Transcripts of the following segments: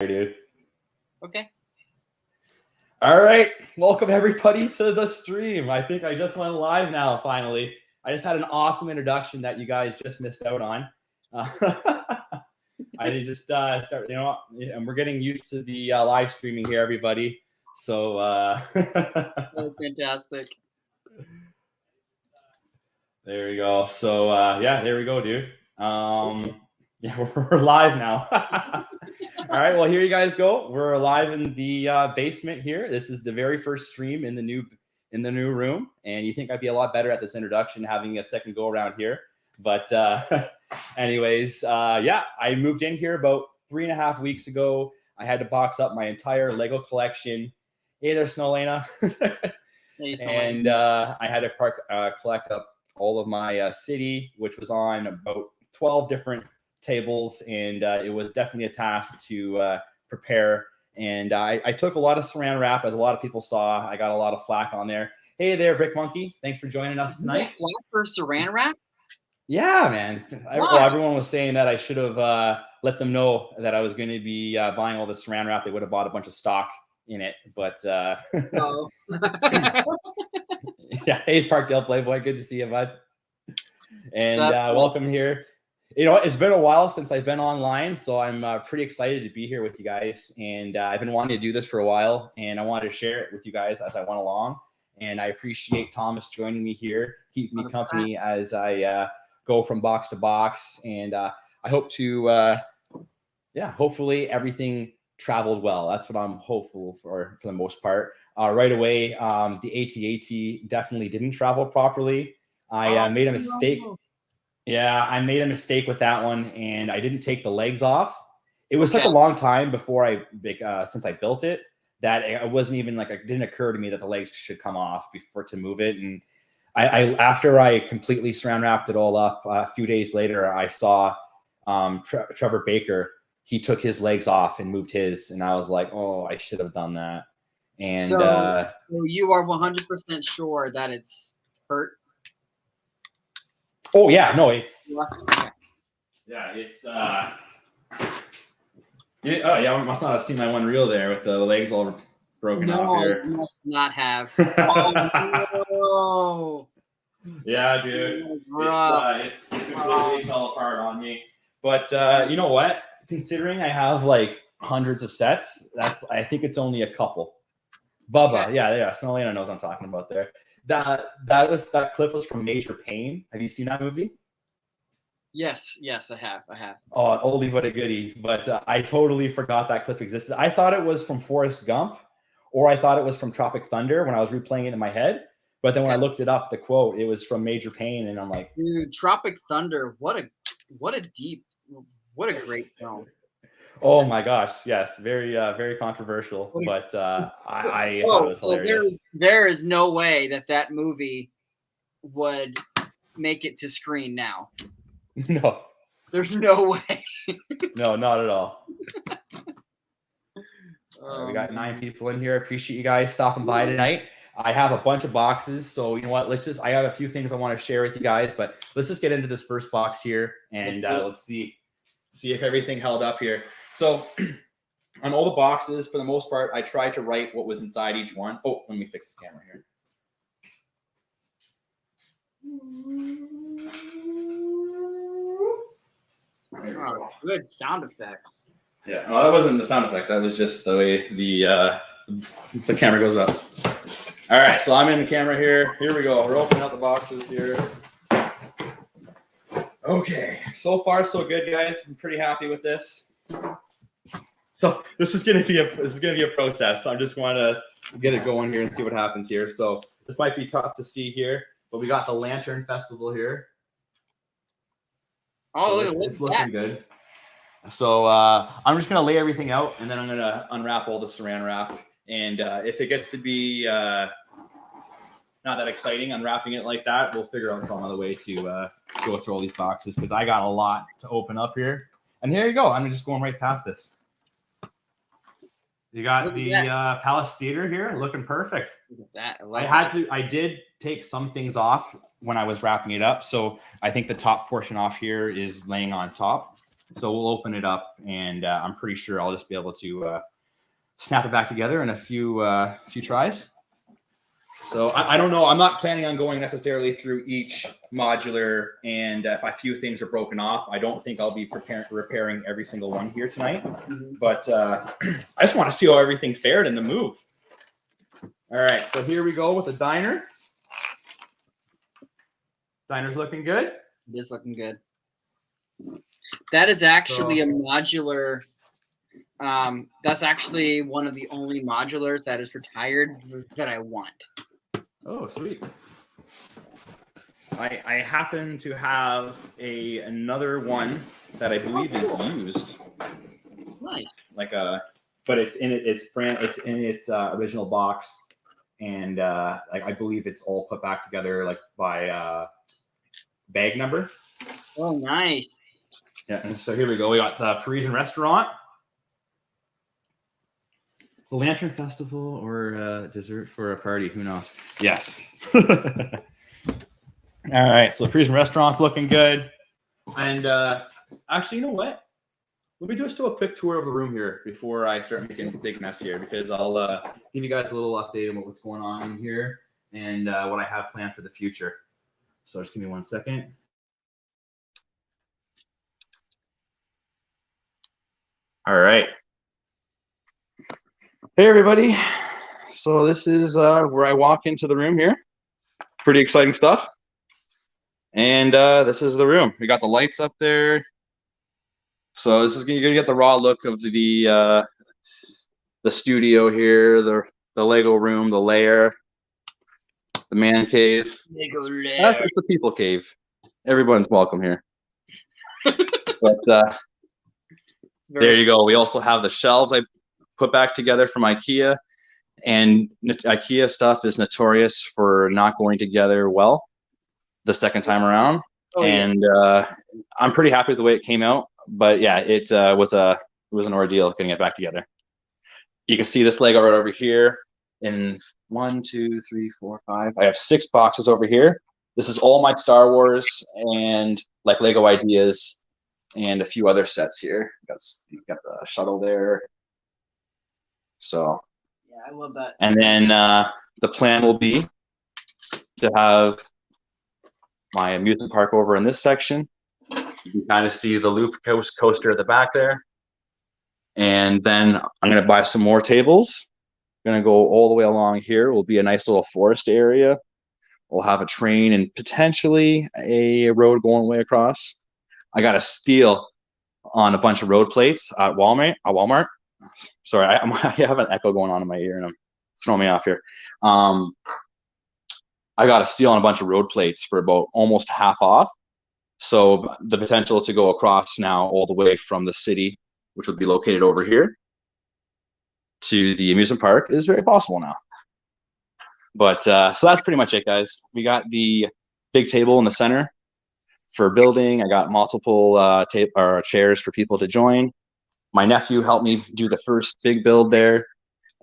Dude. Okay. All right. Welcome everybody to the stream. I think I just went live now, finally. I just had an awesome introduction that you guys just missed out on. I just start, and we're getting used to the live streaming here, everybody. So That's fantastic. There we go. So yeah, there we go, dude. Yeah, we're live now. All right, well, here you guys go. We're live in the basement here. This is the very first stream in the new room, and you think I'd be a lot better at this introduction, having a second go around here. But anyways, yeah, I moved in here about 3.5 weeks ago. I had to box up my entire Lego collection. Hey there, Snowlena. And I had to collect up all of my city, which was on about 12 different tables, and it was definitely a task to prepare. And I took a lot of saran wrap, as a lot of people saw. I got a lot of flack on there. Hey there, Brick Monkey. Thanks for joining us tonight. You got flack for saran wrap? Yeah, man. Well, everyone was saying that I should have let them know that I was going to be buying all the saran wrap. They would have bought a bunch of stock in it, but No. yeah. Hey, Parkdale Playboy, good to see you, bud. And welcome here. You know, it's been a while since I've been online, so I'm pretty excited to be here with you guys. And I've been wanting to do this for a while, and I wanted to share it with you guys as I went along. And I appreciate Thomas joining me here, keeping me company as I go from box to box. And I hope to, yeah, hopefully everything traveled well. That's what I'm hopeful for the most part. Right away, the AT-AT definitely didn't travel properly. I made a mistake. Yeah, I made a mistake with that one, and I didn't take the legs off. It was such a long time before since I built it, that it wasn't even like, it didn't occur to me that the legs should come off before to move it. And after I completely saran wrapped it all up, a few days later, I saw Trevor Baker. He took his legs off and moved his, and I was like, oh, I should have done that. And so you are 100% sure that it's hurt? Oh yeah, no, it's it's oh yeah, I must not have seen my one reel there with the legs all broken off here. No, must not have. Oh, no. Yeah, dude, it's completely fell apart on me. But you know what? Considering I have like hundreds of sets, I think it's only a couple. Bubba, okay. yeah, Snowlena knows what I'm talking about there. That clip was from Major Pain. Have you seen that movie? Yes, I have. Oh, oldie but a goodie. But I totally forgot that clip existed. I thought it was from Forrest Gump, or I thought it was from Tropic Thunder when I was replaying it in my head. But then when I looked it up, the quote, it was from Major Pain, and I'm like, dude, Tropic Thunder, what a great film. Oh my gosh, yes, very controversial, but I thought it was hilarious. There is no way that movie would make it to screen now. No. There's no way. No, not at all. All right, we got 9 people in here. Appreciate you guys stopping by tonight. I have a bunch of boxes, so you know what? I have a few things I want to share with you guys, but let's just get into this first box here, and let's see if everything held up here. So on all the boxes, for the most part, I tried to write what was inside each one. Oh, let me fix this camera here. Oh, good sound effects. Yeah, well, that wasn't the sound effect. That was just the way the camera goes up. All right, so I'm in the camera here. Here we go. We're opening up the boxes here. Okay, so far so good, guys. I'm pretty happy with this. So this is gonna be a process. So I'm just going to get it going here and see what happens here. So this might be tough to see here, but we got the Lantern Festival here. Oh, so it's looking good. So I'm just gonna lay everything out, and then I'm gonna unwrap all the saran wrap. And if it gets to be not that exciting unwrapping it like that, we'll figure out some other way to go through all these boxes, because I got a lot to open up here. And here you go. I'm just going right past this. You got the Palace Theater here, looking perfect. Look at that. I did take some things off when I was wrapping it up. So I think the top portion off here is laying on top. So we'll open it up, and I'm pretty sure I'll just be able to snap it back together in a few tries. So I don't know. I'm not planning on going necessarily through each modular, and if a few things are broken off, I don't think I'll be repairing every single one here tonight. Mm-hmm. But I just want to see how everything fared in the move. All right, so here we go with the diner. Diner's looking good. It is looking good. That is actually a modular. That's actually one of the only modulars that is retired that I want. Oh, sweet. I happen to have another one that I believe is used. Nice. But it's in its original box, and I believe it's all put back together like by bag number. Oh, nice. Yeah, and so here we go. We got the Parisian restaurant, the Lantern Festival, or dessert for a party. Who knows? Yes. All right, so the Parisian restaurant's looking good. And actually, you know what? Let me just do a quick tour of the room here before I start making a big mess here, because I'll give you guys a little update on what's going on in here and what I have planned for the future. So just give me 1 second. All right. Hey, everybody. So this is where I walk into the room here. Pretty exciting stuff. And this is the room. We got the lights up there. So this is you're gonna get the raw look of the studio here, the Lego room, the lair, the man cave. Lego lair. That's just the people cave. Everyone's welcome here. But there you go. We also have the shelves I put back together from IKEA. And IKEA stuff is notorious for not going together well the second time around. Oh, and I'm pretty happy with the way it came out. But yeah, it was an ordeal getting it back together. You can see this Lego right over here in 1, 2, 3, 4, 5. I have 6 boxes over here. This is all my Star Wars and like Lego ideas and a few other sets here. You got the shuttle there. So yeah, I love that. And then the plan will be to have my amusement park over in this section. You can kind of see the loop coaster at the back there. And then I'm going to buy some more tables. I'm going to go all the way along here. Will be a nice little forest area. We'll have a train and potentially a road going way across. I got a steal on a bunch of road plates at Walmart. Sorry, I have an echo going on in my ear and I'm throwing me off here. I got a steal on a bunch of road plates for about almost half off. So the potential to go across now all the way from the city, which would be located over here, to the amusement park is very possible now. But so that's pretty much it, guys. We got the big table in the center for building. I got multiple chairs for people to join. My nephew helped me do the first big build there.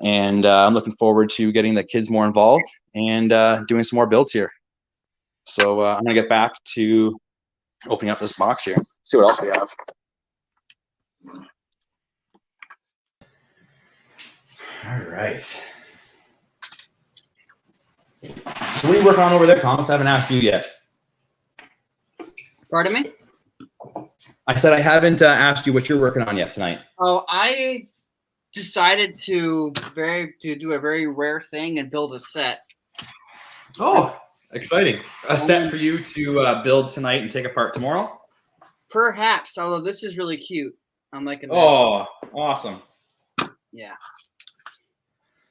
And I'm looking forward to getting the kids more involved and doing some more builds here. So I'm going to get back to opening up this box here, see what else we have. All right. So what are you working on over there, Thomas? I haven't asked you yet. Pardon me? I said I haven't asked you what you're working on yet tonight. Oh, I decided to do a very rare thing and build a set. Oh, exciting. A set for you to build tonight and take apart tomorrow? Perhaps, although this is really cute. I'm liking this. Oh, awesome. Yeah.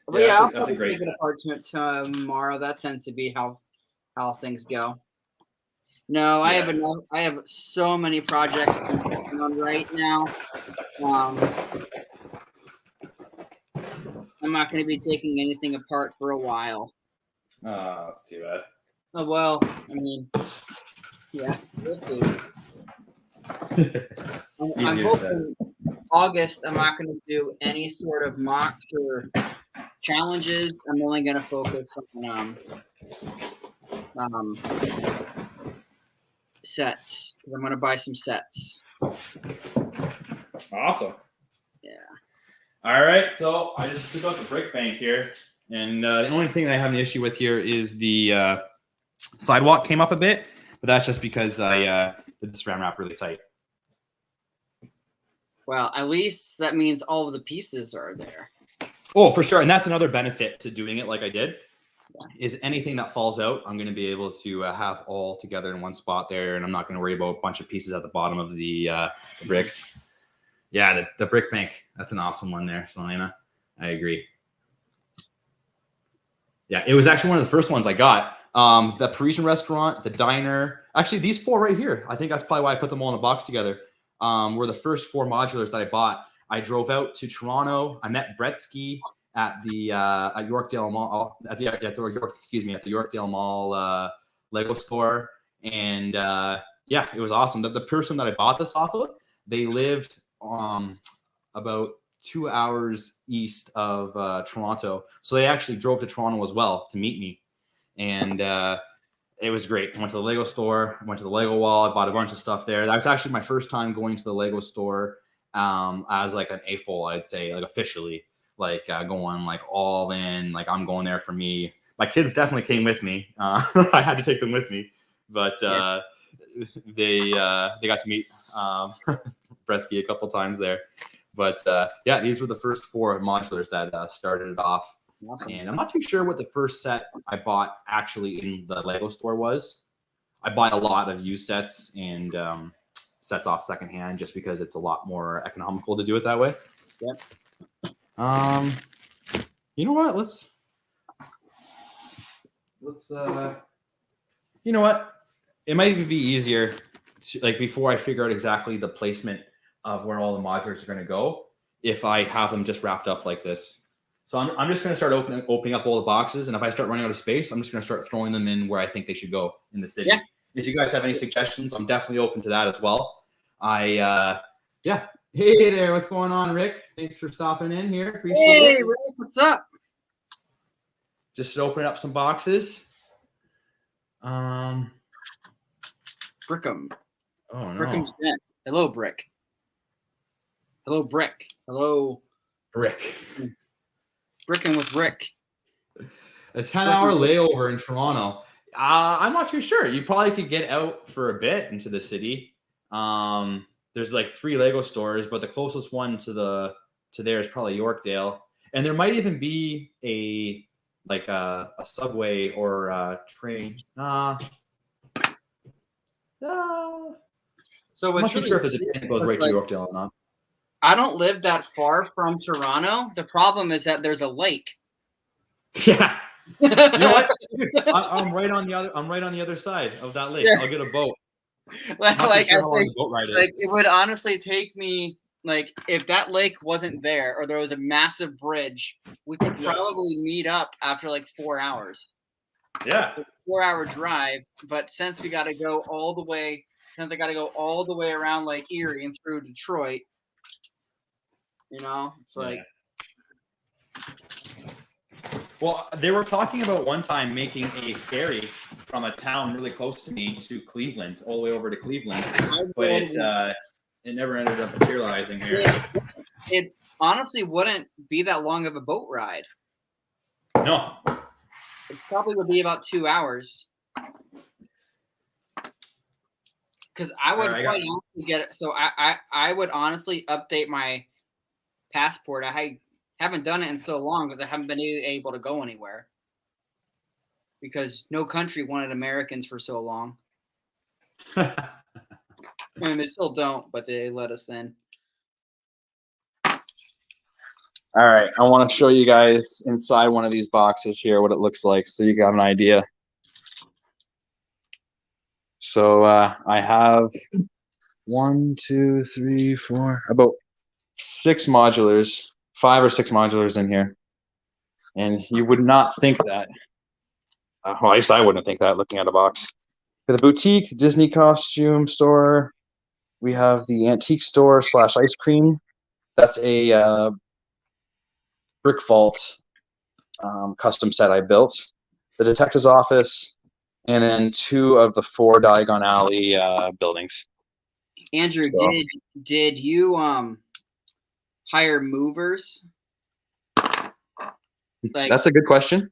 But yeah, I'll probably take it apart tomorrow. That tends to be how things go. No, I have enough. I have so many projects I'm working on right now. I'm not going to be taking anything apart for a while. Oh, that's too bad. Oh, well, I mean, yeah, we'll see. I'm hoping August I'm not going to do any sort of mocks or challenges. I'm only going to focus on sets. I'm gonna buy some sets. Awesome. Yeah. All right, so I just took out the brick bank here, and the only thing I have an issue with here is the sidewalk came up a bit, but that's just because I did the saran wrap really tight. Well, at least that means all of the pieces are there. Oh, for sure, and that's another benefit to doing it like I did. Is anything that falls out, I'm going to be able to have all together in one spot there, and I'm not going to worry about a bunch of pieces at the bottom of the bricks. Yeah, the brick bank. That's an awesome one there, Selena. I agree. Yeah, it was actually one of the first ones I got. The Parisian restaurant, the diner. Actually, these 4 right here. I think that's probably why I put them all in a box together. Were the first 4 modulars that I bought. I drove out to Toronto. I met Bretsky at the at Yorkdale Mall at the Yorkdale Mall Lego store, and yeah, it was awesome. The person that I bought this off of, they lived about 2 hours east of Toronto, so they actually drove to Toronto as well to meet me, and it was great. I went to the Lego store, I went to the Lego wall, I bought a bunch of stuff there. That was actually my first time going to the Lego store as like an AFOL, I'd say, like officially, like going like all in, like I'm going there for me. My kids definitely came with me. I had to take them with me, but they got to meet Bretsky a couple times there. But yeah, these were the first 4 modulars that started it off. Awesome. And I'm not too sure what the first set I bought actually in the Lego store was. I buy a lot of used sets and sets off secondhand just because it's a lot more economical to do it that way. Yep. You know what? Let's you know what? It might even be easier to, like, before I figure out exactly the placement of where all the modulars are going to go, if I have them just wrapped up like this. So I'm just going to start opening up all the boxes, and if I start running out of space, I'm just going to start throwing them in where I think they should go in the city. Yeah. If you guys have any suggestions, I'm definitely open to that as well. Yeah. Hey there, what's going on, Rick? Thanks for stopping in here. Appreciate it. Rick, what's up? Just opening up some boxes. Brickum. Oh no. Brickham's dead. Hello, Brick. Hello, Brick. Hello, Brick. Bricking with Rick. A 10-hour layover in Toronto. I'm not too sure. You probably could get out for a bit into the city. There's like 3 Lego stores, but the closest one to there is probably Yorkdale. And there might even be a subway or a train. So I'm not too sure if there's a train that goes right to Yorkdale or not. I don't live that far from Toronto. The problem is that there's a lake. Yeah. You know what? I'm right on the other side of that lake. Yeah. I'll get a boat. It would honestly take me, like, if that lake wasn't there or there was a massive bridge, we could probably meet up after like 4 hours. Yeah. It's a 4-hour drive, but since I got to go all the way around Lake Erie and through Detroit, you know, it's like. Well, they were talking about one time making a ferry from a town really close to me to Cleveland, all the way over to Cleveland, but it never ended up materializing here. It honestly wouldn't be that long of a boat ride. No. It probably would be about 2 hours. Because I would honestly get it. So I would honestly update my passport. I haven't done it in so long because I haven't been able to go anywhere. Because no country wanted Americans for so long. And they still don't, but they let us in. All right, I want to show you guys inside one of these boxes here what it looks like so you got an idea. So I have 1, 2, 3, 4, about 6 modulars, 5 or 6 modulars in here. And you would not think that. Well, at least I wouldn't think that looking at a box. For the boutique, Disney costume store, we have the antique store / ice cream. That's a brick vault custom set I built. The detective's office, and then 2 of the 4 Diagon Alley buildings. Andrew, So, did you hire movers? Like, that's a good question.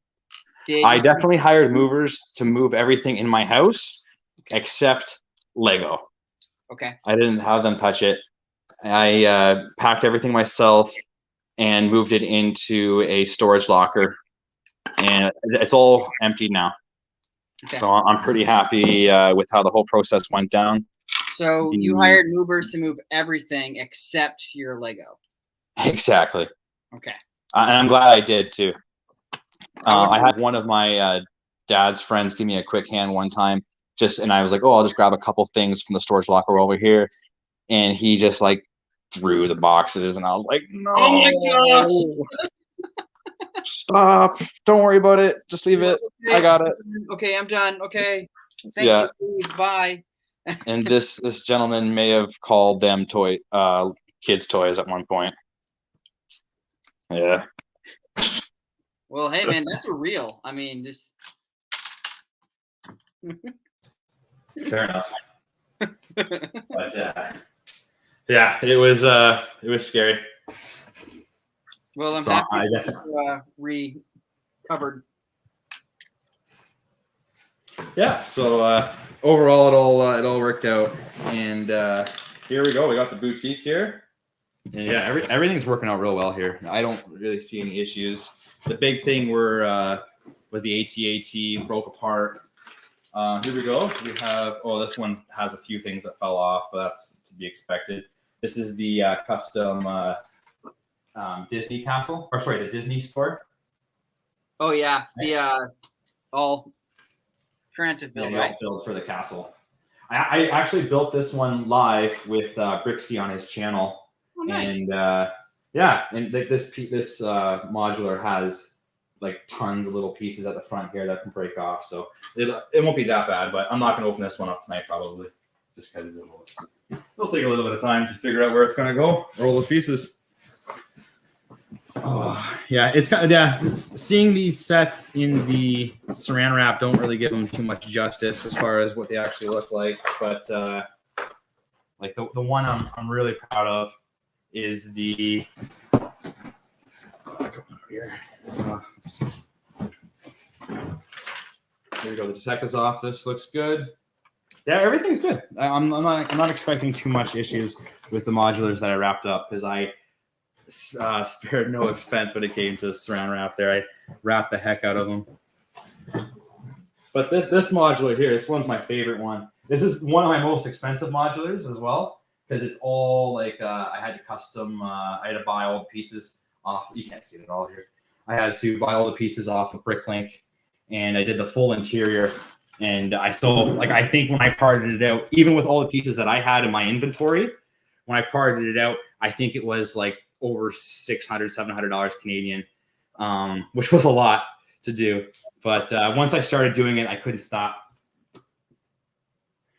I definitely hired movers to move everything in my house, except Lego. Okay. I didn't have them touch it. I packed everything myself and moved it into a storage locker, and it's all emptied now. Okay. So I'm pretty happy with how the whole process went down. So you hired movers to move everything except your Lego. Exactly. Okay. And I'm glad I did too. I had one of my dad's friends give me a quick hand one time, and I was like, oh, I'll just grab a couple things from the storage locker over here. And he just like threw the boxes, and I was like, no. Oh my gosh. Stop. Don't worry about it. Just leave it. Okay. I got it. Okay, I'm done. Okay. Thank you, Steve. Bye. And this gentleman may have called them kids' toys at one point. Yeah. Well, hey man, that's a real. I mean, just fair enough. But yeah, it was scary. Well, I'm happy you recovered. Yeah. So overall, it all worked out, and here we go. We got the boutique here, and yeah, everything's working out real well here. I don't really see any issues. The big thing was the AT-AT broke apart. Here we go. We have, this one has a few things that fell off, but that's to be expected. This is the custom Disney castle, the Disney store. Oh yeah, the all trying to build, right? Build for the castle. I actually built this one live with Brixie on his channel. Oh, nice. And and like this modular has like tons of little pieces at the front here that can break off, so it won't be that bad. But I'm not going to open this one up tonight, probably, just because it'll take a little bit of time to figure out where it's going to go, or all those pieces. Oh yeah, it's kind of seeing these sets in the saran wrap don't really give them too much justice as far as what they actually look like. But like the one I'm really proud of is the here. Here we go. The detective's office looks good. Yeah, everything's good. I'm not expecting too much issues with the modulars that I wrapped up, because I spared no expense when it came to saran wrap there. I wrapped the heck out of them. But this modular here, this one's my favorite one. This is one of my most expensive modulars as well, because it's all like I had to buy all the pieces off. You can't see it at all here. I had to buy all the pieces off of Bricklink, and I did the full interior. And I think when I parted it out, even with all the pieces that I had in my inventory, when I parted it out, I think it was like over $600, $700 Canadian, which was a lot to do. But once I started doing it, I couldn't stop.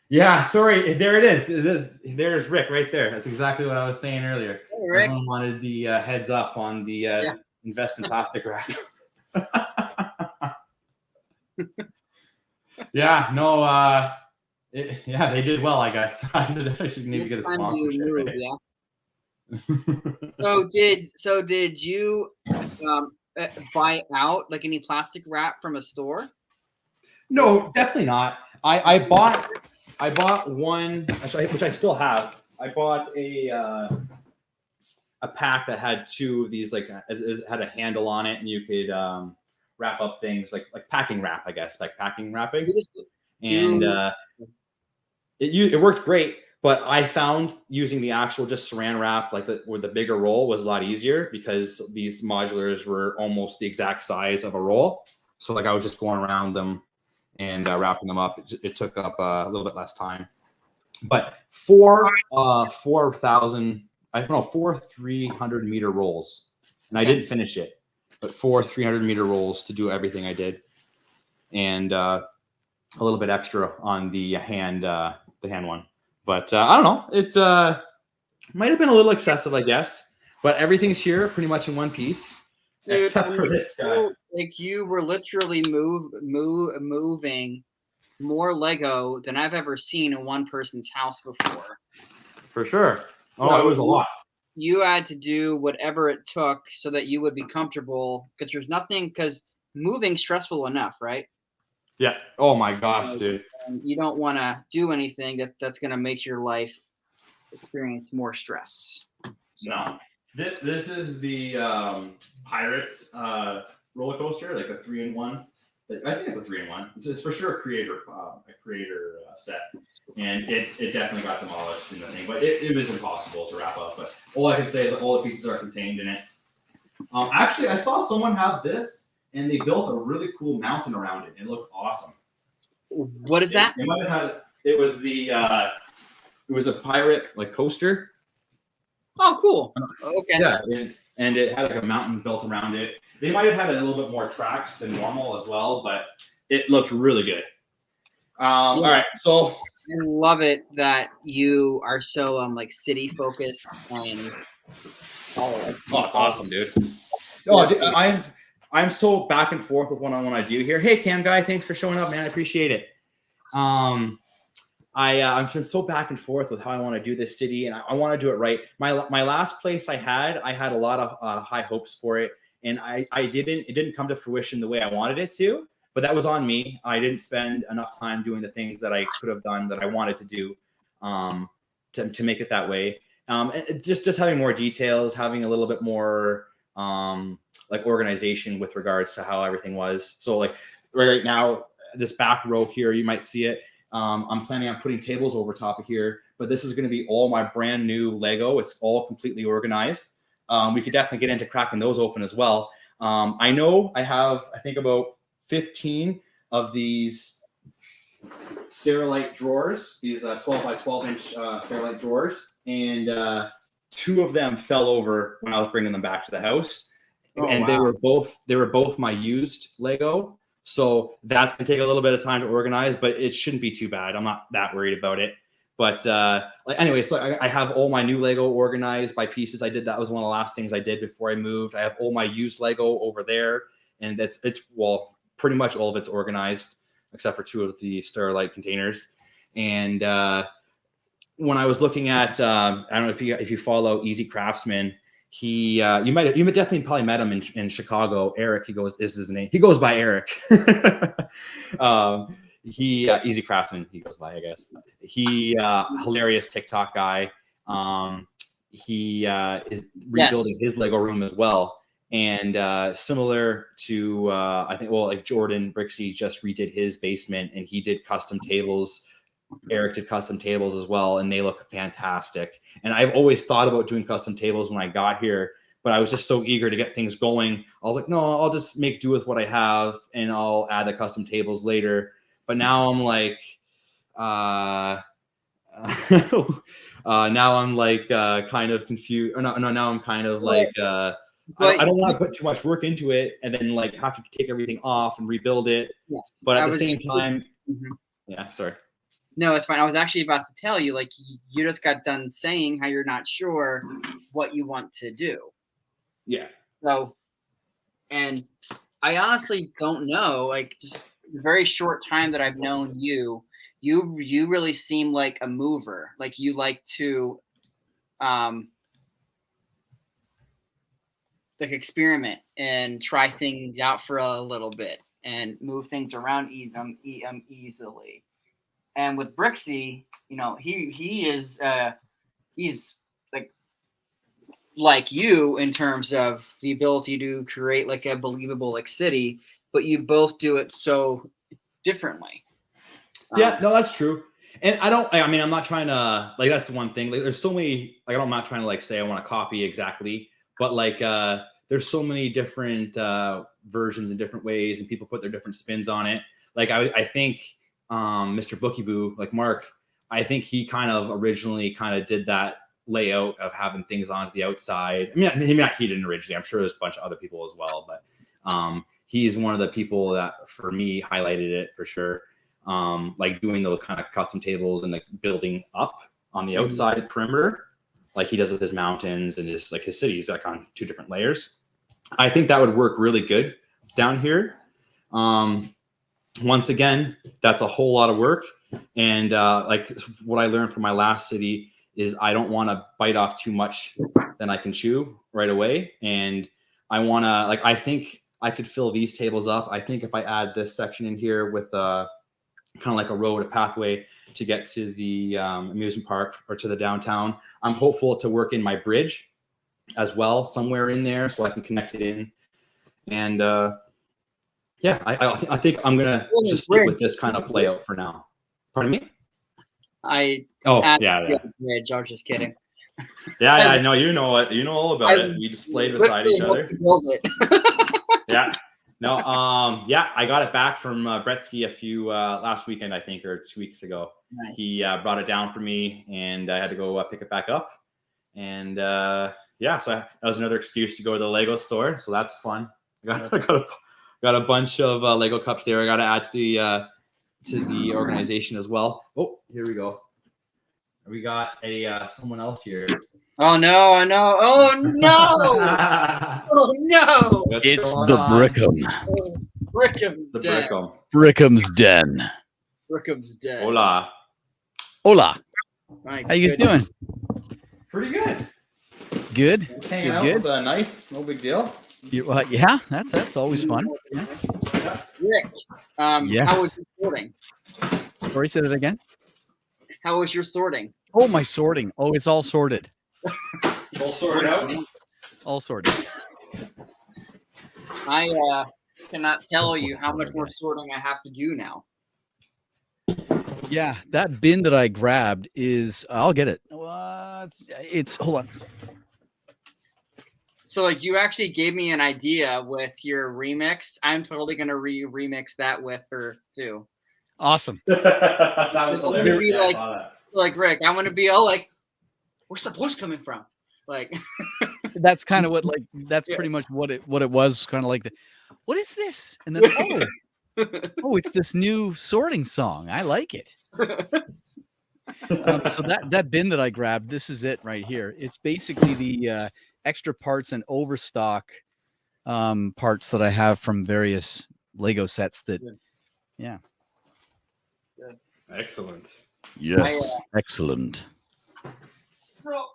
Yeah, sorry. There it is. There's Rick right there. That's exactly what I was saying earlier. Hey, Rick. Everyone wanted the heads up on the invest in plastic wrap. Yeah, no. They did well, I guess. I should maybe get a sponsorship. Right? So did you buy out like any plastic wrap from a store? No, definitely not. I bought one, which I still have. I bought a pack that had 2 of these, like it had a handle on it, and you could wrap up things like packing wrap, I guess, like packing wrapping. And it worked great. But I found using the actual just saran wrap, like with the bigger roll, was a lot easier, because these modulars were almost the exact size of a roll. So like I was just going around them and wrapping them up. It took up a little bit less time. But 4 300-meter rolls, and I didn't finish it, but 4 300-meter rolls to do everything I did, and a little bit extra on the hand one. But I don't know. It might have been a little excessive, I guess. But everything's here pretty much in one piece, except for this guy. Like you were literally moving more Lego than I've ever seen in one person's house before. For sure. Oh, it was a lot. You had to do whatever it took so that you would be comfortable, because moving stressful enough, right? Yeah. Oh my gosh, dude. You don't want to do anything that's going to make your life experience more stress. So. No. This is the Pirates roller coaster, like a 3-in-1. I think it's a 3-in-1. It's for sure a creator set, and it definitely got demolished in the thing. But it was impossible to wrap up. But all I can say is that all the pieces are contained in it. Actually, I saw someone have this, and they built a really cool mountain around it. It looked awesome. What is that? They might have had it was the it was a pirate like coaster. Oh, cool. Okay. Yeah, and it had like a mountain built around it. They might have had a little bit more tracks than normal as well, but it looked really good. All right, so I love it that you are so like city focused and. Oh, it's awesome, dude. Oh, dude, I'm so back and forth with what I want to do here. Hey, Cam guy, thanks for showing up, man. I appreciate it. I've been so back and forth with how I want to do this city, and I want to do it right. My last place I had a lot of high hopes for it, and it didn't come to fruition the way I wanted it to. But that was on me. I didn't spend enough time doing the things that I could have done that I wanted to do to make it that way. And just having more details, having a little bit more like organization with regards to how everything was. So like right now, this back row here, you might see it. I'm planning on putting tables over top of here, but this is going to be all my brand new Lego. It's all completely organized. We could definitely get into cracking those open as well. I know I have, I think about 15 of these Sterilite drawers, these 12 by 12 inch Sterilite drawers, and 2 of them fell over when I was bringing them back to the house. Oh, and wow. they were both my used Lego. So that's gonna take a little bit of time to organize, but it shouldn't be too bad. I'm not that worried about it. But anyway, so I have all my new Lego organized by pieces. That was one of the last things I did before I moved. I have all my used Lego over there, and it's pretty much all of it's organized except for 2 of the Sterilite containers. And when I was looking at, I don't know if you follow Easy Craftsman, you definitely probably met him in Chicago. Eric, this is his name. He goes by Eric. Easy Craftsman, he goes by, I guess. He hilarious TikTok guy. He is rebuilding his Lego room as well. And similar to, I think, like Jordan Brixey just redid his basement, and he did custom tables. Eric did custom tables as well, and they look fantastic. And I've always thought about doing custom tables when I got here, but I was just so eager to get things going. I was like, no, I'll just make do with what I have, and I'll add the custom tables later. But now I'm like, now I'm like kind of confused. Or no, now I'm kind of like, I don't want to put too much work into it and then like have to take everything off and rebuild it. Yes. But at the same time, yeah, sorry. No, it's fine. I was actually about to tell you, like, you just got done saying how you're not sure what you want to do. Yeah. So, and I honestly don't know, like, just the very short time that I've known you really seem like a mover. Like, you like to, like, experiment and try things out for a little bit and move things around easily. And with Brixey, you know, he is he's like you in terms of the ability to create like a believable like city, but you both do it so differently. Yeah, no, that's true. And I'm not trying to like, that's the one thing. Like, there's so many, like, I'm not trying to like say I want to copy exactly, but like there's so many different versions in different ways, and people put their different spins on it. Like I think Mr. Bookie Boo, like Mark, I think he kind of originally kind of did that layout of having things onto the outside. I mean, he didn't originally. I'm sure there's a bunch of other people as well, but he's one of the people that for me highlighted it for sure. Like doing those kind of custom tables and like building up on the outside perimeter, like he does with his mountains and his cities, like on 2 different layers. I think that would work really good down here. once again, that's a whole lot of work. And like what I learned from my last city is I don't want to bite off too much than I can chew right away. And I want to, like, I think I could fill these tables up. I think if I add this section in here with kind of like a road, a pathway to get to the amusement park or to the downtown, I'm hopeful to work in my bridge as well somewhere in there so I can connect it in. And yeah, I think I'm gonna just stick with this kind of layout for now. Pardon me? Yeah. Bridge. I was just kidding. Yeah, no, you know it. You know all about it. We just played beside each other. Yeah. No, yeah, I got it back from Bretsky a few last weekend, I think, or 2 weeks ago. Nice. He brought it down for me, and I had to go pick it back up. And yeah, so that was another excuse to go to the Lego store. So that's fun. I got a bunch of Lego cups there. I got to add to the organization as well. Oh, here we go. We got someone else here. Oh no! I know. Oh no! Oh no! It's the Brickham. Brickham's the den. Brickham's den. Brickham's den. Hola. Hola. My How you guys doing? Pretty good. Good. Hanging out with a knife. No big deal. Yeah, that's always fun. Yeah. Rick, yes. How was your sorting? Sorry, say that again. How was your sorting? Oh, my sorting. Oh, it's all sorted. All sorted out? All sorted. I cannot tell you how much more sorting I have to do now. Yeah, that bin that I grabbed is, I'll get it. It's hold on. So like you actually gave me an idea with your remix. I'm totally going to remix that with her too. Awesome. That was hilarious. Be like Rick, I'm going to be all like, where's the voice coming from? Like that's kind of what that's pretty much what it was, kind of like what is this? And then oh, it's this new sorting song. I like it. So that bin that I grabbed, this is it right here. It's basically the extra parts and overstock parts that I have from various Lego sets that, yeah. Excellent. Yes, excellent. So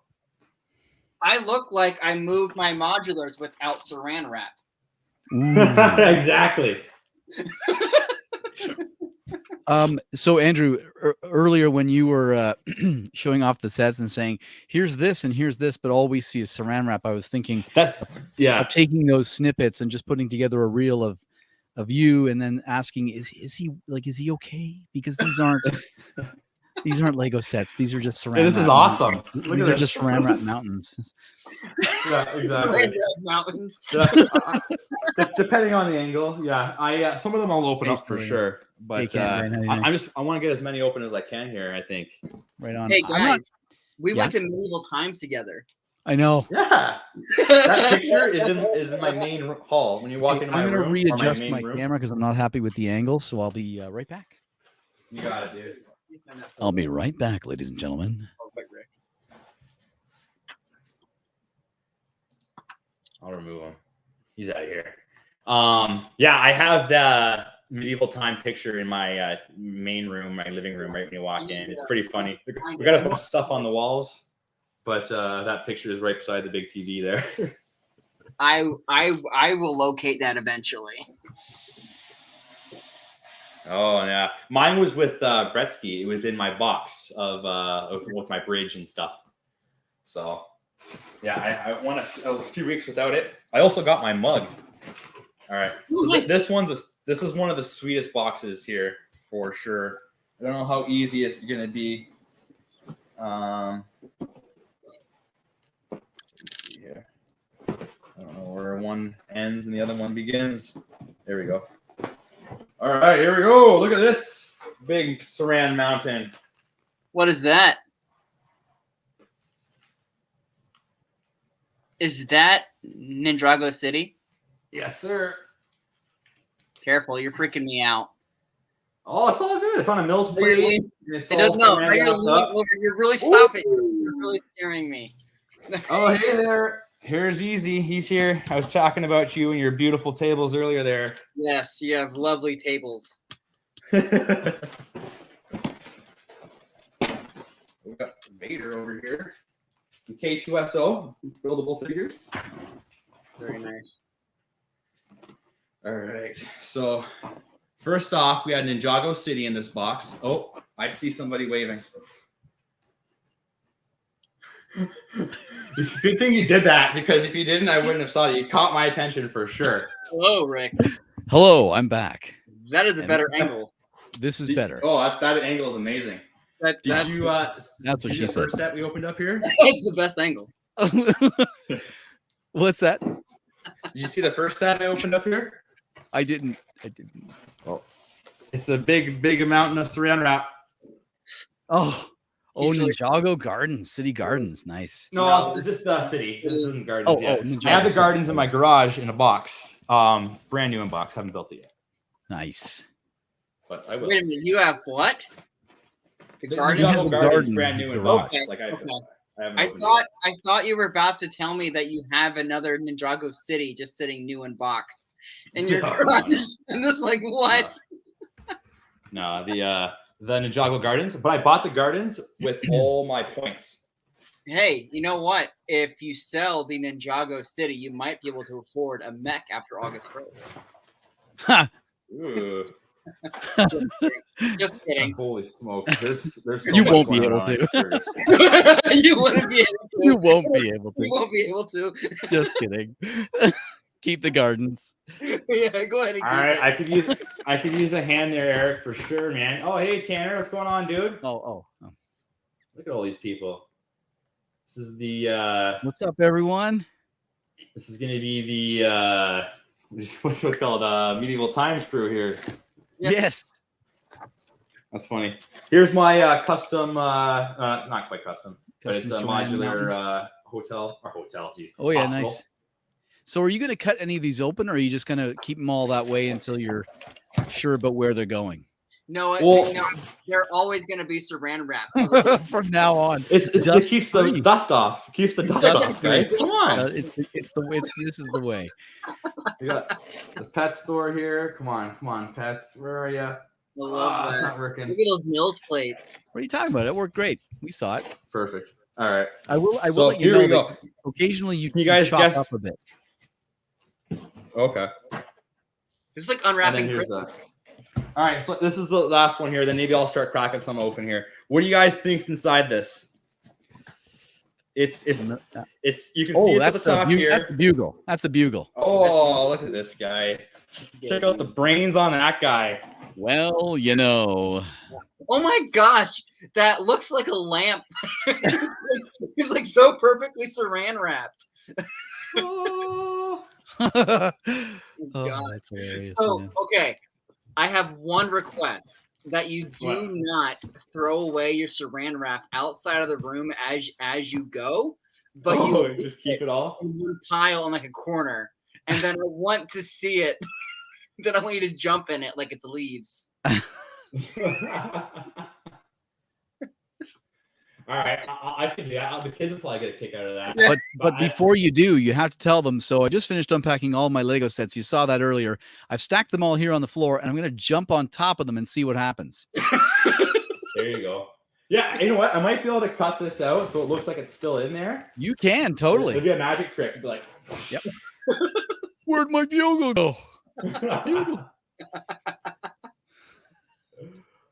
I look like I moved my modulars without saran wrap. Exactly. So Andrew, earlier when you were showing off the sets and saying, here's this and here's this, but all we see is saran wrap, I was thinking of taking those snippets and just putting together a reel of you and then asking, is he okay? Because these aren't Lego sets. These are just saran wrap. This is awesome. These are just saran wrap mountains. Yeah, exactly. Mountains. Depending on the angle, yeah. I some of them I'll open up for sure, but I want to get as many open as I can here. I think. Right on. Hey guys, we went to medieval times together. I know. Yeah, that picture is in my main hall. When you walk into my room, I'm gonna readjust my camera because I'm not happy with the angle. So I'll be right back. You got it, dude. I'll be right back, ladies and gentlemen. I'll remove him. He's out of here. Yeah, I have the medieval time picture in my main room, my living room, right when you walk in. It's pretty funny. We got a bunch of stuff on the walls, but that picture is right beside the big TV there. I will locate that eventually. Oh yeah, mine was with Bretsky. It was in my box of with my bridge and stuff. So yeah, I went a few weeks without it. I also got my mug. All right, so this is one of the sweetest boxes here for sure. I don't know how easy it's gonna be. Let's see here. I don't know where one ends and the other one begins. There we go. All right, here we go. Look at this big saran mountain. What is that? Is that Ninjago City? Yes, sir. Careful, you're freaking me out. Oh, it's all good. It's on a Mills plate. It doesn't know. You're really stopping. You're really scaring me. Oh, hey there. Here's Easy. He's here. I was talking about you and your beautiful tables earlier there. Yes, you have lovely tables. We got Vader over here. The K2SO buildable figures. Very nice. All right. So first off, we had Ninjago City in this box. Oh, I see somebody waving. Good thing you did that, because if you didn't, I wouldn't have saw you. You caught my attention for sure. Hello, Rick. Hello, I'm back. That is a better angle. This is better. Oh, that angle is amazing. That's you? That's what see she the said. first set we opened up here? That's the best angle. What's that? Did you see the first set I opened up here? I didn't. Oh, it's the big mountain of saran wrap. Oh, Ninjago Gardens, City Gardens, nice. No, it's just the city. This isn't gardens yet. Ninjago I have the City. gardens in my garage in a box. Brand new in box. Haven't built it yet. Nice. But I will. Wait a minute, you have what? The The garden? Ninjago garden Gardens brand new in box. Okay, Like okay. I haven't I opened it yet. thought you were about to tell me that you have another Ninjago City just sitting new in box in your No, garage. no. And it's like, what? No, the Ninjago Gardens. But I bought the gardens with all my points. Hey, you know what? If you sell the Ninjago City, you might be able to afford a mech after August 1st. Ha! Ooh. Just kidding. Holy smoke! There's so You much won't be going able on. to. You wouldn't be able to. You won't be able You to. won't be able to. Just kidding. Keep the gardens. Yeah, go ahead and keep All right, it. I could use a hand there, Eric, for sure, man. Oh, hey Tanner, what's going on, dude? Oh. Look at all these people. This is the What's up, everyone? this is gonna be the what's called medieval times crew here. Yeah. Yes. That's funny. Here's my custom not quite custom, but it's a Custom ceramic modular hotel. Geez. Oh yeah, hospital. nice. So are you going to cut any of these open, or are you just going to keep them all that way until you're sure about where they're going? No, Well- no, they're always going to be saran wrap. From now on, It keeps the free. dust off. Keeps the dust Dust off, free. guys. Come on. This is the way. We got the pet store here. Come on, pets. Where are you? I love It's that. not working. Look at those Mills plates. What are you talking about? It worked great. We saw it. Perfect. All right. I will So let you here we know go. that occasionally you guys chop guess? up a bit. Okay. It's like And then unwrapping here's Christmas. All right, so this is the last one here. Then maybe I'll start cracking some open here. What do you guys think's inside this? It's you can see it at the top here. That's the bugle. That's the bugle. Oh, look at this guy. Check out the brains on that guy. Well, you know. Oh my gosh, that looks like a lamp. It's like so perfectly saran wrapped. Oh. Oh, God. that's hilarious. So, man. okay, I have one request that you do What? not throw away your saran wrap outside of the room as you go, but you just keep it all. in one pile in like a corner, and then I want to see it. Then I want you to jump in it like it's leaves. All right, I can do that. The kids will probably get a kick out of that. Yeah. But before you do, you have to tell them. So I just finished unpacking all my Lego sets. You saw that earlier. I've stacked them all here on the floor, and I'm going to jump on top of them and see what happens. There you go. Yeah, you know what? I might be able to cut this out so it looks like it's still in there. You can, totally. It'd be a magic trick. It'd be like, Yep. Where'd my bugle go?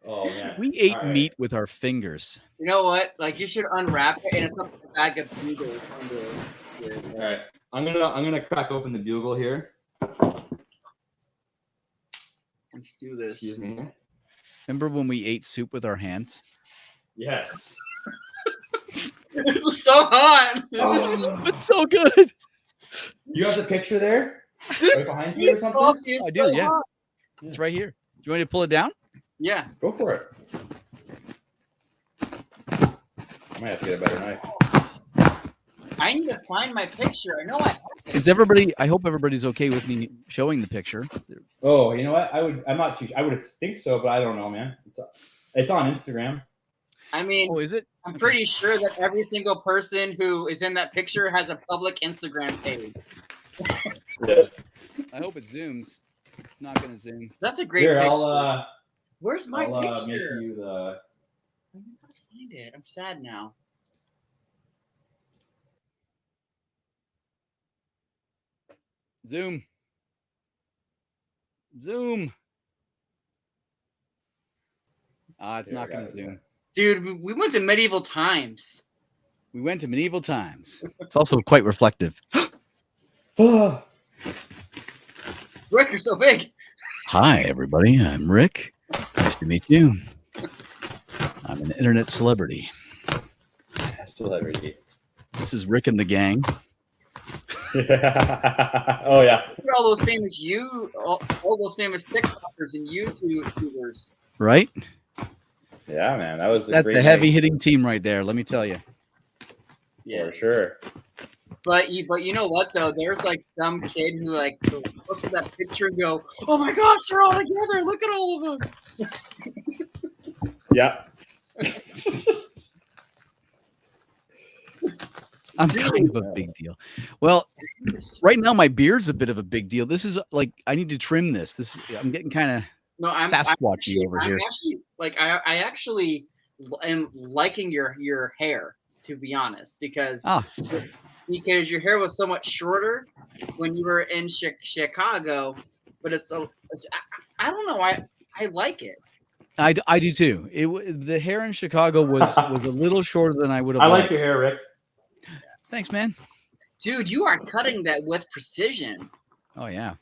Oh man. We ate All right. meat with our fingers. You know what? Like you should unwrap it, and it's like a bag of noodles under it. All right, I'm gonna crack open the bugle here. Let's do this. Excuse me. Remember when we ate soup with our hands? Yes. This is so hot. It's so good. You have the picture there, right behind you or This something. coffee is I do, so yeah. hot. It's right here. Do you want me to pull it down? Yeah. Go for it. I might have to get a better knife. I need to find my picture. I know I have it. Is everybody? I hope everybody's okay with me showing the picture. Oh, you know what? I'm not too. I would think so, but I don't know, man. It's on Instagram. I mean, Oh, is it? I'm pretty sure that every single person who is in that picture has a public Instagram page. Yeah. I hope it zooms. It's not going to zoom. That's a great Here, picture. I'll Where's my picture? Make you the... I'm not find it. I'm sad now. Zoom. It's not going to zoom. Dude, we went to medieval times. We went to medieval times. It's also quite reflective. Rick, you're so big. Hi, everybody. I'm Rick. Nice to meet you. I'm an internet celebrity. This is Rick and the gang. Oh yeah. All those famous all those famous TikTokers and YouTubers. Right? Yeah, man. That's a heavy hitting team right there, let me tell you. Yeah, for sure. But you know what though? There's like some kid who like looks at that picture and go, "Oh my gosh, they're all together! Look at all of them." Yeah. I'm kind of a big deal. Well, right now my beard's a bit of a big deal. This is like I need to trim this. I'm getting kind of Sasquatchy over here. I'm actually like I actually am liking your hair, to be honest, because your hair was so much shorter when you were in Chicago, but I don't know, I like it. I do too. The hair in Chicago was a little shorter than I would have. I like your hair, Rick. Thanks, man. Dude, you are cutting that with precision. Oh yeah.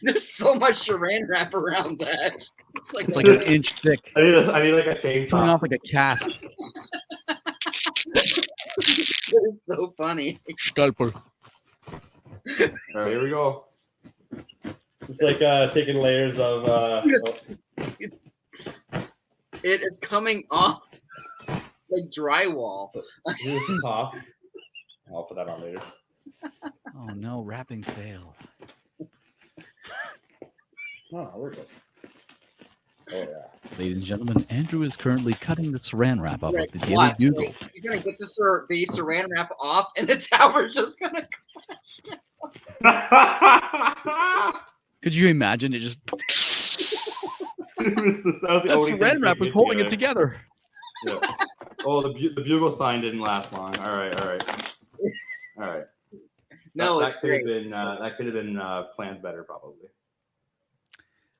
There's so much saran wrap around that. It's like an inch thick. I need like a chainsaw. Coming off like a cast. It's so funny. Scalper. All right, here we go. It's like taking layers of. It is coming off like drywall. Here's the top. I'll put that on later. Oh no, wrapping fail. Oh, we're good. Oh yeah. Ladies and gentlemen, Andrew is currently cutting the saran wrap off of the Daily Bugle. You're gonna get the saran wrap off, and the tower's just gonna crash. Could you imagine it just? That saran wrap was holding it together. Yeah. Oh, the bugle sign didn't last long. All right. No, that could have been planned better, probably.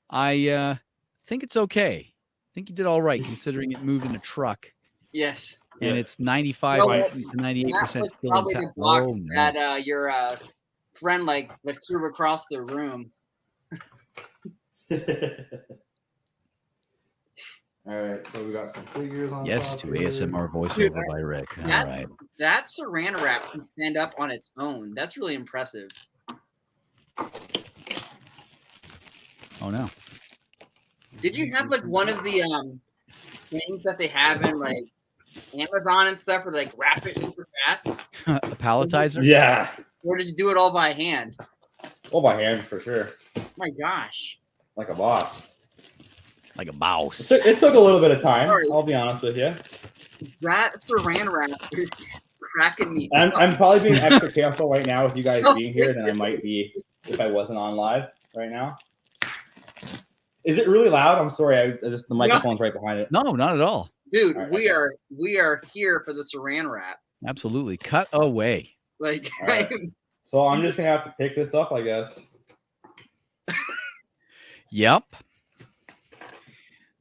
I think it's okay. I think you did all right considering it moved in a truck. Yes. And it's 95 to 98% still probably intact. the box that your friend like threw across the room. All right, so we got some figures on. Yes, to ASMR voiceover by Rick. All right. That saran wrap can stand up on its own. That's really impressive. Oh no. Did you have like one of the things that they have in like Amazon and stuff where they like wrap it super fast? A palletizer? Yeah. Or did you do it all by hand? All by hand for sure. Oh my gosh. Like a boss. Like a mouse. It took a little bit of time. I'll be honest with you. That saran wrap is cracking me. I'm probably being extra careful right now with you guys being here than I might be if I wasn't on live right now. Is it really loud? I'm sorry. The microphone's right behind it. No, not at all. Dude, right, we are here for the saran wrap. Absolutely. Cut away. Like right. So I'm just gonna have to pick this up, I guess. Yep.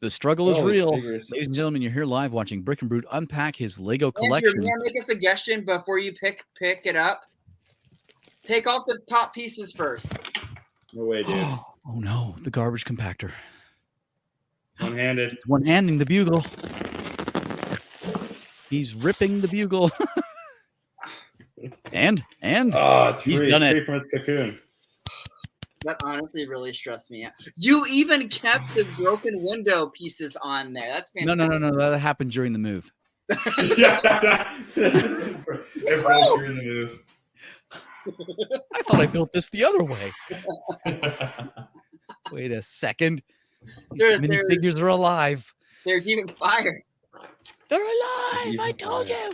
The struggle is real. Ladies and gentlemen, you're here live watching Brick and Brute unpack his Lego collection. Andrew, may I make a suggestion before you pick it up? Take off the top pieces first. No way, dude. Oh no, the garbage compactor. One-handed. He's one-handing the bugle. He's ripping the bugle. and oh, it's he's free. done it's it free from its cocoon. That honestly really stressed me out. You even kept the broken window pieces on there. That's fantastic. No. That happened during the move. It broke during the move. I thought I built this the other way. Wait a second. These minifigures are alive. There's even fire. They're alive. I told you.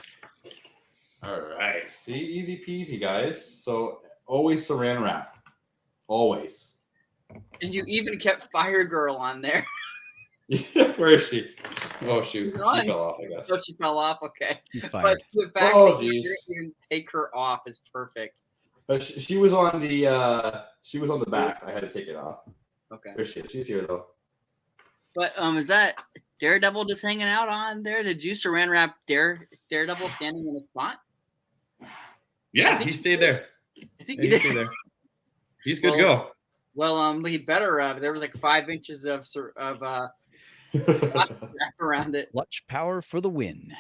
All right. See, easy peasy, guys. So always saran wrap. Always. And you even kept Fire Girl on there. Where is she? Oh shoot, she fell off. I guess. Oh, she fell off. Okay, but the fact that you didn't even take her off is perfect. But she was on the back. I had to take it off. Okay. There she is. She's here though. But is that Daredevil just hanging out on there? Did you saran wrap Daredevil standing in a spot? Yeah, he stayed there. I think he did. Stayed there. He's good to go. Well, he better. There was like 5 inches of wrap around it. Clutch power for the win.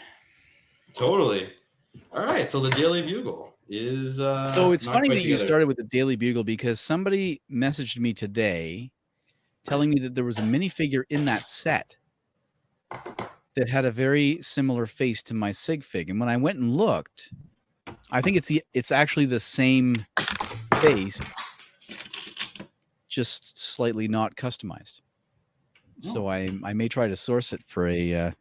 Totally. All right, so the Daily Bugle is. So it's funny that you started with the Daily Bugle because somebody messaged me today telling me that there was a minifigure in that set that had a very similar face to my sig fig, and when I went and looked, I think it's actually the same face, just slightly not customized. So I may try to source it for a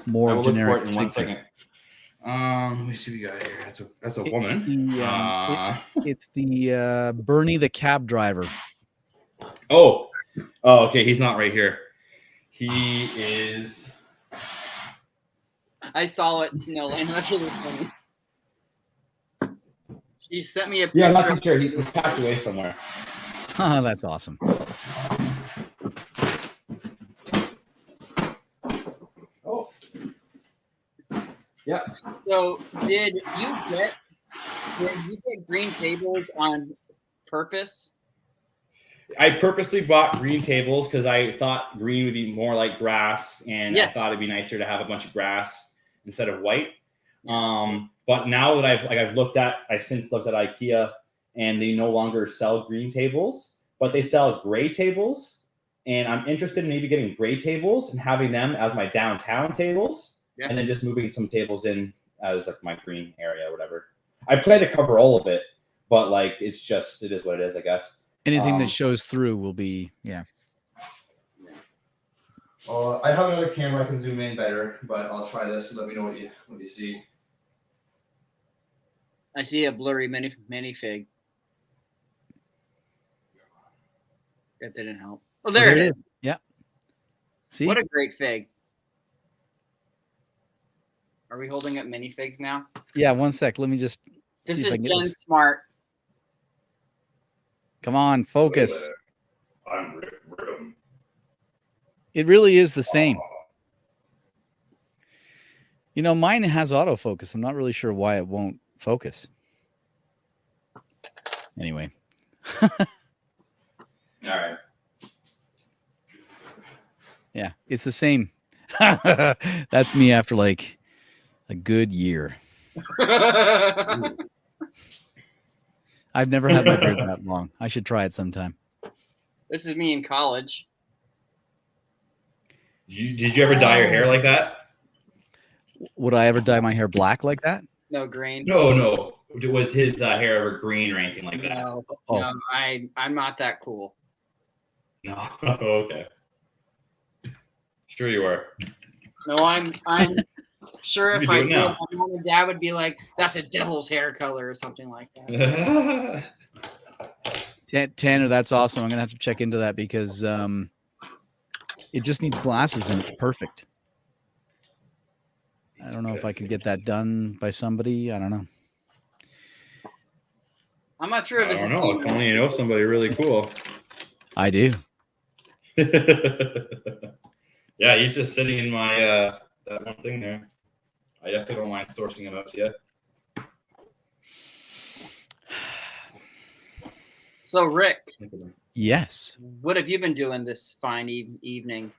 more generic. In 1 second. Let me see what we got here. That's a woman. It's the Bernie the cab driver. Oh, okay. He's not right here. He is. I saw it, Snowland. That's really funny. She sent me a picture. Yeah, I'm not too sure. He's packed away somewhere. Oh, that's awesome. Oh. Yeah. So, did you get green tables on purpose? I purposely bought green tables because I thought green would be more like grass, and I thought it'd be nicer to have a bunch of grass instead of white. But now that I've since looked at IKEA, and they no longer sell green tables, but they sell gray tables, and I'm interested in maybe getting gray tables and having them as my downtown tables, and then just moving some tables in as like my green area or whatever. I plan to cover all of it, but like it is what it is, I guess. Anything that shows through will be, yeah. I have another camera I can zoom in better, but I'll try this and let me know what you see. I see a blurry minifig. That didn't help. Oh, there it is. Yeah. See? What a great fig. Are we holding up minifigs now? Yeah, 1 sec. Let me just. This is Jen Smart. Come on, focus. I'm rhythm. It really is the same. You know, mine has autofocus. I'm not really sure why it won't focus. Anyway. All right. Yeah, it's the same. That's me after like a good year. I've never had my beard that long. I should try it sometime. This is me in college. Did you ever dye your hair like that? Would I ever dye my hair black like that? No, green. No. Was his hair ever green or anything like that? No, I'm not that cool. No. Okay. Sure you are. No, I'm sure if I did, my mom and dad would be like, "That's a devil's hair color" or something like that. Tanner, that's awesome. I'm gonna have to check into that because it just needs glasses and it's perfect. I don't know if I could get that done by somebody. I don't know. I'm not sure if this is. I don't know. If only you know somebody really cool. I do. Yeah, he's just sitting in my that one thing there. I definitely don't mind sourcing him out to you. So, Rick. Yes. What have you been doing this fine evening?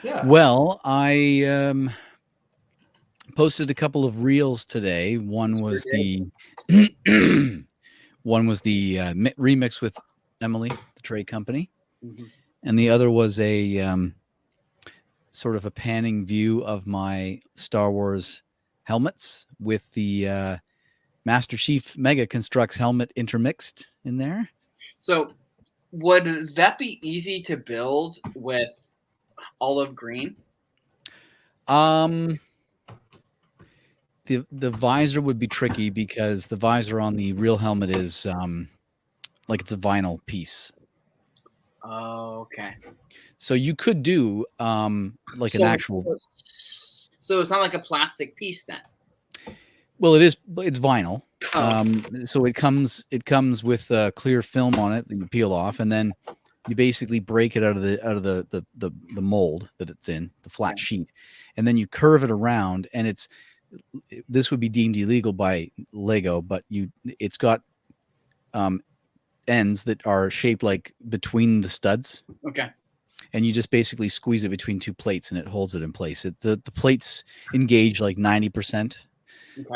Yeah. Well, I posted a couple of reels today. One was the remix with Emily, the Trey Company, and the other was a sort of a panning view of my Star Wars helmets with the Master Chief Mega Constructs helmet intermixed in there. So, would that be easy to build with olive green? The visor would be tricky because the visor on the real helmet is like it's a vinyl piece. Oh, okay. So you could do like an actual. So it's not like a plastic piece then. Well, it is. It's vinyl. Oh. So it comes with a clear film on it that you peel off, and then you basically break it out of the mold that it's in, the flat sheet, and then you curve it around, and this would be deemed illegal by Lego, but it's got ends that are shaped like between the studs. Okay. And you just basically squeeze it between two plates, and it holds it in place. The plates engage like 90%,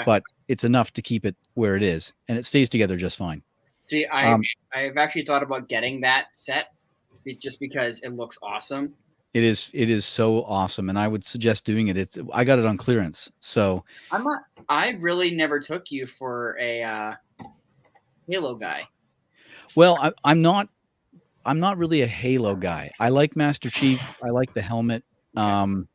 but it's enough to keep it where it is, and it stays together just fine. See, I've actually thought about getting that set just because it looks awesome. It is so awesome, and I would suggest doing it. I got it on clearance, so I really never took you for a Halo guy. Well, I'm not really a Halo guy. I like Master Chief. I like the helmet. I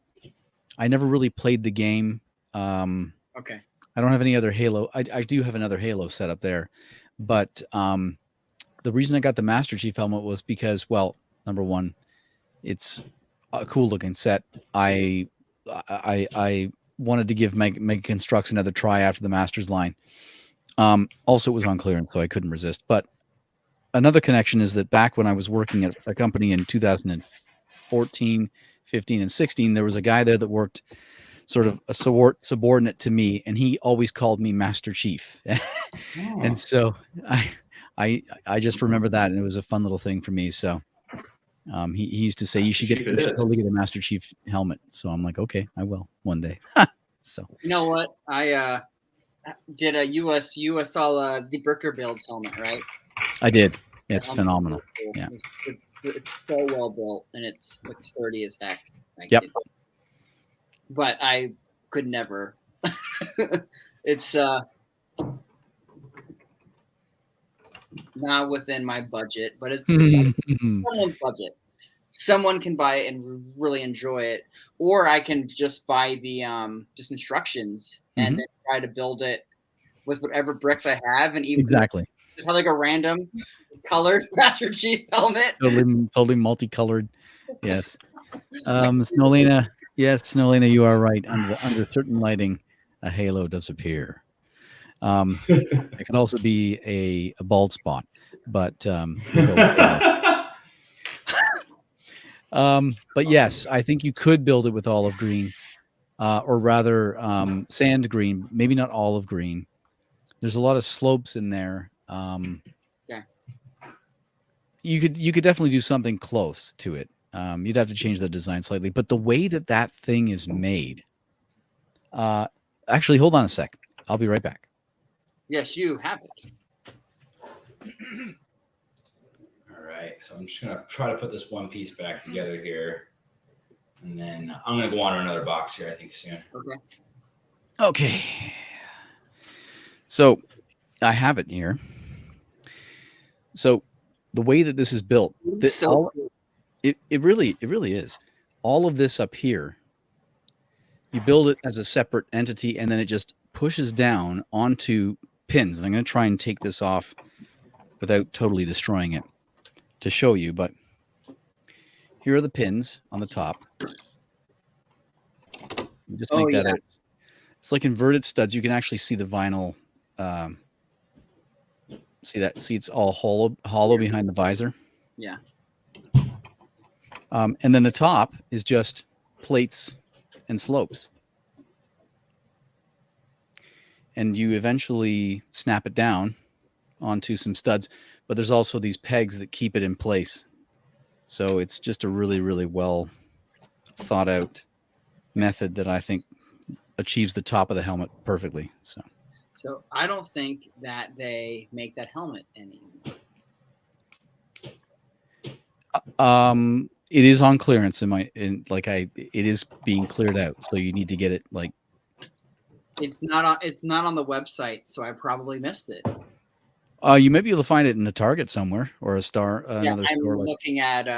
never really played the game. Okay. I don't have any other Halo. I do have another Halo set up there, but the reason I got the Master Chief helmet was because, well, number one, it's a cool looking set. I wanted to give Mega Constructs another try after the Masters line. Also, it was on clearance, so I couldn't resist. But another connection is that back when I was working at a company in 2014, 15, and 16, there was a guy there that worked sort of a subordinate to me, and he always called me Master Chief. And so I just remember that, and it was a fun little thing for me. So he used to say, you should totally get a Master Chief helmet. So I'm like, okay, I will one day. So you know what? I did a you saw the Bricker Builds helmet, right? I did. It's phenomenal. Cool. Yeah, it's so well built, and it's like sturdy as heck. Yep. But I could never. It's not within my budget, but it's someone's budget. Someone can buy it and really enjoy it, or I can just buy the just instructions and then try to build it with whatever bricks I have, and even exactly just have like a random colored Master Chief helmet. Totally multicolored. Yes. Snowlena. Yes, Snowlena, you are right. Under certain lighting, a halo does appear. It could also be a bald spot, but but yes, I think you could build it with olive green, or rather sand green. Maybe not olive green. There's a lot of slopes in there. You could definitely do something close to it. You'd have to change the design slightly, but the way that thing is made. Actually, hold on a sec. I'll be right back. Yes, you have it. All right, so I'm just gonna try to put this one piece back together here, and then I'm gonna go on to another box here, I think, soon. Okay. So I have it here. So the way that this is built, it really is. All of this up here, you build it as a separate entity, and then it just pushes down onto pins. And I'm going to try and take this off without totally destroying it to show you. But here are the pins on the top. You just make that out. It's like inverted studs. You can actually see the vinyl. See that? See, it's all hollow behind the visor. Yeah. And then the top is just plates and slopes. And you eventually snap it down onto some studs, but there's also these pegs that keep it in place. So it's just a really, really well thought out method that I think achieves the top of the helmet perfectly. So I don't think that they make that helmet anymore. It is on clearance it is being cleared out. So you need to get it like. It's not on the website, so I probably missed it. You may be able to find it in a Target somewhere or another store. I'm looking at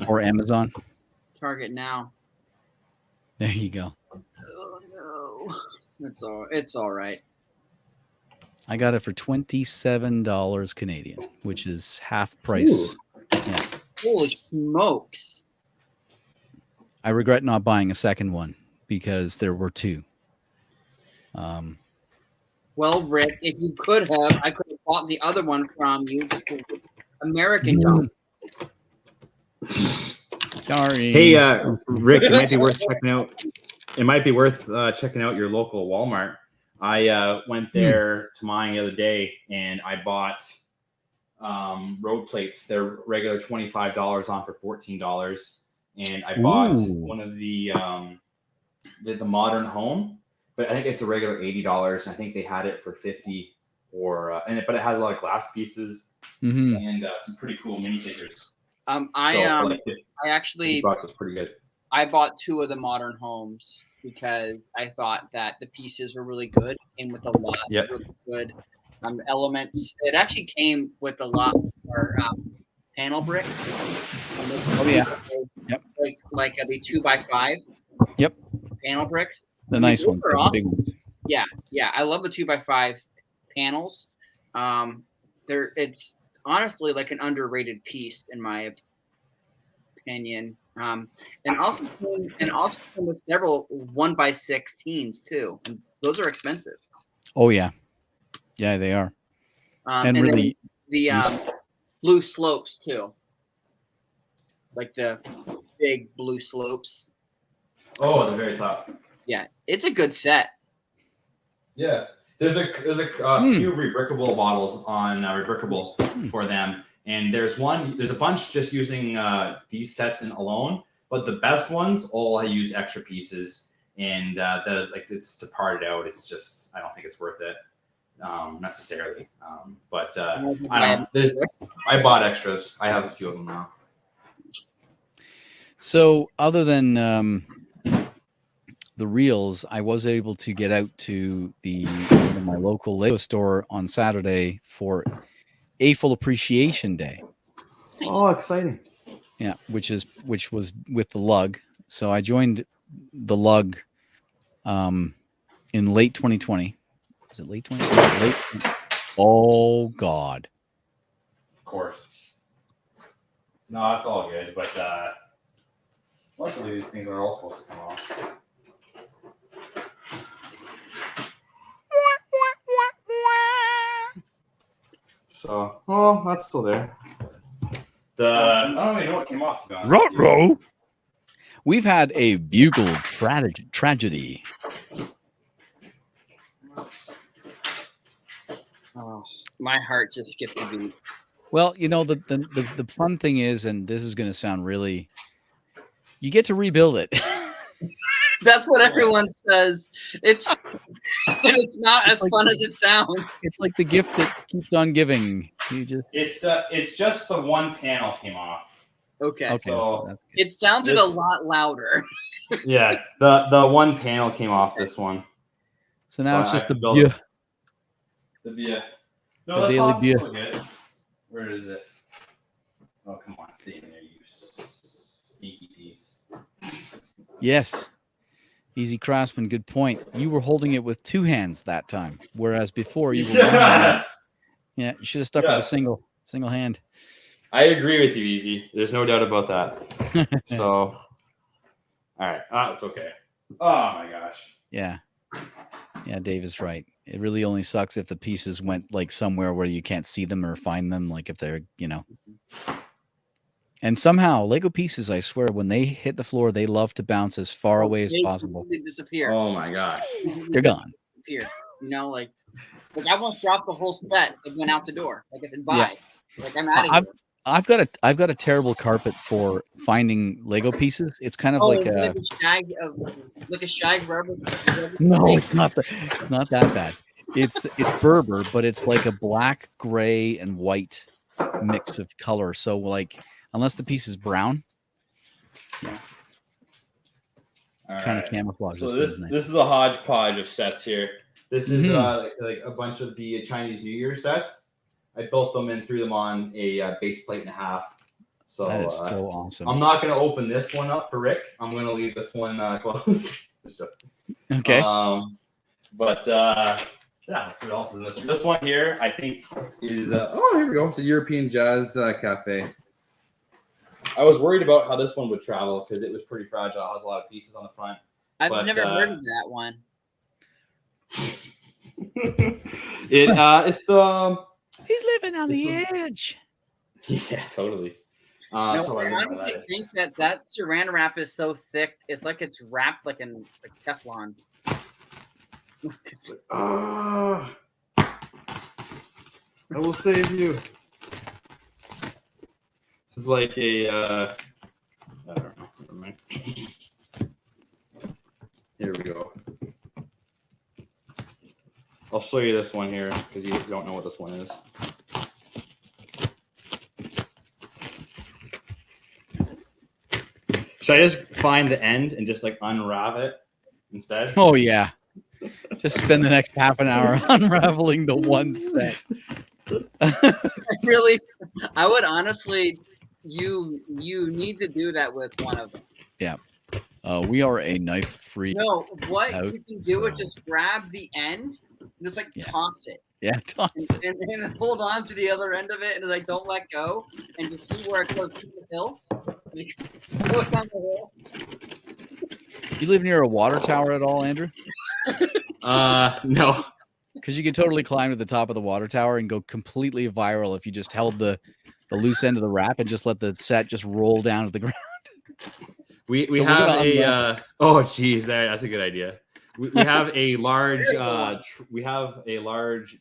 or Amazon. Target now. There you go. Oh no, it's all right. I got it for $27 Canadian, which is half price. Yeah. Holy smokes! I regret not buying a second one because there were two. Well, Rick, if you could have, I could have bought the other one from you. American dog. Sorry. Hey, Rick, it might be worth checking out. It might be worth checking out your local Walmart. I went there to mine the other day, and I bought road plates. They're regular $25 on for $14, and I bought one of the modern home, but I think it's a regular $80. I think they had it for $50, but it has a lot of glass pieces and some pretty cool minifigures. I actually $50 was pretty good. I bought two of the modern homes because I thought that the pieces were really good and with a lot of really good elements. It actually came with a lot more panel bricks. Oh yeah, like the 2x5. Yep, panel bricks. The nice ones, are awesome. Big ones. Yeah. I love the 2x5 panels. It's honestly like an underrated piece in my opinion. And also come with several 1x16s too. And those are expensive. Oh yeah, they are. And really the blue slopes too, like the big blue slopes. Oh, at the very top. Yeah, it's a good set. Yeah, there's a few rebrickable models on Rebrickable for them. And there's a bunch just using these sets alone, but the best ones all use extra pieces, and it's to part it out. It's just I don't think it's worth it necessarily. But I bought extras. I have a few of them now. So other than the reels, I was able to get out to my local Lego store on Saturday for April Appreciation Day. Oh, exciting! Yeah, which was with the lug. So I joined the lug in late 2020. Was it late 2020? Oh God! Of course. No, that's all good. But luckily, these things are all supposed to come off. So, that's still there. I don't even know what came off. Ruh-roh. We've had a bugle tragedy. Oh, my heart just skipped a beat. Well, the fun thing is, and this is going to sound really, you get to rebuild it. That's what everyone says. It's not as fun as it sounds. It's like the gift that keeps on giving. It's just the one panel came off. Okay. So it sounded a lot louder. Yeah, the one panel came off this one. So now it's just the view. No, the daily top's view. still good. Where is it? Oh, come on, stay in there, you sneaky piece. Yes. Easy Craftsman, good point. You were holding it with two hands that time, whereas before you were one hand. Yeah, you should have stuck with a single hand. I agree with you, Easy. There's no doubt about that. So, all right, it's okay. Oh my gosh. Yeah, Dave is right. It really only sucks if the pieces went like somewhere where you can't see them or find them, like if they're, And somehow, Lego pieces, I swear, when they hit the floor, they love to bounce as far away as possible. They disappear. Oh my gosh. They're gone. Disappear. Like I almost dropped the whole set and went out the door. Like I said, bye. Yeah. Like I'm out of here. I've got a terrible carpet for finding Lego pieces. It's kind of like a shag rubber. No, it's not that bad. It's Berber, but it's like a black, gray, and white mix of color. So like, unless the piece is brown, kind of camouflage. So this is a hodgepodge of sets here. This is like a bunch of the Chinese New Year sets. I built them and threw them on a base plate and a half. So that is so awesome. I'm not going to open this one up for Rick. I'm going to leave this one closed. Okay. But Yeah, let's see what else is in this. This one here, I think, is oh, here we go, the European Jazz Cafe. I was worried about how this one would travel because it was pretty fragile. It has a lot of pieces on the front. I've never heard of that one. It's the he's living on the edge. Yeah, totally. No, so I honestly think that saran wrap is so thick. It's like it's wrapped like in Teflon. It's like, I will save you. This is like a I don't know. Never mind. Here we go. I'll show you this one here because you don't know what this one is. Should I just find the end and just like unwrap it instead? Oh yeah. Just spend the next half an hour unraveling the one set. Really, I would honestly. You need to do that with one of them. Yeah. We are a knife-free. No, what house, you can do is just grab the end and just like toss it. Yeah, toss it. And hold on to the other end of it and like don't let go and just see where it goes to the hill. Go down the hill. You live near a water tower at all, Andrew? No. Because you could totally climb to the top of the water tower and go completely viral if you just held the loose end of the wrap and just let the set just roll down to the ground. We have a oh geez, that's a good idea. We have a large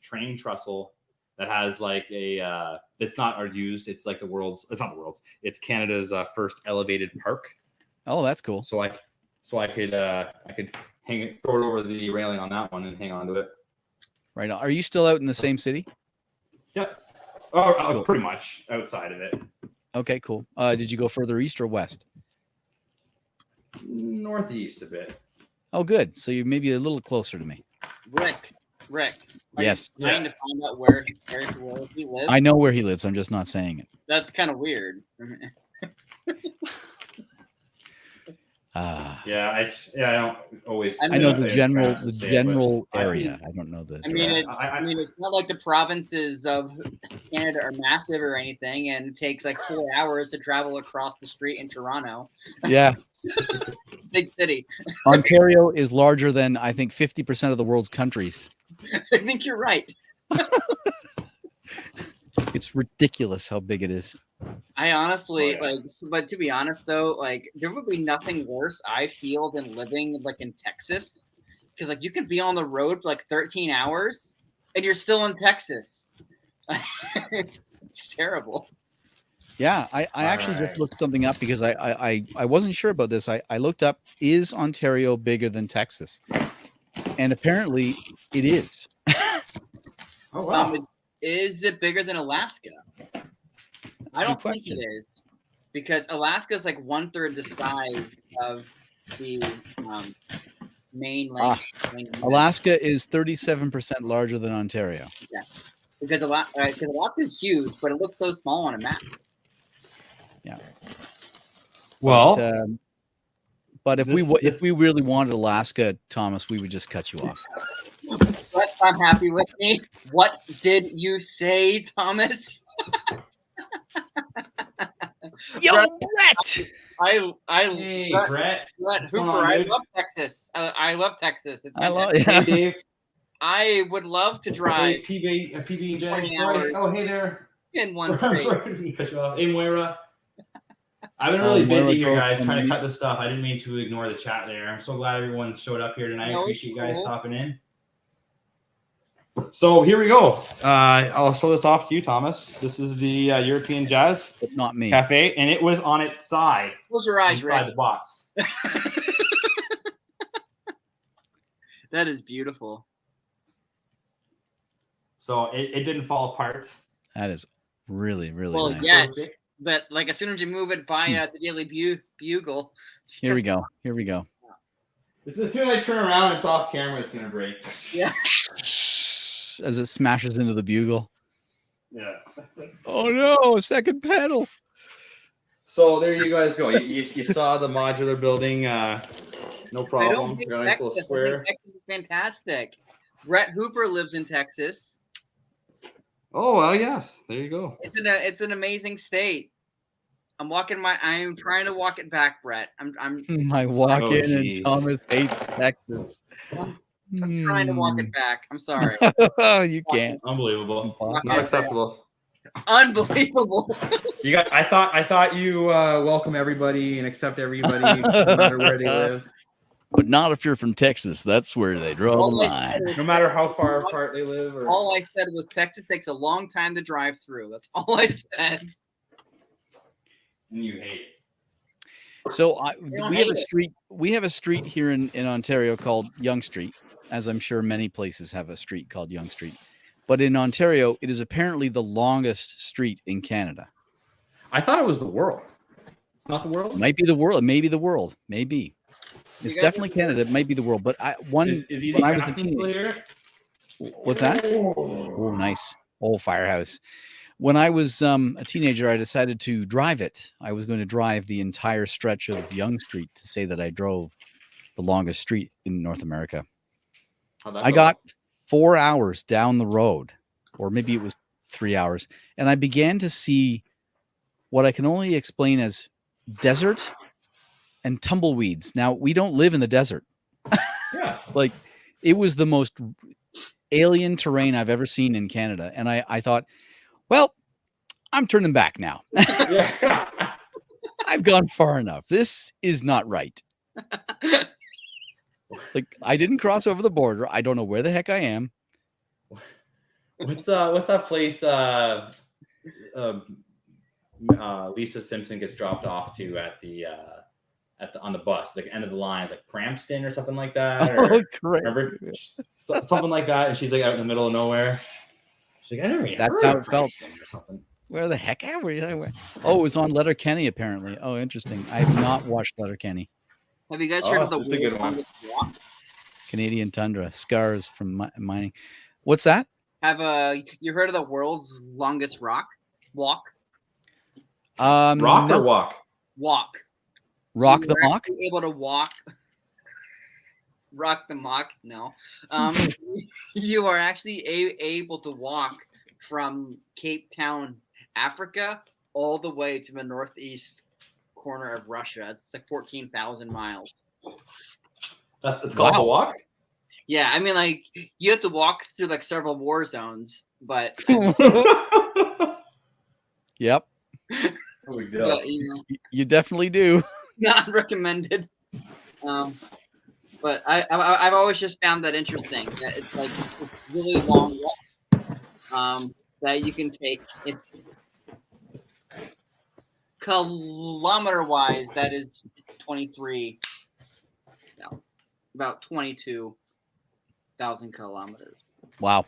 train trestle that has like a it's not used. It's like it's Canada's first elevated park. Oh, that's cool. So I could throw it over the railing on that one and hang on to it. Right on. Are you still out in the same city? Yep. Cool. Pretty much outside of it. Okay, cool. Did you go further east or west? Northeast a bit. Oh, good. So you may be a little closer to me. Rick. Yes. Trying to find out where he lives. I know where he lives. I'm just not saying it. That's kind of weird. I don't always. I know the general area. I don't know the. It's not like the provinces of Canada are massive or anything, and it takes like 4 hours to travel across the street in Toronto. Yeah, big city. Ontario is larger than I think 50% of the world's countries. I think you're right. It's ridiculous how big it is. I honestly but to be honest though, like there would be nothing worse I feel than living like in Texas, because like you could be on the road for like 13 hours and you're still in Texas. It's terrible. Yeah, I actually just looked something up because I wasn't sure about this. I looked up, is Ontario bigger than Texas? And apparently it is. Oh wow. Is it bigger than Alaska? I don't think it is, because Alaska is like 1/3 the size of the mainland. Alaska is 37% larger than Ontario. Yeah, because Alaska is huge, but it looks so small on a map. Yeah. Well, but if we really wanted Alaska, Thomas, we would just cut you off. But I'm happy with me. What did you say, Thomas? Yo, Brett! Brett Hooper. I love Texas. I love Texas. Hey, Dave. I would love to drive PB and J. 20 hours. Oh, hey there. In one state. In Moira. I've been really busy here, guys, trying to cut this stuff. I didn't mean to ignore the chat there. I'm so glad everyone showed up here tonight. Appreciate you guys stopping in. So here we go. I'll show this off to you, Thomas. This is the European Jazz, but not me, Cafe, and it was on its side. Close your eyes, inside the box. That is beautiful. So it didn't fall apart. That is really, really nice. Yes, but like as soon as you move it by the Daily Bugle. Here we go. This is as soon as I turn around, it's off camera. It's gonna break. Yeah. As it smashes into the bugle. Yeah. Oh no, a second pedal. So there you guys go. You saw the modular building. No problem. Texas is fantastic. Brett Hooper lives in Texas. Oh well, yes. There you go. It's an amazing state. I'm trying to walk it back, Brett. I'm My walk-in and Thomas hates Texas. I'm trying to walk it back. I'm sorry. You can't. Unbelievable. Not acceptable. Unbelievable. I thought you welcome everybody and accept everybody no matter where they live. But not if you're from Texas. That's where they draw the line. No matter how far apart they live. All I said was Texas takes a long time to drive through. That's all I said. And you hate it. So we have a street here in Ontario called Yonge Street, as I'm sure many places have a street called Yonge Street. But in Ontario, it is apparently the longest street in Canada. I thought it was the world. It's not the world? It might be the world. It may be the world. Maybe. It's definitely Canada. It might be the world. But when I was a teenager. What's that? Oh, nice. Old firehouse. When I was a teenager, I decided to drive it. I was going to drive the entire stretch of Yonge Street to say that I drove the longest street in North America. I got 4 hours down the road, or maybe it was 3 hours, and I began to see what I can only explain as desert and tumbleweeds. Now, we don't live in the desert. Yeah. Like, it was the most alien terrain I've ever seen in Canada. And I thought, well, I'm turning back now. I've gone far enough. This is not right. Like, I didn't cross over the border. I don't know where the heck I am. What's that place Lisa Simpson gets dropped off to on the bus, like end of the line, it's like Crampston or something like that. Or, correct. Remember? Something like that. And she's like out in the middle of nowhere. She's like, I never even That's heard how of it felt. Crampston or something. Where the heck am we? Oh, it was on Letterkenny, apparently. Oh, interesting. I have not watched Letterkenny. Have you guys heard of the good one. walk? Canadian tundra, scars from mining. What's that? Have you heard of the world's longest walk? Rock or walk? Walk. Rock the mock? Able to walk. Rock the mock? No. You are actually able to walk from Cape Town, Africa, all the way to the northeast corner of Russia. It's like 14,000 miles. It's called a walk? Yeah, I mean, like, you have to walk through like several war zones, but yep. But, you definitely do. Not recommended. But I've always just found that interesting. That it's like it's really long walk that you can take. It's kilometer wise, that is 23. No, about 22,000 kilometers. Wow.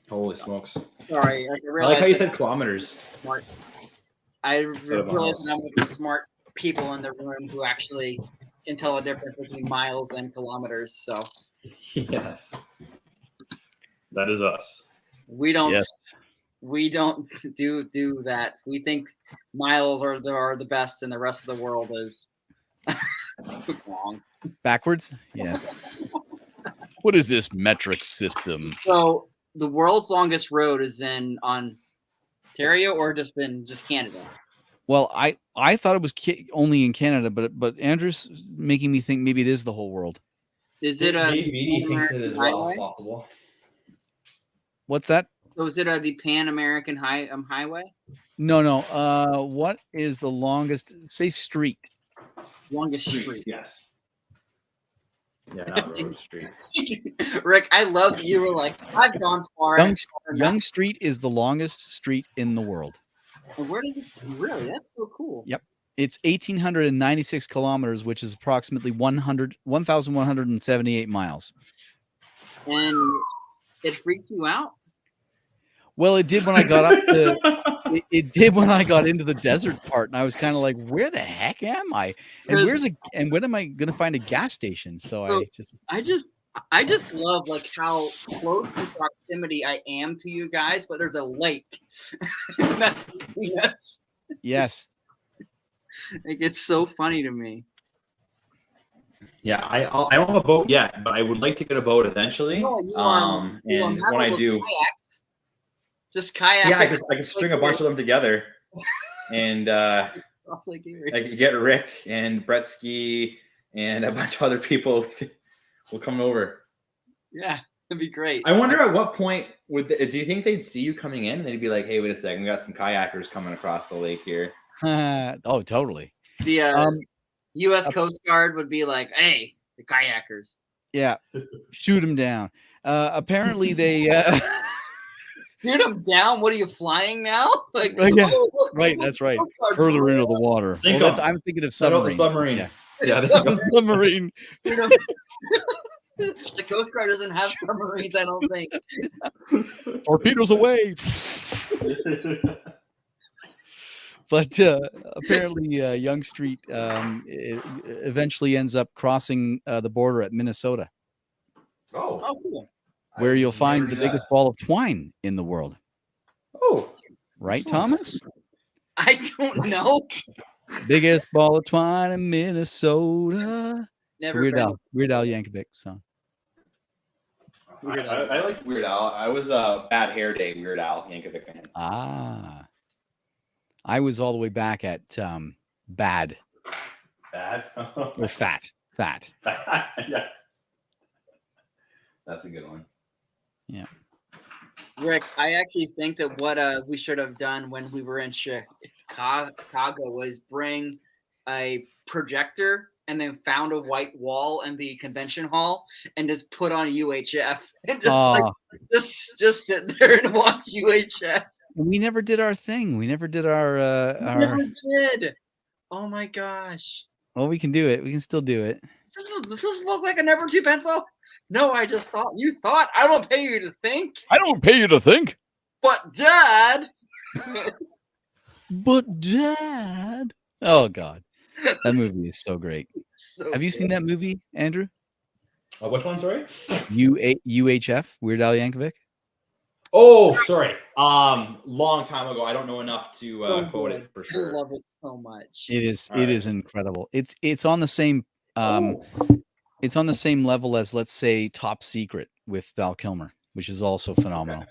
Holy smokes. Sorry, I like how you said kilometers. Smart. I realized that I'm with the smart people in the room who actually can tell the difference between miles and kilometers. So yes, that is us. We don't do that. We think miles are the best, and the rest of the world is wrong. Backwards? Yes. What is this metric system? So the world's longest road is in Ontario, or just Canada? Well, I thought it was only in Canada, but Andrew's making me think maybe it is the whole world. Is it a JVD thinks it is well possible. What's that? So is it the Pan American Highway? No. What is the longest? Say street. Longest street. Yes. Yeah, not road, street. Rick, I love that you were like, I've gone far. Yonge Street is the longest street in the world. And where does it really? That's so cool. Yep. It's 1,896 kilometers, which is approximately 1,178 miles. And it freaked you out? Well, it did when I got up to it did when I got into the desert part, and I was kind of like, where the heck am I? And when am I gonna find a gas station? So I just love like how close in proximity I am to you guys, but there's a lake. Yes. Like, it's so funny to me. Yeah, I don't have a boat yet, but I would like to get a boat eventually. And when I do, kayaks. Just kayak. Yeah, I can string a bunch of them together, and I could get Rick and Bretsky and a bunch of other people will come over. Yeah, it'd be great. I wonder at what point do you think they'd see you coming in and they'd be like, "Hey, wait a second, we got some kayakers coming across the lake here." Oh, totally. The U.S. Coast Guard would be like, "Hey, the kayakers." Yeah, shoot them down. Apparently, they shoot them down. What are you flying now? Like, yeah, right. That's right. Further into the water. Well, I'm thinking of submarine. Submarine. Yeah, that's a submarine. The Coast Guard doesn't have submarines, I don't think. Torpedoes away. But apparently, Young Street eventually ends up crossing the border at Minnesota. Oh, cool. Where you'll find the biggest ball of twine in the world. Oh, right, Thomas? I don't know. Biggest ball of twine in Minnesota. It's Weird Al Yankovic song. I liked Weird Al. I was a Bad Hair Day Weird Al Yankovic fan. Ah. I was all the way back at Bad. Bad? Or Fat. Yes. That's a good one. Yeah. Rick, I actually think that what we should have done when we were in Chicago was bring a projector and then found a white wall in the convention hall and just put on UHF and just sit there and watch UHF. We never did our thing. We never did our. Never did. Oh my gosh. Well, we can do it. We can still do it. Does this look like a number 2 pencil? No, I just thought. You thought. I don't pay you to think. I don't pay you to think. But Dad. But Dad. Oh God, that movie is so great. Have you seen that movie, Andrew? Which one? Sorry. UHF. Weird Al Yankovic. Oh, sorry. Long time ago. I don't know enough to quote it for sure. I love it so much. It is incredible. It's on the same it's on the same level as, let's say, Top Secret with Val Kilmer, which is also phenomenal.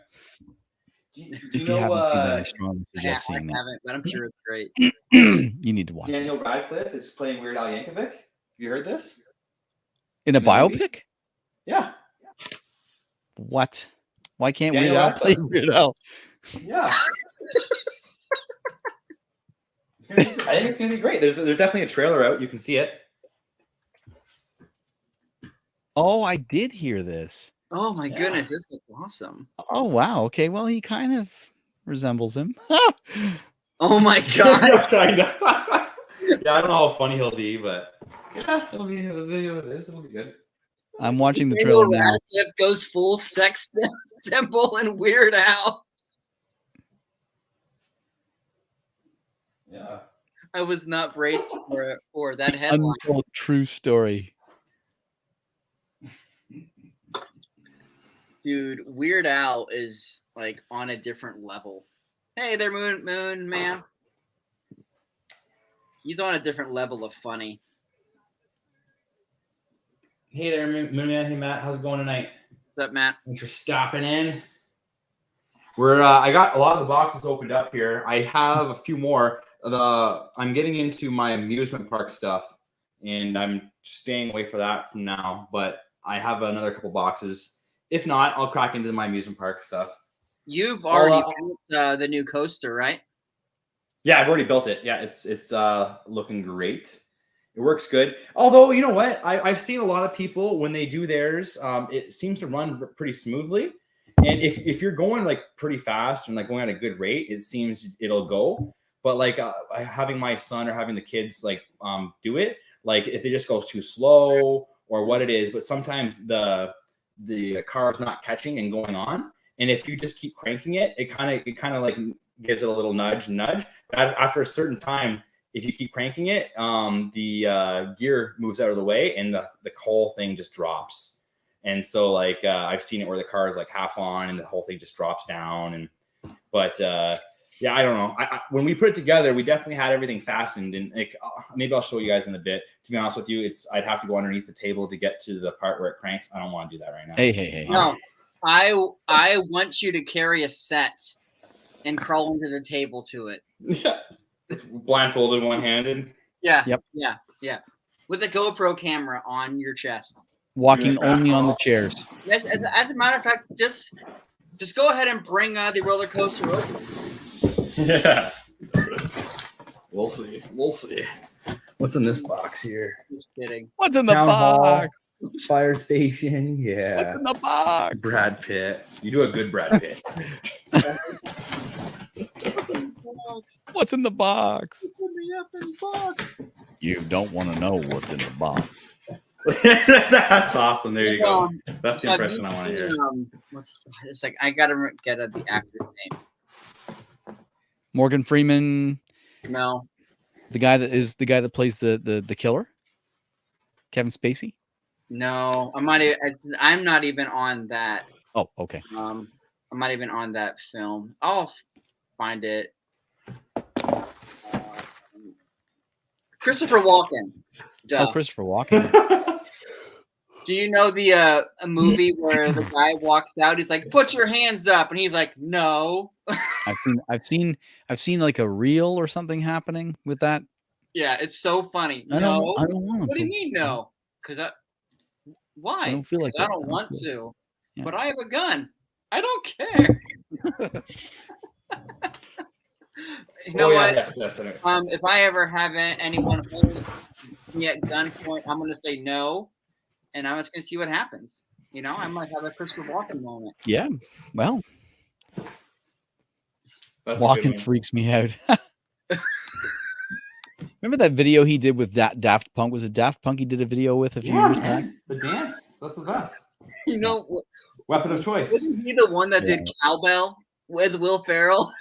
If you haven't seen that, I strongly suggest seeing that. I haven't, but I'm sure it's great. You need to watch Daniel Radcliffe is playing Weird Al Yankovic. You heard this? In a biopic? Yeah. What? Why can't Weird Al play Weird Al? Yeah. I think it's going to be great. There's definitely a trailer out. You can see it. Oh, I did hear this. Oh my goodness, this looks awesome. Oh wow. Okay, well, he kind of resembles him. Oh my God. Kind of. Yeah, I don't know how funny he'll be, but yeah, it'll be good. I'm watching the trailer now. Goes full sex symbol and Weird Al. Yeah. I was not braced for that headline. Untold true story. Dude, Weird Al is like on a different level. Hey there, Moon Man. He's on a different level of funny. Hey there, Moon Man. Hey, Matt. How's it going tonight? What's up, Matt? Thanks for stopping in. I got a lot of the boxes opened up here. I have a few more. I'm getting into my amusement park stuff, and I'm staying away for that from now. But I have another couple boxes. If not, I'll crack into my amusement park stuff. You've already built the new coaster, right? Yeah, I've already built it. Yeah, it's looking great. It works good. Although, you know what? I've seen a lot of people when they do theirs, it seems to run pretty smoothly. And if you're going like pretty fast and like going at a good rate, it seems it'll go. But like having my son or having the kids like do it, like if it just goes too slow or what it is, but sometimes the car is not catching and going on. And if you just keep cranking it, it kind of like gives it a little nudge. But after a certain time, if you keep cranking it, the gear moves out of the way and the whole thing just drops. And so like I've seen it where the car is like half on and the whole thing just drops down. But Yeah, I don't know. When we put it together, we definitely had everything fastened, and like maybe I'll show you guys in a bit. To be honest with you, I'd have to go underneath the table to get to the part where it cranks. I don't want to do that right now. Hey. No, I want you to carry a set and crawl under the table to it. Yeah, blindfolded, one-handed. Yeah. Yep. Yeah. With a GoPro camera on your chest. Walking only on the chairs. As a matter of fact, just go ahead and bring the roller coaster over. Yeah. We'll see. What's in this box here? Just kidding. What's in the Town box? Hall, fire station. Yeah. What's in the box? Brad Pitt. You do a good Brad Pitt. What's in the box? Box? You don't want to know what's in the box. That's awesome. There you go. That's the impression I want to hear. It's like I gotta get the actor's name. Morgan Freeman. No. The guy that plays the killer. Kevin Spacey. No, I'm not even on that. Oh, okay. I'm not even on that film. I'll find it. Christopher Walken. Duh. Oh, Christopher Walken. Do you know the a movie where the guy walks out? He's like, "Put your hands up," and he's like, "No." I've seen like a reel or something happening with that. Yeah, it's so funny. I don't want to. What do you mean no? Because why? I don't feel like I don't want to. Yeah. But I have a gun. I don't care. You know what? Yes, If I ever have anyone hold me at gunpoint, I'm gonna say no, and I'm just gonna see what happens. You know, I might have a Christopher Walken moment. Yeah, well, Walken freaks me out. Remember that video he did with Daft Punk? Was it Daft Punk he did a video with a few years back? The dance. That's the best. You know, weapon of choice. Wasn't he the one that did Cowbell with Will Ferrell?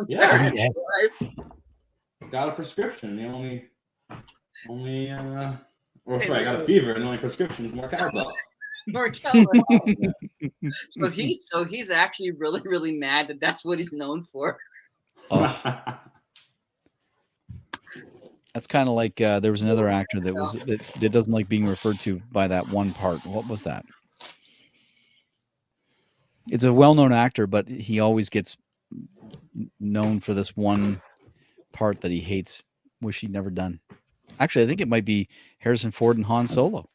Yeah. Got a prescription. The only I got a fever, and the only prescription is more cowbell. More cowbell. So he's actually really, really mad that that's what he's known for. Oh. That's kind of like there was another actor that doesn't like being referred to by that one part. What was that? It's a well-known actor, but he always gets known for this one part that he hates. Wish he'd never done. Actually, I think it might be Harrison Ford and Han Solo.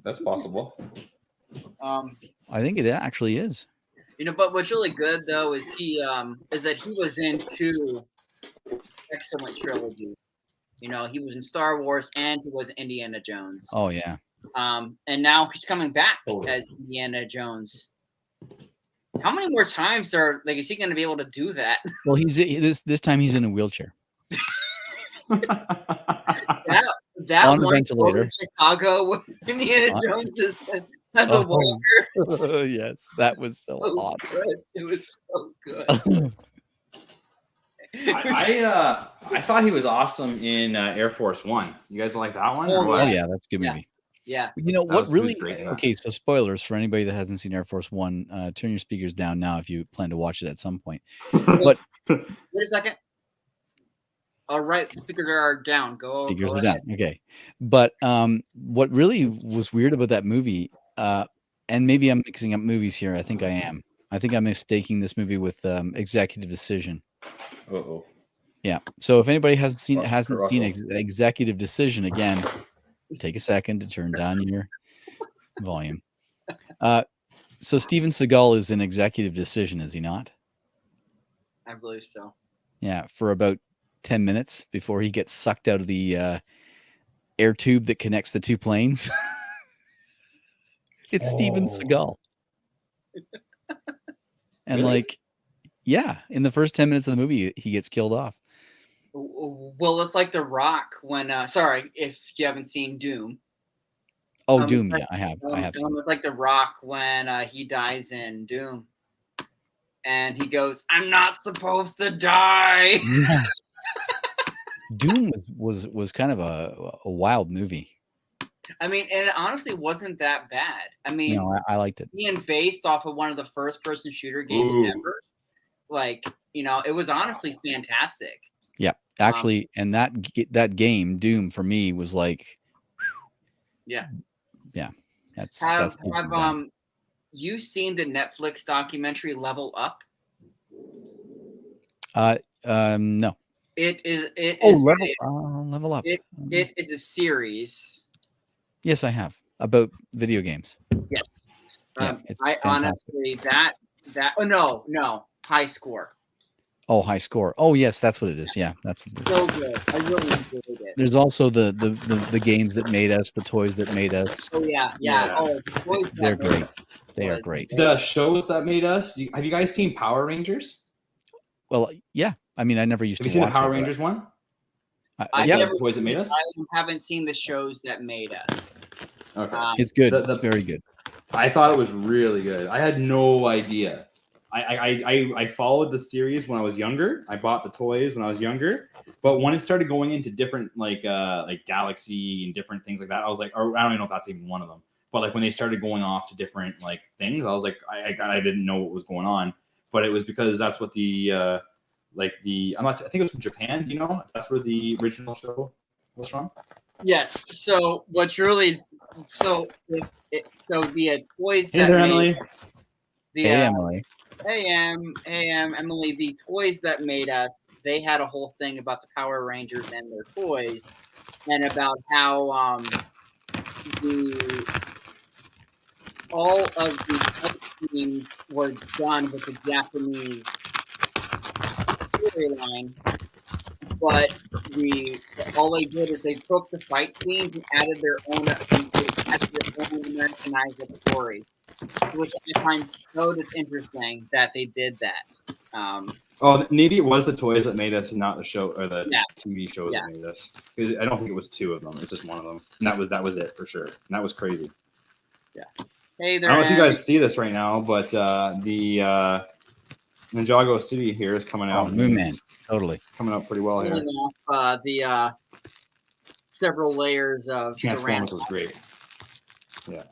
That's possible. I think it actually is. You know, but what's really good though is that he was in 2 excellent trilogies. You know, he was in Star Wars and he was Indiana Jones. Oh yeah. And now he's coming back as Indiana Jones. How many more times is he going to be able to do that? Well, this time he's in a wheelchair. that on a one ventilator in Chicago with Indiana Jones as a walker. Yes, that was so awesome. Good. It was so good. I thought he was awesome in Air Force One. You guys like that one? Oh yeah, that's a good movie. Yeah. You know what really? Okay, so spoilers for anybody that hasn't seen Air Force One. Turn your speakers down now if you plan to watch it at some point. But wait a second. All right, speakers are down. Speakers are down. Okay, but what really was weird about that movie, and maybe I'm mixing up movies here. I think I am. I think I'm mistaking this movie with Executive Decision. Uh-oh. Yeah. So if anybody hasn't seen Executive Decision, again, take a second to turn down your volume. So Steven Seagal is in Executive Decision, is he not? I believe so. Yeah, for about 10 minutes before he gets sucked out of the air tube that connects the 2 planes. It's Steven Seagal. And really? In the first 10 minutes of the movie, he gets killed off. Well, it's like The Rock when, sorry, if you haven't seen Doom. Oh, Doom, I have. It's like The Rock when he dies in Doom. And he goes, "I'm not supposed to die." Yeah. Doom was kind of a wild movie. I mean, and it honestly wasn't that bad. I mean, I liked it. Being based off of one of the first-person shooter games ever, like, it was honestly fantastic. Yeah, actually, and that game Doom for me was like, yeah. That's have you seen the Netflix documentary Level Up? No. It is Level Up. It is a series. Yes, I have, about video games. Yes. It's I fantastic. honestly no, High Score. Oh, High Score. Oh, yes, that's what it is. Yeah, that's what it is. So good. I really enjoyed it. There's also the games that made us, the toys that made us. Oh yeah. Oh, the toys they're great. They are great. The shows that made us. Have you guys seen Power Rangers? Well, yeah. I mean, I never used to watch. Have you seen the Power Rangers one? The toys that made us. I haven't seen the shows that made us. Okay, it's good. It's very good. I thought it was really good. I had no idea. I followed the series when I was younger. I bought the toys when I was younger, but when it started going into different like Galaxy and different things like that, I was like, or I don't even know if that's even one of them. But like when they started going off to different like things, I was like, I didn't know what was going on. But it was because that's what I think it was from Japan. Do you know? That's where the original show was from. Yes. So what's really the toys Hey that there, made Emily. Hey, Emily. Hey, Emily. The toys that made us. They had a whole thing about the Power Rangers and their toys, and about how all of the teams were done with the Japanese storyline, but all they did is they took the fight scenes and added their own Americanized story, which I find so interesting that they did that. Maybe it was the toys that made us, and not the show or the TV shows that made us. Because I don't think it was two of them; it was just one of them, and that was it for sure. And that was crazy. Yeah. Hey there. I don't know if you guys see this right now, but the Ninjago City here is coming out. Oh, Moon Man, totally coming out pretty well here. Off, the several layers of Transformers was great. Yeah.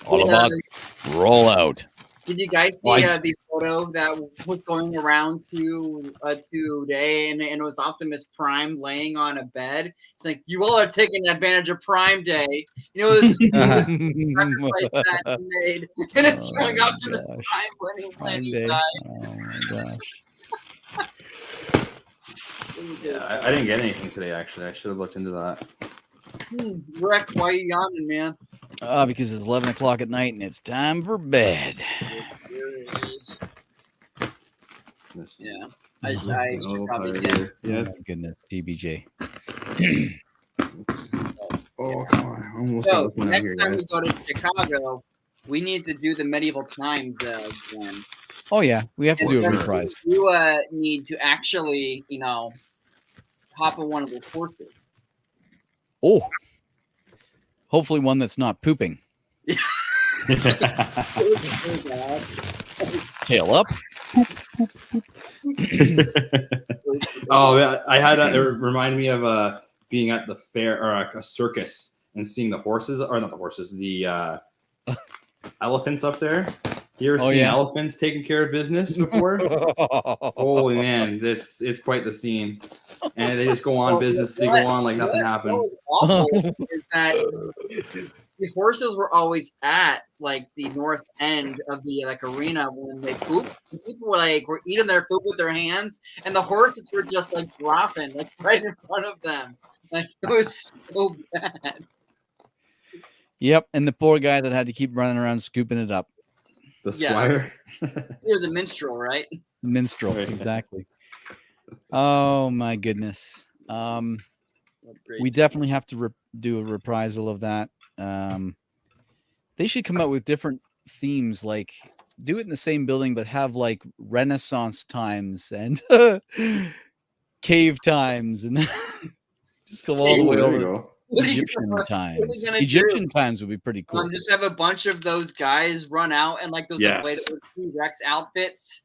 Autobots, roll out. Did you guys see the photo that was going around today, and it was Optimus Prime laying on a bed? It's like, you all are taking advantage of Prime Day. This sacrifice that he made, and it's showing Optimus Prime when he died. Oh my gosh. Yeah, I didn't get anything today. Actually, I should have looked into that. Rick, why are you yawning, man? Because it's 11 o'clock at night and it's time for bed. Yeah, I should probably get. Yeah, oh goodness, PBJ. Oh, come on! So next time we go to Chicago, we need to do the medieval times again. Oh yeah, we have to do a reprise. You need to actually, hop on one of those horses. Oh, hopefully one that's not pooping. Tail up. Oh, yeah, I had it reminded me of being at the fair or a circus and seeing the horses, or not the horses, the elephants up there. You ever seen elephants taking care of business before? Holy man, it's quite the scene. And they just go on business. They go on like nothing happened. What was awful is that the horses were always at like the north end of the arena when they poop. People were eating their poop with their hands, and the horses were just dropping right in front of them. It was so bad. Yep, and the poor guy that had to keep running around scooping it up. The squire. He was a minstrel, right? Minstrel, exactly. Oh my goodness. We definitely have to do a reprisal of that. They should come up with different themes, like do it in the same building, but have Renaissance times and cave times, and just go all the way over. Egyptian times. Egyptian times would be pretty cool. Just have a bunch of those guys run out and those inflatable T-Rex outfits.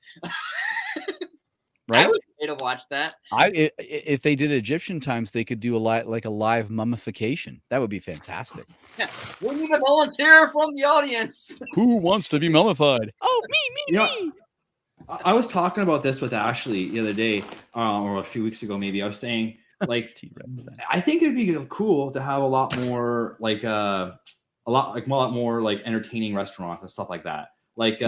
Right? I would pay to watch that. If they did Egyptian times, they could do a live mummification. That would be fantastic. Yeah. We need a volunteer from the audience. Who wants to be mummified? Oh, me. I was talking about this with Ashley the other day, or a few weeks ago, maybe. I was saying, like, I think it'd be cool to have a lot more, like, a lot more like entertaining restaurants and stuff like that. Like,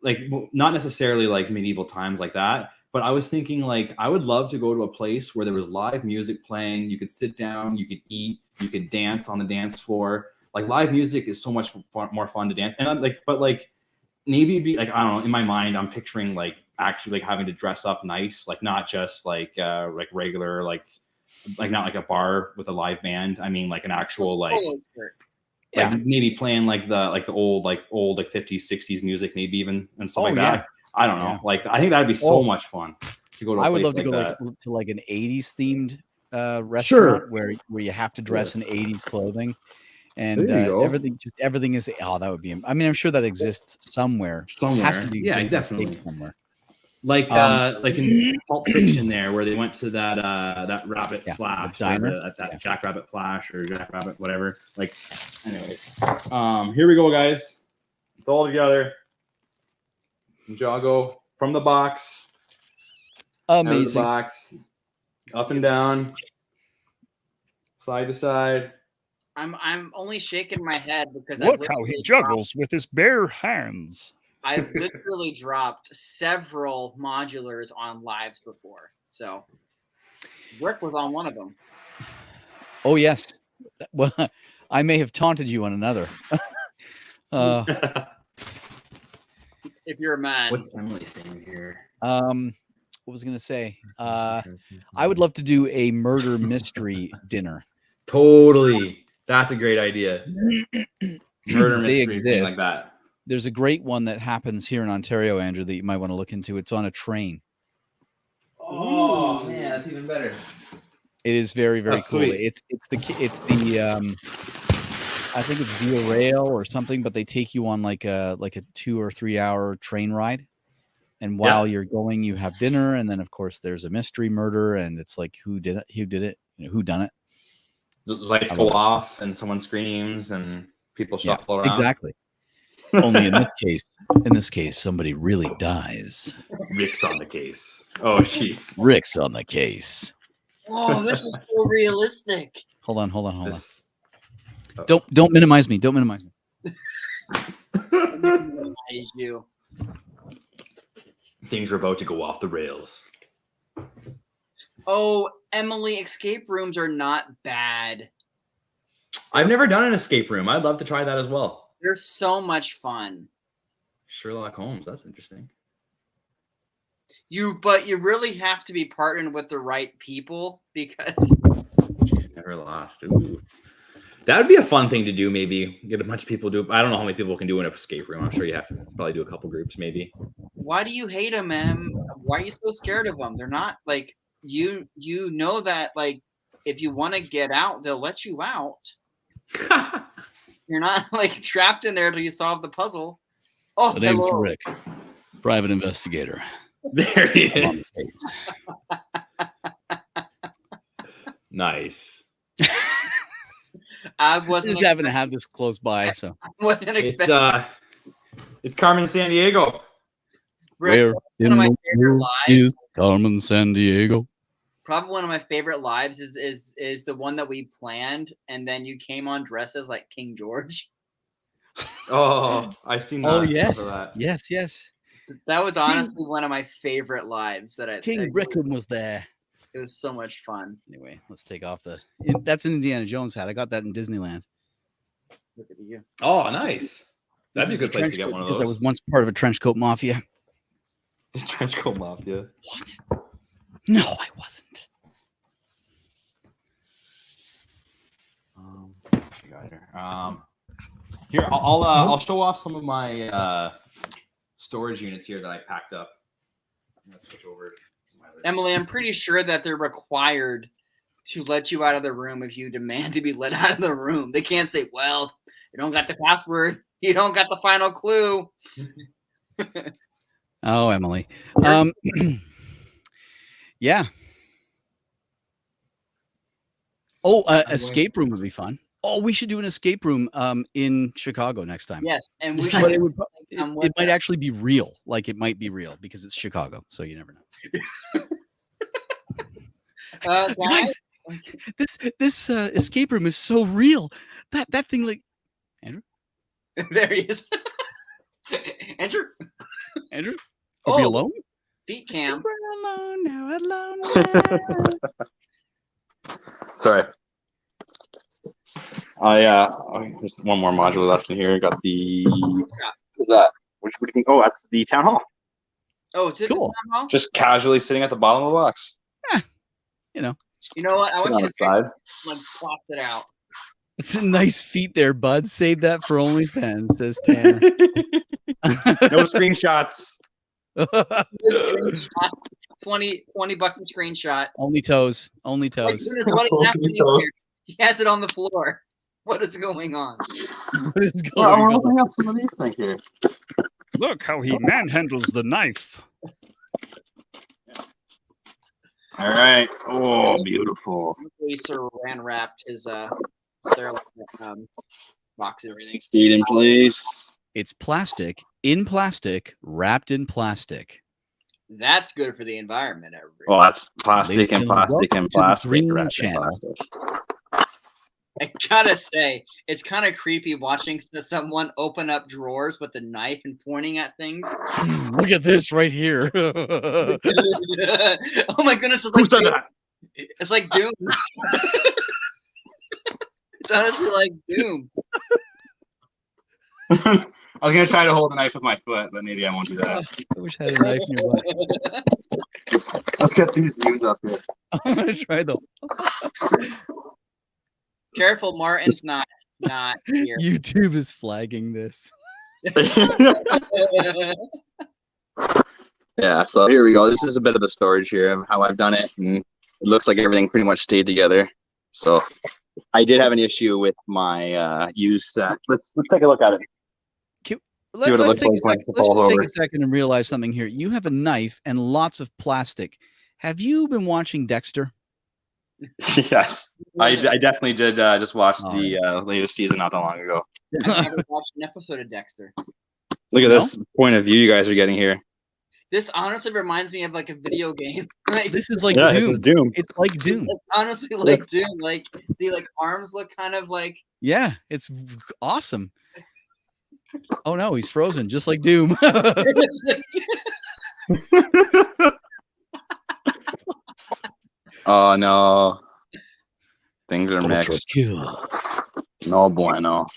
like not necessarily like medieval times like that, but I was thinking, like, I would love to go to a place where there was live music playing. You could sit down, you could eat, you could dance on the dance floor. Like, live music is so much more fun to dance. And I'm like, but like, maybe it'd be like, I don't know, in my mind I'm picturing like actually like having to dress up nice, like not just like regular, like not like a bar with a live band. I mean like an actual like maybe playing like the old like 50s 60s music, maybe even, and stuff like that. I don't know, like I think that'd be so much fun to go to a I would place love to like go to like an 80s themed restaurant where you have to dress in 80s clothing. And everything is that would be. I mean, I'm sure that exists somewhere. Has to be, definitely somewhere. Like in Pulp Fiction, there where they went to that Rabbit Flash, diner, that Jackrabbit Flash or Jackrabbit, whatever. Like, anyways, here we go, guys. It's all together. Jago from the box. Amazing. Out of the box, up and down, side to side. I'm only shaking my head because look how he juggles with his bare hands. I've literally dropped several modulars on lives before. So Rick was on one of them. Oh yes. Well, I may have taunted you on another. If you're a man. What's Emily saying here? What was I gonna say? I would love to do a murder mystery dinner. Totally. That's a great idea. Murder mystery thing like that. There's a great one that happens here in Ontario, Andrew, that you might want to look into. It's on a train. Oh man, that's even better. It is very, very that's cool. Sweet. It's the I think it's Via Rail or something, but they take you on like a 2 or 3 hour train ride. And while you're going, you have dinner, and then of course there's a mystery murder, and it's like who did it, who done it. The lights go off and someone screams and people shuffle around. Exactly. Only in this case, somebody really dies. Rick's on the case. Oh, jeez. Rick's on the case. Oh, this is so realistic. Hold on. This... Don't minimize me. Don't minimize me. Minimize you. Things are about to go off the rails. Oh, Emily, escape rooms are not bad. I've never done an escape room. I'd love to try that as well. They're so much fun. Sherlock Holmes. That's interesting. But you really have to be partnered with the right people because never lost. Ooh. That would be a fun thing to do. Maybe get a bunch of people do. I don't know how many people can do an escape room. I'm sure you have to probably do a couple groups, maybe. Why do you hate them, man? Why are you so scared of them? They're not like you know that like if you want to get out, they'll let you out. You're not like trapped in there till you solve the puzzle. Oh, the name's Rick, private investigator. There he is. Nice. I wasn't just having to have this close by, so wasn't expecting. It's Carmen Sandiego. Rick, one of my favorite lives. Carmen Sandiego. Probably one of my favorite lives is the one that we planned, and then you came on dressed as like King George. Oh, I've seen that. Oh yes, yes. That was honestly one of my favorite lives. King Rickham was there. It was so much fun. Anyway, let's take off that's an Indiana Jones hat. I got that in Disneyland. Look at you. Oh, nice. That'd be a good place to get one of those. Because I was once part of a trench coat mafia. The trench coat mafia. What? No, I wasn't. Here, I'll show off some of my storage units here that I packed up. I'm gonna switch over to my other. Emily, I'm pretty sure that they're required to let you out of the room if you demand to be let out of the room. They can't say, "Well, you don't got the password. You don't got the final clue." Oh, Emily. Yeah. Oh, escape room would be fun. Oh, we should do an escape room in Chicago next time. Yes, and we should. it might actually be real. Like it might be real because it's Chicago, so you never know. Guys, this escape room is so real. That thing, like Andrew. There he is. Andrew. Are we alone? Feet cam. We're alone now. Sorry. There's one more module left in here. Got the. What's that? What do you think? Oh, that's the town hall. Oh, it's cool. The town hall? Just casually sitting at the bottom of the box. You know what? I want you to side. Like toss it out. It's a nice feat there, bud. Save that for OnlyFans, says Tanner. No screenshots. 20 bucks a screenshot. Only toes. What is happening here? He has it on the floor. What is going on? What is going on? I'm opening up some of these things here. Look how he manhandles the knife. All right. Oh, beautiful. He saran wrapped his boxes. Everything stayed in place. It's plastic, wrapped in plastic. That's good for the environment, everybody. Well, that's plastic and plastic and plastic. Green channel. I gotta say, it's kind of creepy watching someone open up drawers with a knife and pointing at things. Look at this right here. Oh my goodness, it's like Doom. It's like Doom. It's honestly like Doom. I was gonna try to hold the knife with my foot, but maybe I won't do that. I wish I had a knife in your butt. Let's get these views up here. I'm gonna try though. Careful, Martin's not here. YouTube is flagging this. Yeah, so here we go. This is a bit of the storage here of how I've done it, and it looks like everything pretty much stayed together. So I did have an issue with my used set. Let's take a look at it. See what it looks like when it falls over. Let's take a second and realize something here. You have a knife and lots of plastic. Have you been watching Dexter? Yes, I definitely did. Just watch the latest season not that long ago. I've never watched an episode of Dexter. Look at this point of view you guys are getting here. This honestly reminds me of like a video game. This is like Doom. It's Doom. It's like Doom. It's honestly like Doom. Like the arms look kind of like. Yeah, it's awesome. Oh no, he's frozen, just like Doom. Oh no, things are mixed. No bueno.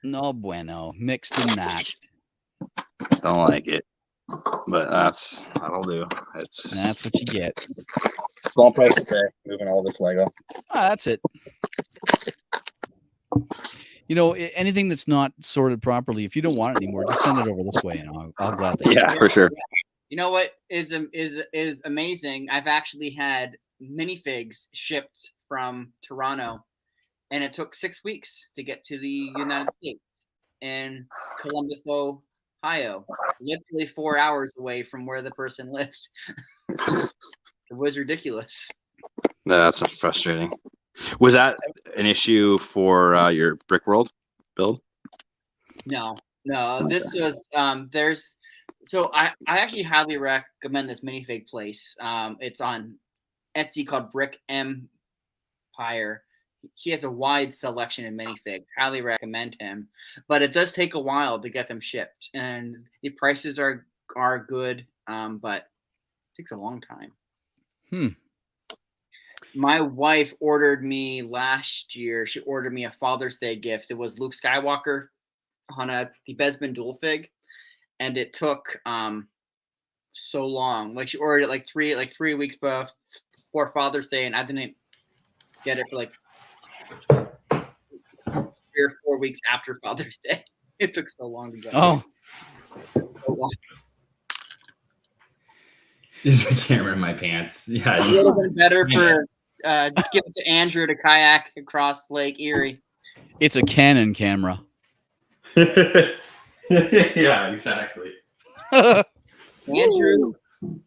No bueno. Mixed and matched. Don't like it, but that'll do. That's what you get. Small price to pay. Moving all this Lego. That's it. You know, anything that's not sorted properly, if you don't want it anymore, just send it over this way, and I'll gladly. Yeah, for sure. You know what is amazing? I've actually had minifigs shipped from Toronto, and it took 6 weeks to get to the United States in Columbus, Ohio, literally 4 hours away from where the person lived. It was ridiculous. That's frustrating. Was that an issue for your Brick World build? No. This was So I actually highly recommend this minifig place. It's on Etsy called Brick Empire. He has a wide selection of minifigs. Highly recommend him. But it does take a while to get them shipped, and the prices are good, but it takes a long time. My wife ordered me last year. She ordered me a Father's Day gift. It was Luke Skywalker on the Besman dual fig. And it took so long. Like she ordered it like three weeks before Father's Day, and I didn't get it for like 3 or 4 weeks after Father's Day. It took so long to get. Oh, so long. Is the camera in my pants? Yeah, it would have been better for just give it to Andrew to kayak across Lake Erie. It's a Canon camera. Yeah, exactly. Andrew,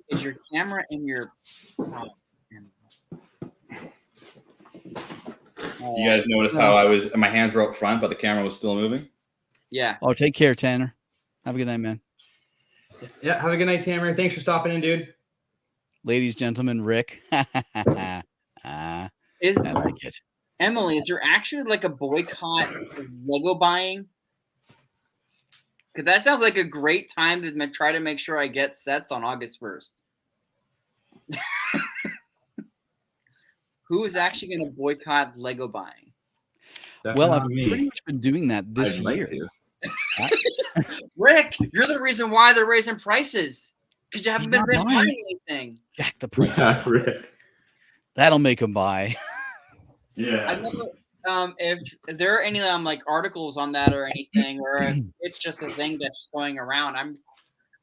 is your camera in your? Do you guys notice how my hands were up front, but the camera was still moving? Yeah. Oh, take care, Tanner. Have a good night, man. Yeah, have a good night, Tamara. Thanks for stopping in, dude. Ladies, gentlemen, Rick. I like it. Emily, is there actually like a boycott of Lego buying? Because that sounds like a great time to try to make sure I get sets on August 1st. Who is actually going to boycott Lego buying? Well, I've pretty much been doing that this year. Rick, you're the reason why they're raising prices. Because you haven't been buying anything. Jack the prices. Rick. That'll make them buy. Yeah. I never, if there are any like articles on that or anything, or if it's just a thing that's going around,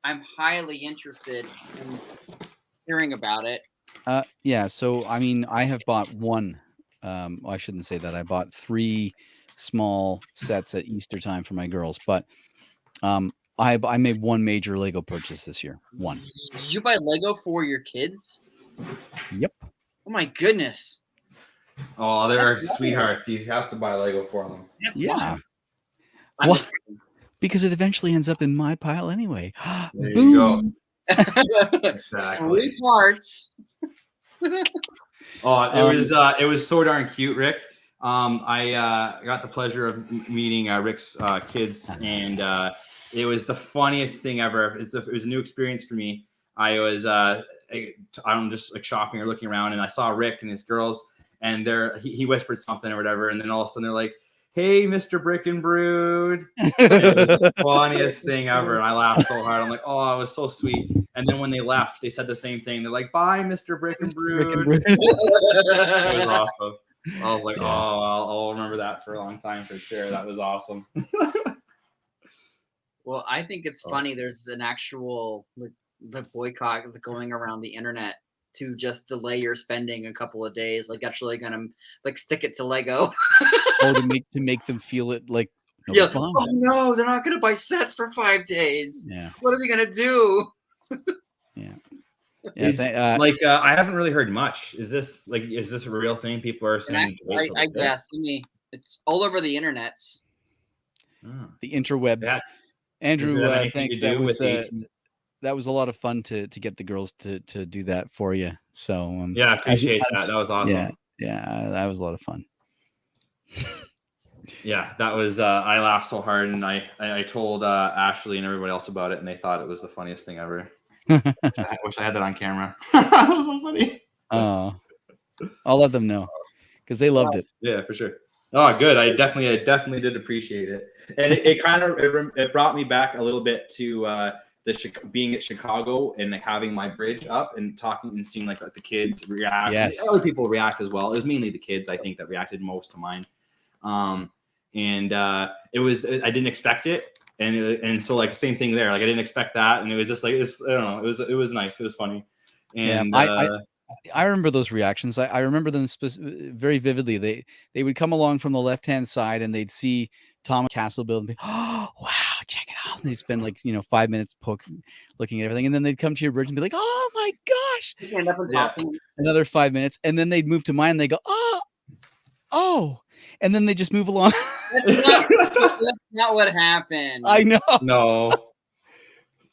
I'm highly interested in hearing about it. Yeah. So I mean, I have bought one. Well, I shouldn't say that. I bought 3 small sets at Easter time for my girls, but I made one major Lego purchase this year. One. You buy Lego for your kids? Yep. Oh my goodness. Oh, they're sweethearts. He has to buy Lego for them. Yeah. What? Because it eventually ends up in my pile anyway. There Boom. you go. Exactly. 3 parts. Oh, it was so darn cute, Rick. I got the pleasure of meeting Rick's kids, and it was the funniest thing ever. It was a new experience for me. I was I'm just like shopping or looking around, and I saw Rick and his girls, and he whispered something or whatever, and then all of a sudden they're like, "Hey, Mr. Brick and Brood." It was the funniest thing ever, and I laughed so hard. I'm like, "Oh, it was so sweet." And then when they left, they said the same thing. They're like, "Bye, Mr. Brick and Brood." It was awesome. I was like, "Oh, I'll remember that for a long time for sure." That was awesome. Well, I think it's funny. There's an actual the boycott going around the internet to just delay your spending a couple of days. Like actually gonna like stick it to Lego. to make them feel it like oh no, they're not gonna buy sets for 5 days. Yeah. What are we gonna do? Yeah. I haven't really heard much. Is this a real thing? People are saying. I guess. It's all over the internets. The interwebs. Yeah. Andrew, thanks. That was a lot of fun to get the girls to do that for you. So I appreciate that. That was awesome. Yeah, that was a lot of fun. Yeah, that was. I laughed so hard, and I told Ashley and everybody else about it, and they thought it was the funniest thing ever. I wish I had that on camera. That was so funny. Oh, I'll let them know because they loved it. Yeah, for sure. Oh, good. I definitely did appreciate it, and it brought me back a little bit to being at Chicago and having my bridge up and talking and seeing like the kids react. Yes. Other people react as well. It was mainly the kids, I think, that reacted most to mine. It was I didn't expect it, and so like same thing there. Like I didn't expect that, and it was just like I don't know. It was nice. It was funny. And yeah, I remember those reactions. I remember them very vividly. They would come along from the left-hand side and they'd see Tom Castle build and be, "Oh, wow, check it out." And they'd spend 5 minutes looking at everything. And then they'd come to your bridge and be like, "Oh my gosh." Another 5 minutes. And then they'd move to mine and they go, "Oh." And then they just move along. That's not what happened. I know. No.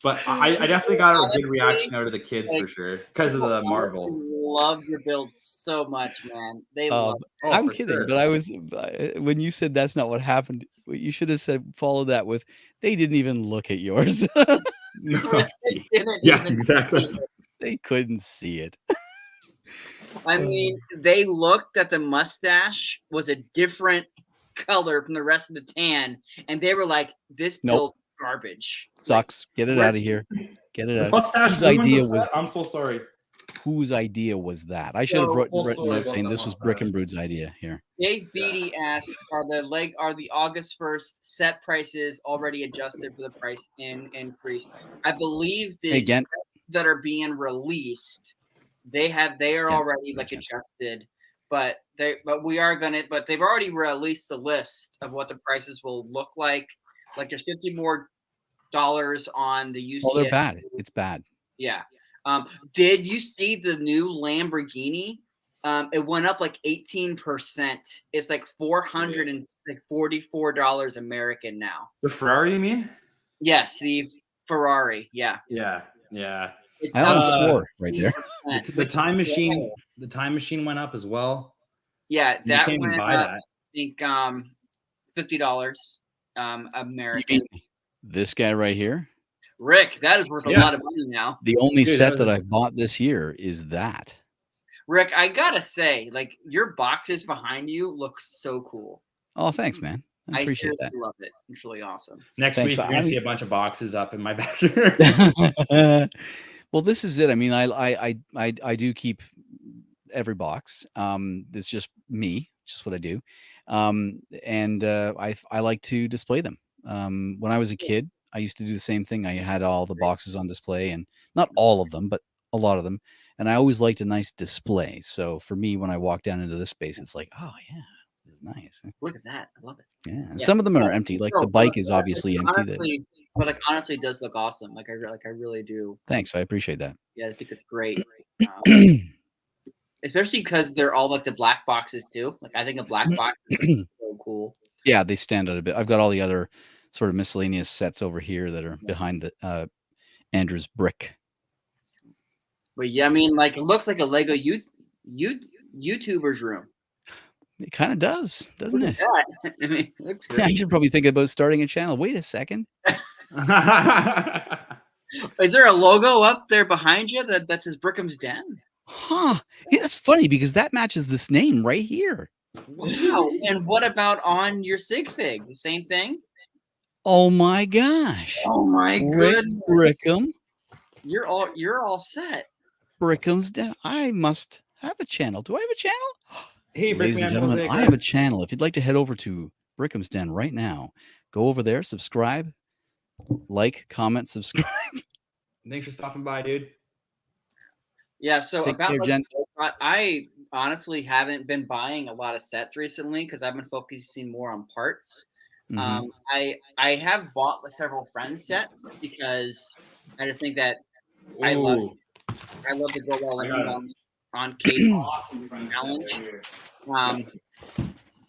But I definitely got a good reaction out of the kids for sure because of the Marvel. Love your build so much, man. They love it. I'm kidding, sure. But when you said that's not what happened, you should have said follow that with they didn't even look at yours. No. Yeah, exactly. They couldn't see it. I mean, they looked at the mustache was a different color from the rest of the tan, and they were like, "This build." Garbage. Sucks. Get it out of here. Get it out. Whose idea was that? I'm so sorry. Whose idea was that? I should have written out saying this was Brick and Brood's idea here. Dave Beatty asked, are the August 1st set prices already adjusted for the price increase? I believe the sets that are being released, they are already adjusted, but they've already released the list of what the prices will look like. Like there's $50 more on the UCS. Oh, they're bad. It's bad. Yeah. Did you see the new Lamborghini? It went up 18%. It's $444 American now. The Ferrari, you mean? Yes, the Ferrari. Yeah. Yeah. It's I almost swore right there. 8%, The time machine. The time machine went up as well. Yeah, You that can't even went buy up. that. I think $50 You American. mean this guy right here? Rick, that is worth a lot of money now. The only Dude, set that I've bought this year is that. Rick, I gotta say, like your boxes behind you look so cool. Oh, thanks, man. I appreciate seriously that. love it. It's really awesome. Next Thanks. week, you're gonna see a bunch of boxes up in my backyard. Well, this is it. I mean, I do keep every box. It's just me, just what I do. And I like to display them. When I was a kid, I used to do the same thing. I had all the boxes on display, and not all of them, but a lot of them. And I always liked a nice display. So for me, when I walk down into this space, it's like, oh yeah, this is nice. Look at that. I love it. Yeah. And some of them are empty. Like the bike is obviously empty. But like honestly, it does look awesome. Like I really do. Thanks. I appreciate that. Yeah, I think it's great. Especially because they're all like the black boxes too. Like I think a black box is so cool. Yeah, they stand out a bit. I've got all the other sort of miscellaneous sets over here that are behind the Andrew's brick. But yeah, I mean, like it looks like a Lego YouTuber's room. It kind of does, doesn't it? Yeah, I mean, it looks great. I should probably think about starting a channel. Wait a second. Is there a logo up there behind you that says Brickham's Den? Huh. Yeah, that's funny because that matches this name right here. Wow. And what about on your sig fig? The same thing? Oh my gosh. Oh my goodness. Brickham. You're all set. Brickham's Den. I must have a channel. Do I have a channel? Hey, ladies and gentlemen, I have a channel. If you'd like to head over to Brickham's Den right now, go over there, subscribe, like, comment, subscribe. Thanks for stopping by, dude. Yeah, so Take care, Jen. I honestly haven't been buying a lot of sets recently because I've been focusing more on parts. Mm-hmm. I have bought several friends sets because I just think that I love to go all on Kate's awesome challenge. So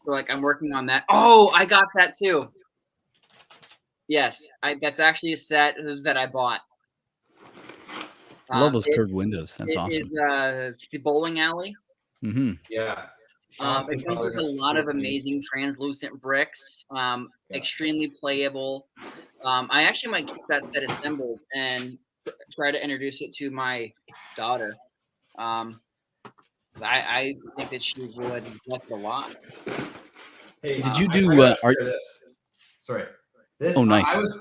like I'm working on that. Oh, I got that too. Yes, that's actually a set that I bought. I love those curved windows. That's awesome. Is the bowling alley. Mm-hmm. Yeah. It comes with a lot of amazing translucent bricks. Extremely playable. I actually might keep that set assembled and try to introduce it to my daughter. I think that she would like it a lot. Hey, did you do? This? Sorry. This, oh, nice. I was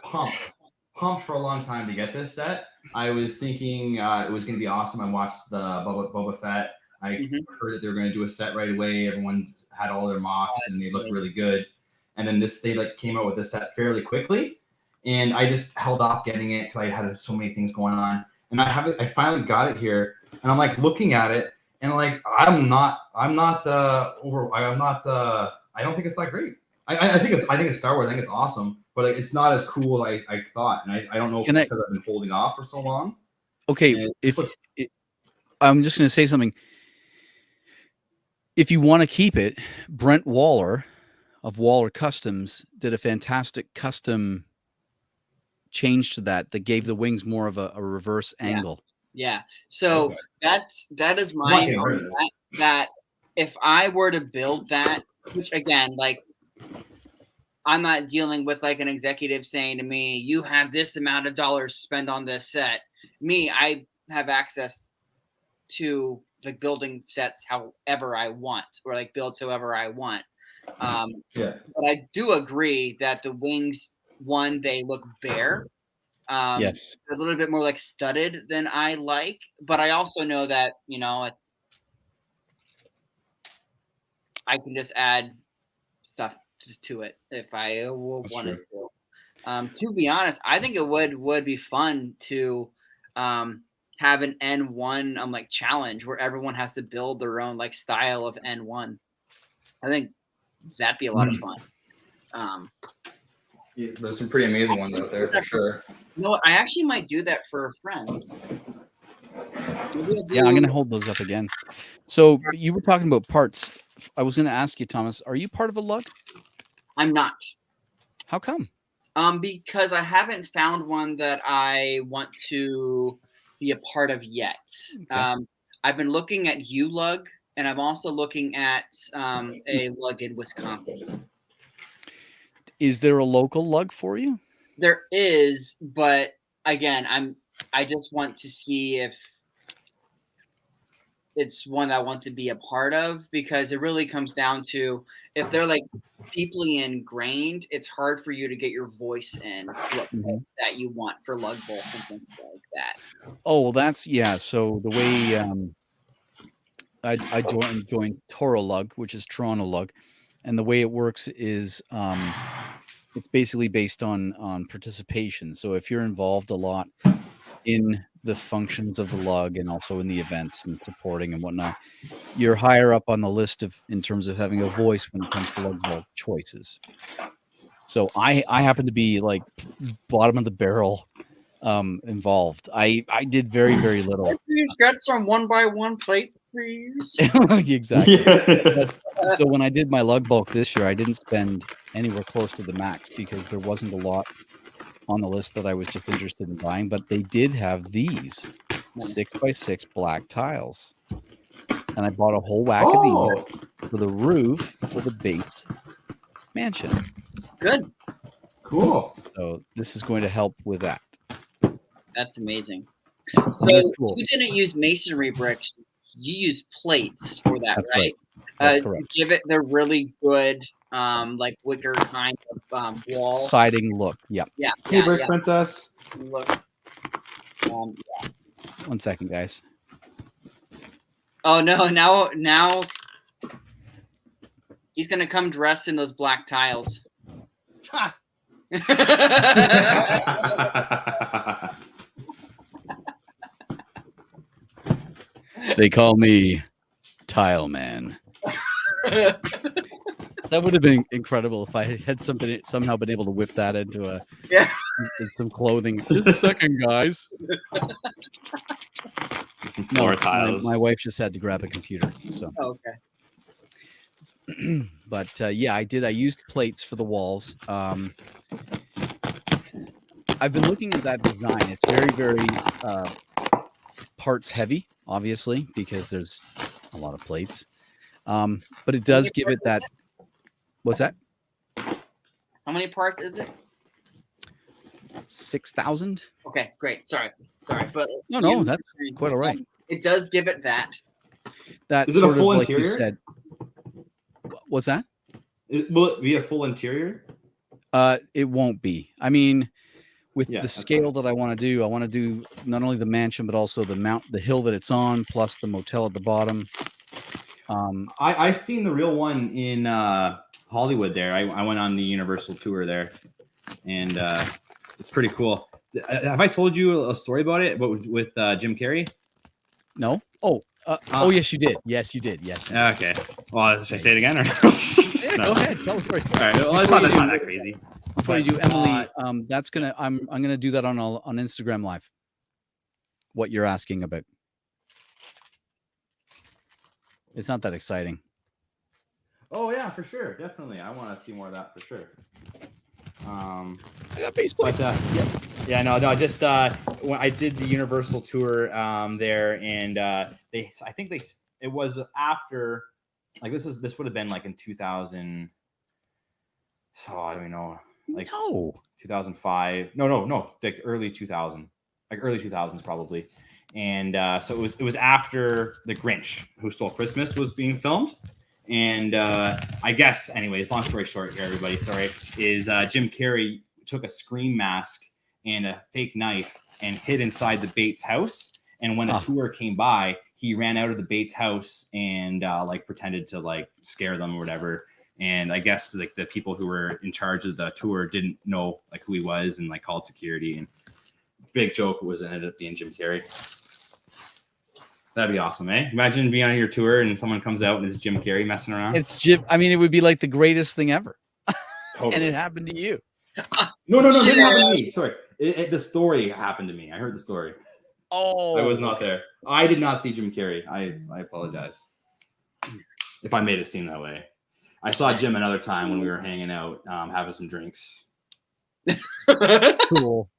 pumped for a long time to get this set. I was thinking it was going to be awesome. I watched the Boba Fett. I heard that they were going to do a set right away. Everyone had all their mocks and they looked really good. And then they like came out with this set fairly quickly, and I just held off getting it because I had so many things going on. And I finally got it here, and I'm like looking at it, and like I don't think it's that great. I think it's Star Wars. I think it's awesome, but like, it's not as cool as I thought, and I don't know if it's because I've been holding off for so long. Okay, I'm just going to say something. If you want to keep it, Brent Waller of Waller Customs did a fantastic custom change to that gave the wings more of a reverse angle. Yeah. So that is mine. That if I were to build that, which again, like I'm not dealing with like an executive saying to me, you have this amount of dollars to spend on this set. Me, I have access to like building sets however I want, or like build however I want. But I do agree that the wings, they look bare. Yes, a little bit more like studded than I like, but I also know that I can just add stuff just to it if I wanted to. To be honest, I think it would be fun to have an N1 like challenge where everyone has to build their own like style of N1. I think that'd be a lot of fun. There's some pretty amazing ones out there for sure. You know what? I actually might do that for friends. Yeah, I'm going to hold those up again. So you were talking about parts. I was going to ask you, Thomas, are you part of a lug? I'm not. How come? Because I haven't found one that I want to be a part of yet. Okay. I've been looking at ULUG, and I'm also looking at a lug in Wisconsin. Is there a local lug for you? There is, but again, I just want to see if it's one I want to be a part of, because it really comes down to, if they're like deeply ingrained, it's hard for you to get your voice in to a point that you want for lug bolt and things like that. Oh, well, that's so the way I joined Toro Lug, which is Toronto Lug, and the way it works is it's basically based on participation. So if you're involved a lot in the functions of the lug and also in the events and supporting and whatnot, you're higher up on the list in terms of having a voice when it comes to lug bolt choices. So I happen to be like bottom of the barrel involved. I did very, very little. Please get some 1x1 plate, please. Exactly. So when I did my lug bulk this year, I didn't spend anywhere close to the max because there wasn't a lot on the list that I was just interested in buying, but they did have these 6x6 black tiles. And I bought a whole whack of these for the roof for the Bates mansion. Good. Cool. So this is going to help with that. That's amazing. Yeah, so cool. You didn't use masonry bricks. You used plates for that, That's right? That's correct. Give it the really good, like wicker kind of wall siding look. Yeah. Yeah. Hey, Brick Princess. Look. Yeah. 1 second, guys. Oh no! Now he's gonna come dressed in those black tiles. They call me Tile Man. That would have been incredible if I had somehow been able to whip that into some clothing. Just a second, guys. Some floor tiles. My wife just had to grab a computer. So. Oh, okay. But yeah, I did. I used plates for the walls. I've been looking at that design. It's very, very parts heavy, obviously, because there's a lot of plates. But it does give it that. What's that? How many parts is it? 6,000. Okay, great. Sorry, but no, that's quite all right. It does give it that. That is it sort a full of interior? Like you said. What's that? Will it be a full interior? It won't be. I mean, with the scale that I want to do not only the mansion but also the hill that it's on, plus the motel at the bottom. I seen the real one in Hollywood. There, I went on the Universal tour there, and it's pretty cool. Have I told you a story about it? But with Jim Carrey? No. Oh, yes, you did. Yes, you did. Yes. Okay. Well, should I say it again? Or no? Go ahead. Tell the story. All right. Well, it's not that crazy. Before you do, Emily, that's gonna. I'm gonna do that on Instagram Live. What you're asking about. It's not that exciting. Oh yeah, for sure, definitely. I want to see more of that for sure. I got base plates. No. Just when I did the Universal tour there, and it was after, like this would have been like in 2000. Oh, I don't even know. Like 2005. No. Like early 2000. Like early 2000s probably. And so it was after The Grinch Who Stole Christmas was being filmed. And I guess, anyways, long story short here, everybody, sorry, is Jim Carrey took a Scream mask and a fake knife and hid inside the Bates house. And when a tour came by, he ran out of the Bates house and like pretended to like scare them or whatever. And I guess like the people who were in charge of the tour didn't know like who he was and like called security. And big joke was it ended up being Jim Carrey. That'd be awesome, eh? Imagine being on your tour and someone comes out and it's Jim Carrey messing around. It's Jim. I mean, it would be like the greatest thing ever. Totally. And it happened to you. No, it didn't happen to me. Sorry. The story happened to me. I heard the story. Oh. I was not there. I did not see Jim Carrey. I apologize if I made it seem that way. I saw Jim another time when we were hanging out, having some drinks. Cool.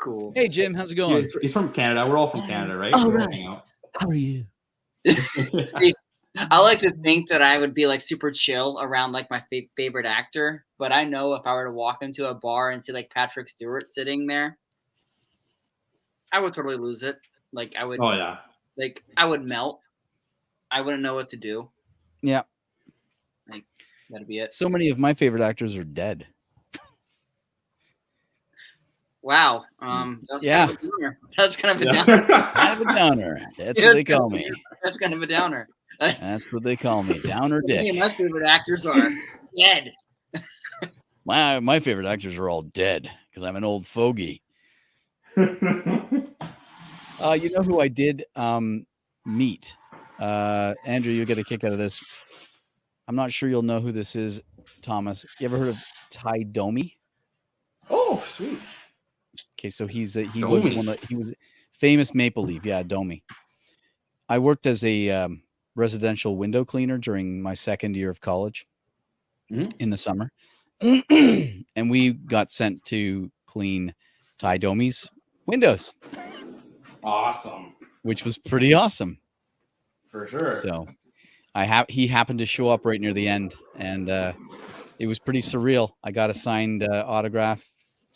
Cool. Hey, Jim, how's it going? He's from Canada. We're all from Canada, right? Oh, right. How are you? See, I like to think that I would be like super chill around like my favorite actor, but I know if I were to walk into a bar and see like Patrick Stewart sitting there, I would totally lose it. Like I would. Oh yeah. Like I would melt. I wouldn't know what to do. Yeah. Like that'd be it. So many of my favorite actors are dead. Wow. That's kind of a downer. That's kind of a downer. Kind of a downer. That's what they call me. That's kind of a downer. That's what they call me. Downer dick. My favorite actors are dead. My favorite actors are all dead because I'm an old fogey. You know who I did meet? Andrew, you'll get a kick out of this. I'm not sure you'll know who this is, Thomas. You ever heard of Ty Domi? Oh, sweet. Okay, so he was famous Maple Leaf. Yeah, Domi. I worked as a residential window cleaner during my second year of college in the summer. And we got sent to clean Ty Domi's windows. Awesome. Which was pretty awesome. For sure. So he happened to show up right near the end, and it was pretty surreal. I got a signed autograph,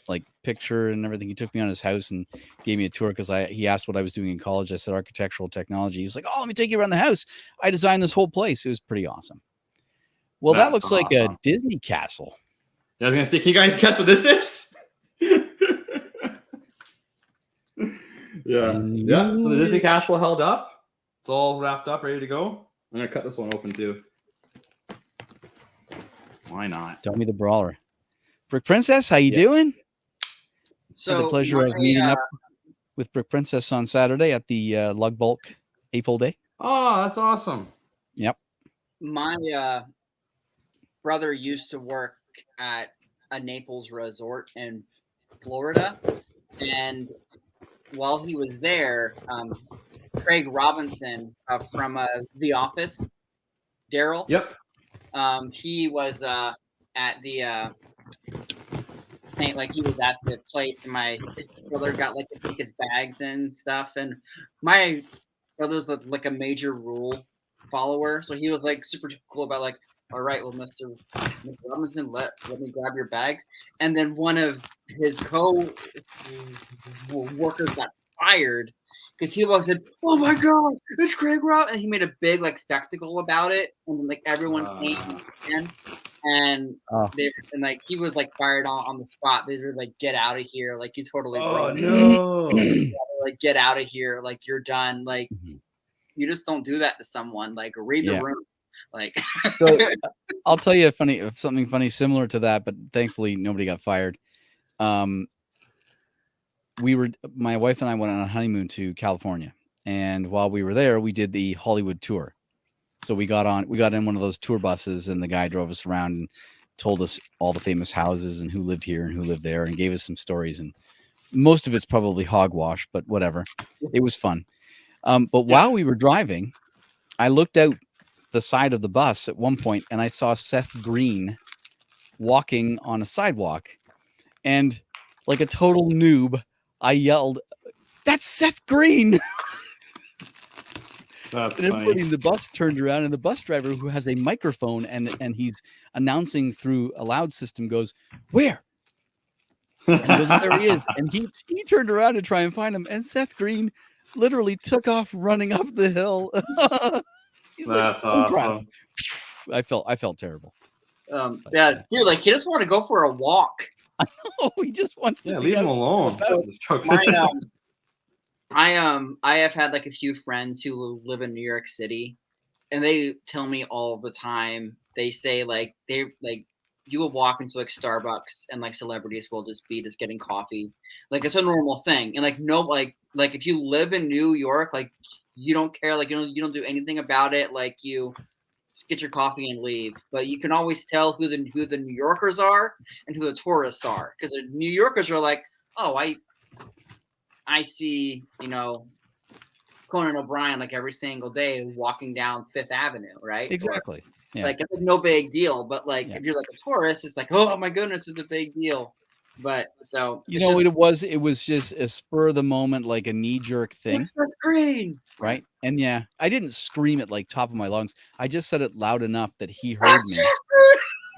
like picture and everything. He took me on his house and gave me a tour because he asked what I was doing in college. I said architectural technology. He's like, "Oh, let me take you around the house. I designed this whole place." It was pretty awesome. Well, that looks like a Disney castle. I was gonna say, can you guys guess what this is? Yeah. So the Disney castle held up. It's all wrapped up, ready to go. I'm gonna cut this one open too. Why not? Tell me the brawler. Brick Princess, how you doing? So had the pleasure of meeting up with Brick Princess on Saturday at the Lug Bulk A-Full Day. Oh, that's awesome. Yep. My brother used to work at a Naples resort in Florida, and while he was there, Craig Robinson from The Office, Daryl. Yep. He was at the he was at the place, and my brother got like the biggest bags and stuff. And my brother's like a major rule follower, so he was like super cool about like, all right, well, Mr. Robinson, let me grab your bags. And then one of his co-workers got fired because he said, "Oh my God, it's Craig Rob," and he made a big like spectacle about it, and then, like everyone came in, and like he was like fired on the spot. They were like, "Get out of here!" Like you totally broke. No! Like get out of here! Like you're done! Like you just don't do that to someone. Like read the room. Like so, I'll tell you something funny similar to that, but thankfully nobody got fired. My wife and I went on a honeymoon to California, and while we were there, we did the Hollywood tour. So we got in one of those tour buses, and the guy drove us around and told us all the famous houses and who lived here and who lived there, and gave us some stories. And most of it's probably hogwash, but whatever. It was fun. But while we were driving, I looked out the side of the bus at one point, and I saw Seth Green walking on a sidewalk, and like a total noob, I yelled, "That's Seth Green!" That's and everybody in the bus turned around, and the bus driver, who has a microphone and he's announcing through a loud system, goes, "Where?" And he goes, "There he is." And he turned around to try and find him, and Seth Green literally took off running up the hill. That's awesome. I felt terrible. Yeah, dude, like he just want to go for a walk. I know, he just wants to leave him alone. I have had like a few friends who live in New York City, and they tell me all the time. They say like you will walk into like Starbucks, and like celebrities will just be getting coffee, like it's a normal thing. And like no, like if you live in New York, like you don't care, like you don't do anything about it, like you just get your coffee and leave. But you can always tell who the New Yorkers are and who the tourists are, because the New Yorkers are like, "Oh, I see, Conan O'Brien like every single day walking down Fifth Avenue, right?" Exactly. Like it's like no big deal. But like if you're like a tourist, it's like, "Oh my goodness, it's a big deal." But so you know what it was? It was just a spur of the moment, like a knee jerk thing. It's the screen, right? And yeah, I didn't scream it like top of my lungs. I just said it loud enough that he heard me.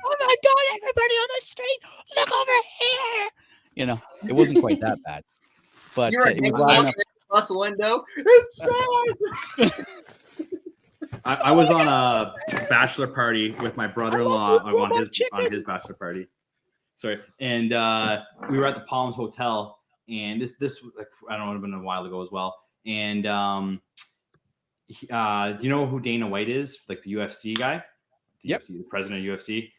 Oh my God! Everybody on the street, look over here! You know, it wasn't quite that bad, but it was loud enough. Across the window. It's sad. I was on a bachelor party with my brother-in-law on his bachelor party. Sorry, and we were at the Palms Hotel, and this like, I don't know, it would have been a while ago as well. And do you know who Dana White is? Like the UFC guy, the president of UFC.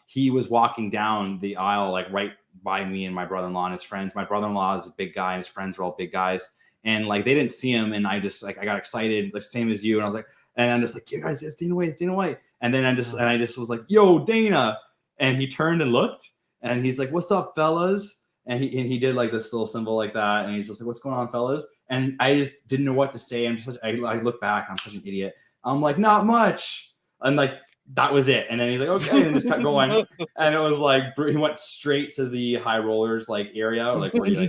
He was walking down the aisle, like right by me and my brother-in-law and his friends. My brother-in-law is a big guy, and his friends are all big guys. And like they didn't see him, and I just like I got excited, like same as you, and I was like. And I'm just like, you guys, it's Dana White, it's Dana White. And then I just was like, yo, Dana. And he turned and looked, and he's like, what's up, fellas? And he did like this little symbol like that. And he's just like, what's going on, fellas? And I just didn't know what to say. I look back, I'm such an idiot. I'm like, not much. And like, that was it. And then he's like, okay, and just kept going. And it was like, he went straight to the high rollers like area, like where you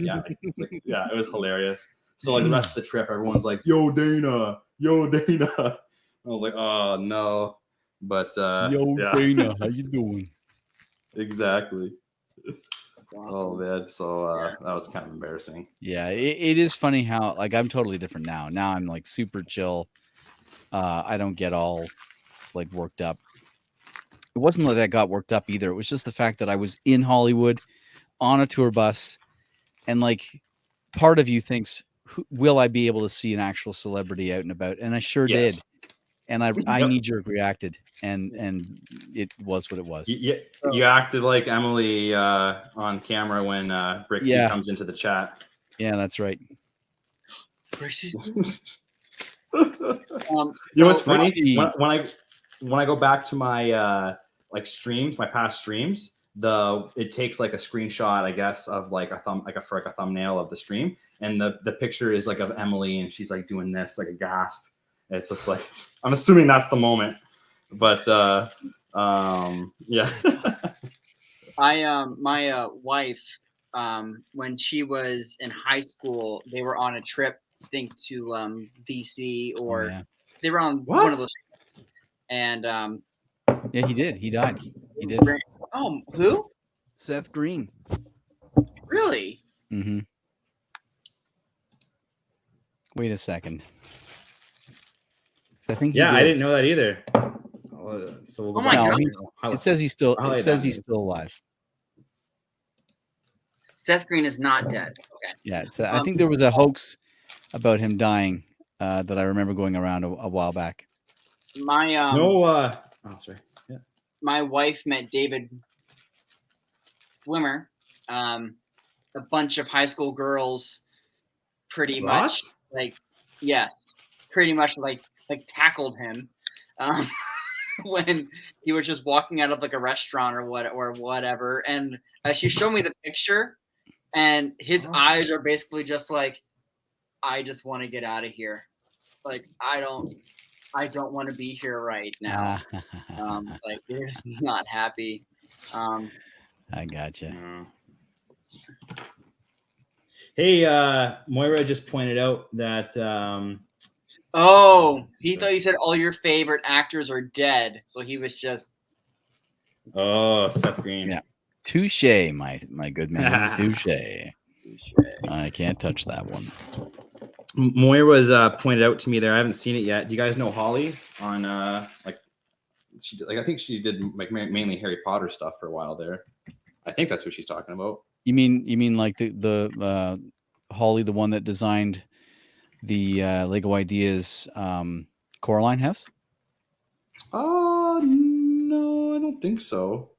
yeah, it was hilarious. So like the rest of the trip, everyone's like, yo, Dana. I was like, oh no, but Dana, how you doing? Exactly. Awesome. Oh man, so that was kind of embarrassing. Yeah, it is funny how like I'm totally different now. Now I'm like super chill. I don't get all like worked up. It wasn't that I got worked up either. It was just the fact that I was in Hollywood on a tour bus, and like part of you thinks, will I be able to see an actual celebrity out and about? And I sure did. And I knee-jerk reacted, and it was what it was. You acted like Emily on camera when Brixie comes into the chat. Yeah, that's right. Brixie. You know what's funny? When I go back to my like streams, my past streams, it takes like a screenshot, I guess, of like a thumbnail of the stream, and the picture is like of Emily, and she's like doing this, like a gasp. It's just like, I'm assuming that's the moment, but yeah. My wife, when she was in high school, they were on a trip, I think to DC or they were on one of those. And yeah, he did. He died. He did. Oh, who? Seth Green. Really? Mm-hmm. Wait a second. I think. I didn't know that either. So we'll go God! It says he's still. It says he's still alive. Seth Green is not dead. Okay. Yeah, I think there was a hoax about him dying that I remember going around a while back. My sorry. Yeah. My wife met David Swimmer. A bunch of high school girls, pretty much like pretty much like tackled him when he was just walking out of like a restaurant or whatever. And she showed me the picture, and his eyes are basically just like, I just want to get out of here. Like I don't want to be here right now. Like they're just not happy. I gotcha. Hey, Moira just pointed out that. He thought you said all your favorite actors are dead, so he was just. Oh, Seth Green. Yeah, touche, my good man. Touche. I can't touch that one. Moira's pointed out to me there. I haven't seen it yet. Do you guys know Holly on I think she did like mainly Harry Potter stuff for a while there. I think that's what she's talking about. You mean like the Holly, the one that designed the Lego Ideas Coraline house? No, I don't think so.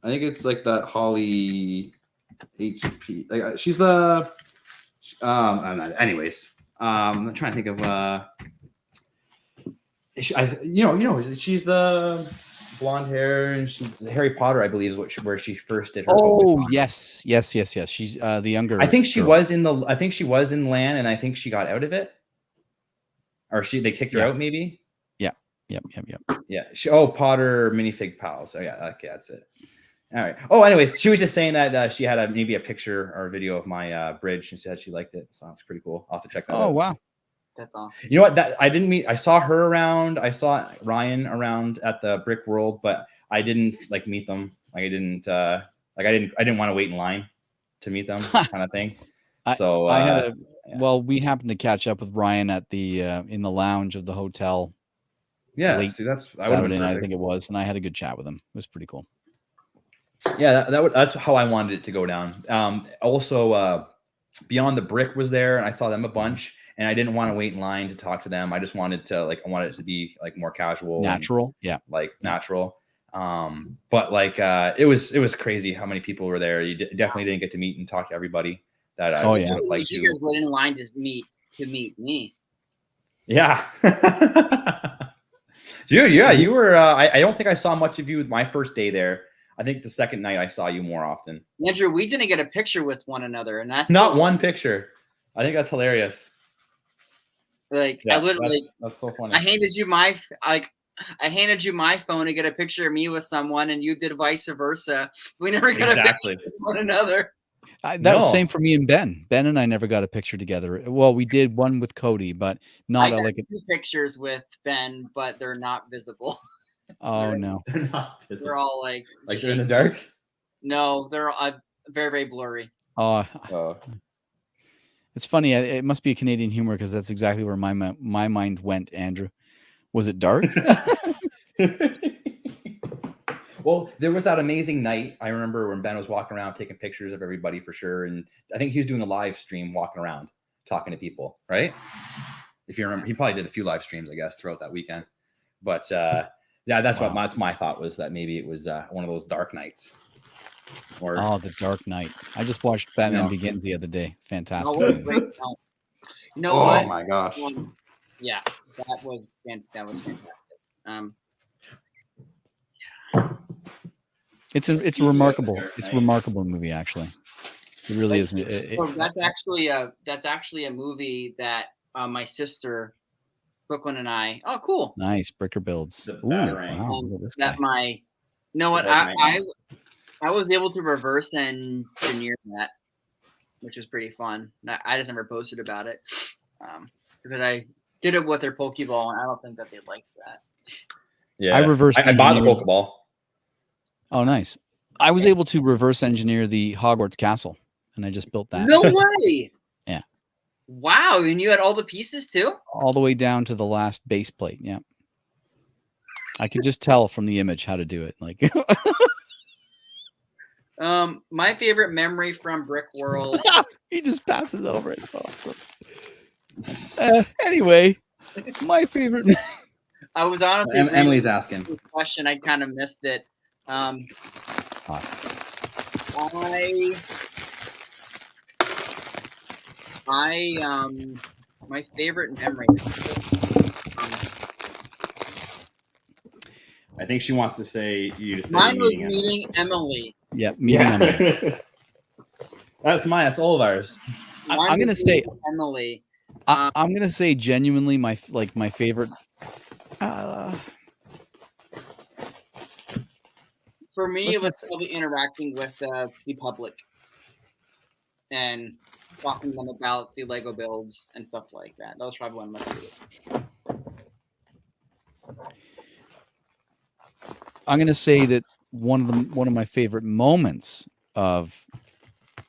I think it's like that Holly HP. Like she's the I'm not, anyways. I'm trying to think of she's the blonde hair, and she's Harry Potter, I believe, is where she first did her. Oh, yes. She's the younger. I think she was in LAN, and I think she got out of it, or they kicked her out, maybe. Yep. Yeah. Potter minifig pals. Oh yeah, okay, that's it. All right. Oh, anyways, she was just saying that she had maybe a picture or a video of my bridge and said she liked it. So that's pretty cool. I'll have to check that out. Oh, wow. That's awesome. You know what? That I didn't meet. I saw her around. I saw Ryan around at the Brick World, but I didn't like meet them. Like I didn't want to wait in line to meet them, kind of thing. So I had well, we happened to catch up with Ryan at the in the lounge of the hotel. Yeah, see, that's Saturday night, I think it was, and I had a good chat with him. It was pretty cool. Yeah, that's how I wanted it to go down. Also, Beyond the Brick was there, and I saw them a bunch. And I didn't want to wait in line to talk to them. I just wanted to I wanted it to be like more casual, natural, natural. But it was crazy how many people were there. You definitely didn't get to meet and talk to everybody that I would have liked to. You guys went in line to meet me. Yeah, dude. Yeah, you were. I don't think I saw much of you with my first day there. I think the second night I saw you more often. Andrew, we didn't get a picture with one another, and that's not one picture. I think that's hilarious. I literally that's so funny. I handed you my phone to get a picture of me with someone, and you did vice versa. We never got a picture with one another. That was the same for me and Ben. Ben and I never got a picture together. Well, we did one with Cody, but not two pictures with Ben, but they're not visible. Oh no, they're not visible. They're all like they're in the dark. No, they're very, very blurry. Oh. It's funny. It must be a Canadian humor because that's exactly where my mind went, Andrew. Was it dark? Well, there was that amazing night. I remember when Ben was walking around taking pictures of everybody for sure. And I think he was doing a live stream walking around talking to people, right? If you remember, he probably did a few live streams, I guess, throughout that weekend. But yeah, that's what my thought was, that maybe it was one of those dark nights. The Dark Knight. I just watched Batman Begins the other day. Fantastic. You know what? Oh my gosh. Yeah, that was fantastic. It's a remarkable movie, actually. It really is. That's actually a movie that my sister Brooklyn and I. Oh, cool. Nice Bricker builds. Ooh, wow, you know what? I was able to reverse engineer that, which was pretty fun. I just never posted about it because I did it with their Pokeball, and I don't think that they liked that. Yeah, I bought a Pokeball. Oh, nice. I was able to reverse engineer the Hogwarts castle, and I just built that. No way! Yeah. Wow, and you had all the pieces too? All the way down to the last base plate. Yeah. I could just tell from the image how to do it. Like. My favorite memory from Brick World. He just passes over. It's awesome. Anyway, my favorite. I was honestly Emily's asking this question. I kind of missed it. My favorite memory. I think she wants to say mine was meeting Emily. Yeah, meeting Emily. That's all of ours. I'm gonna say Emily. I'm gonna say genuinely my favorite. For me, it was probably interacting with the public and talking to them about the Lego builds and stuff like that. That was probably one of my favorites. I'm gonna say that one of my favorite moments of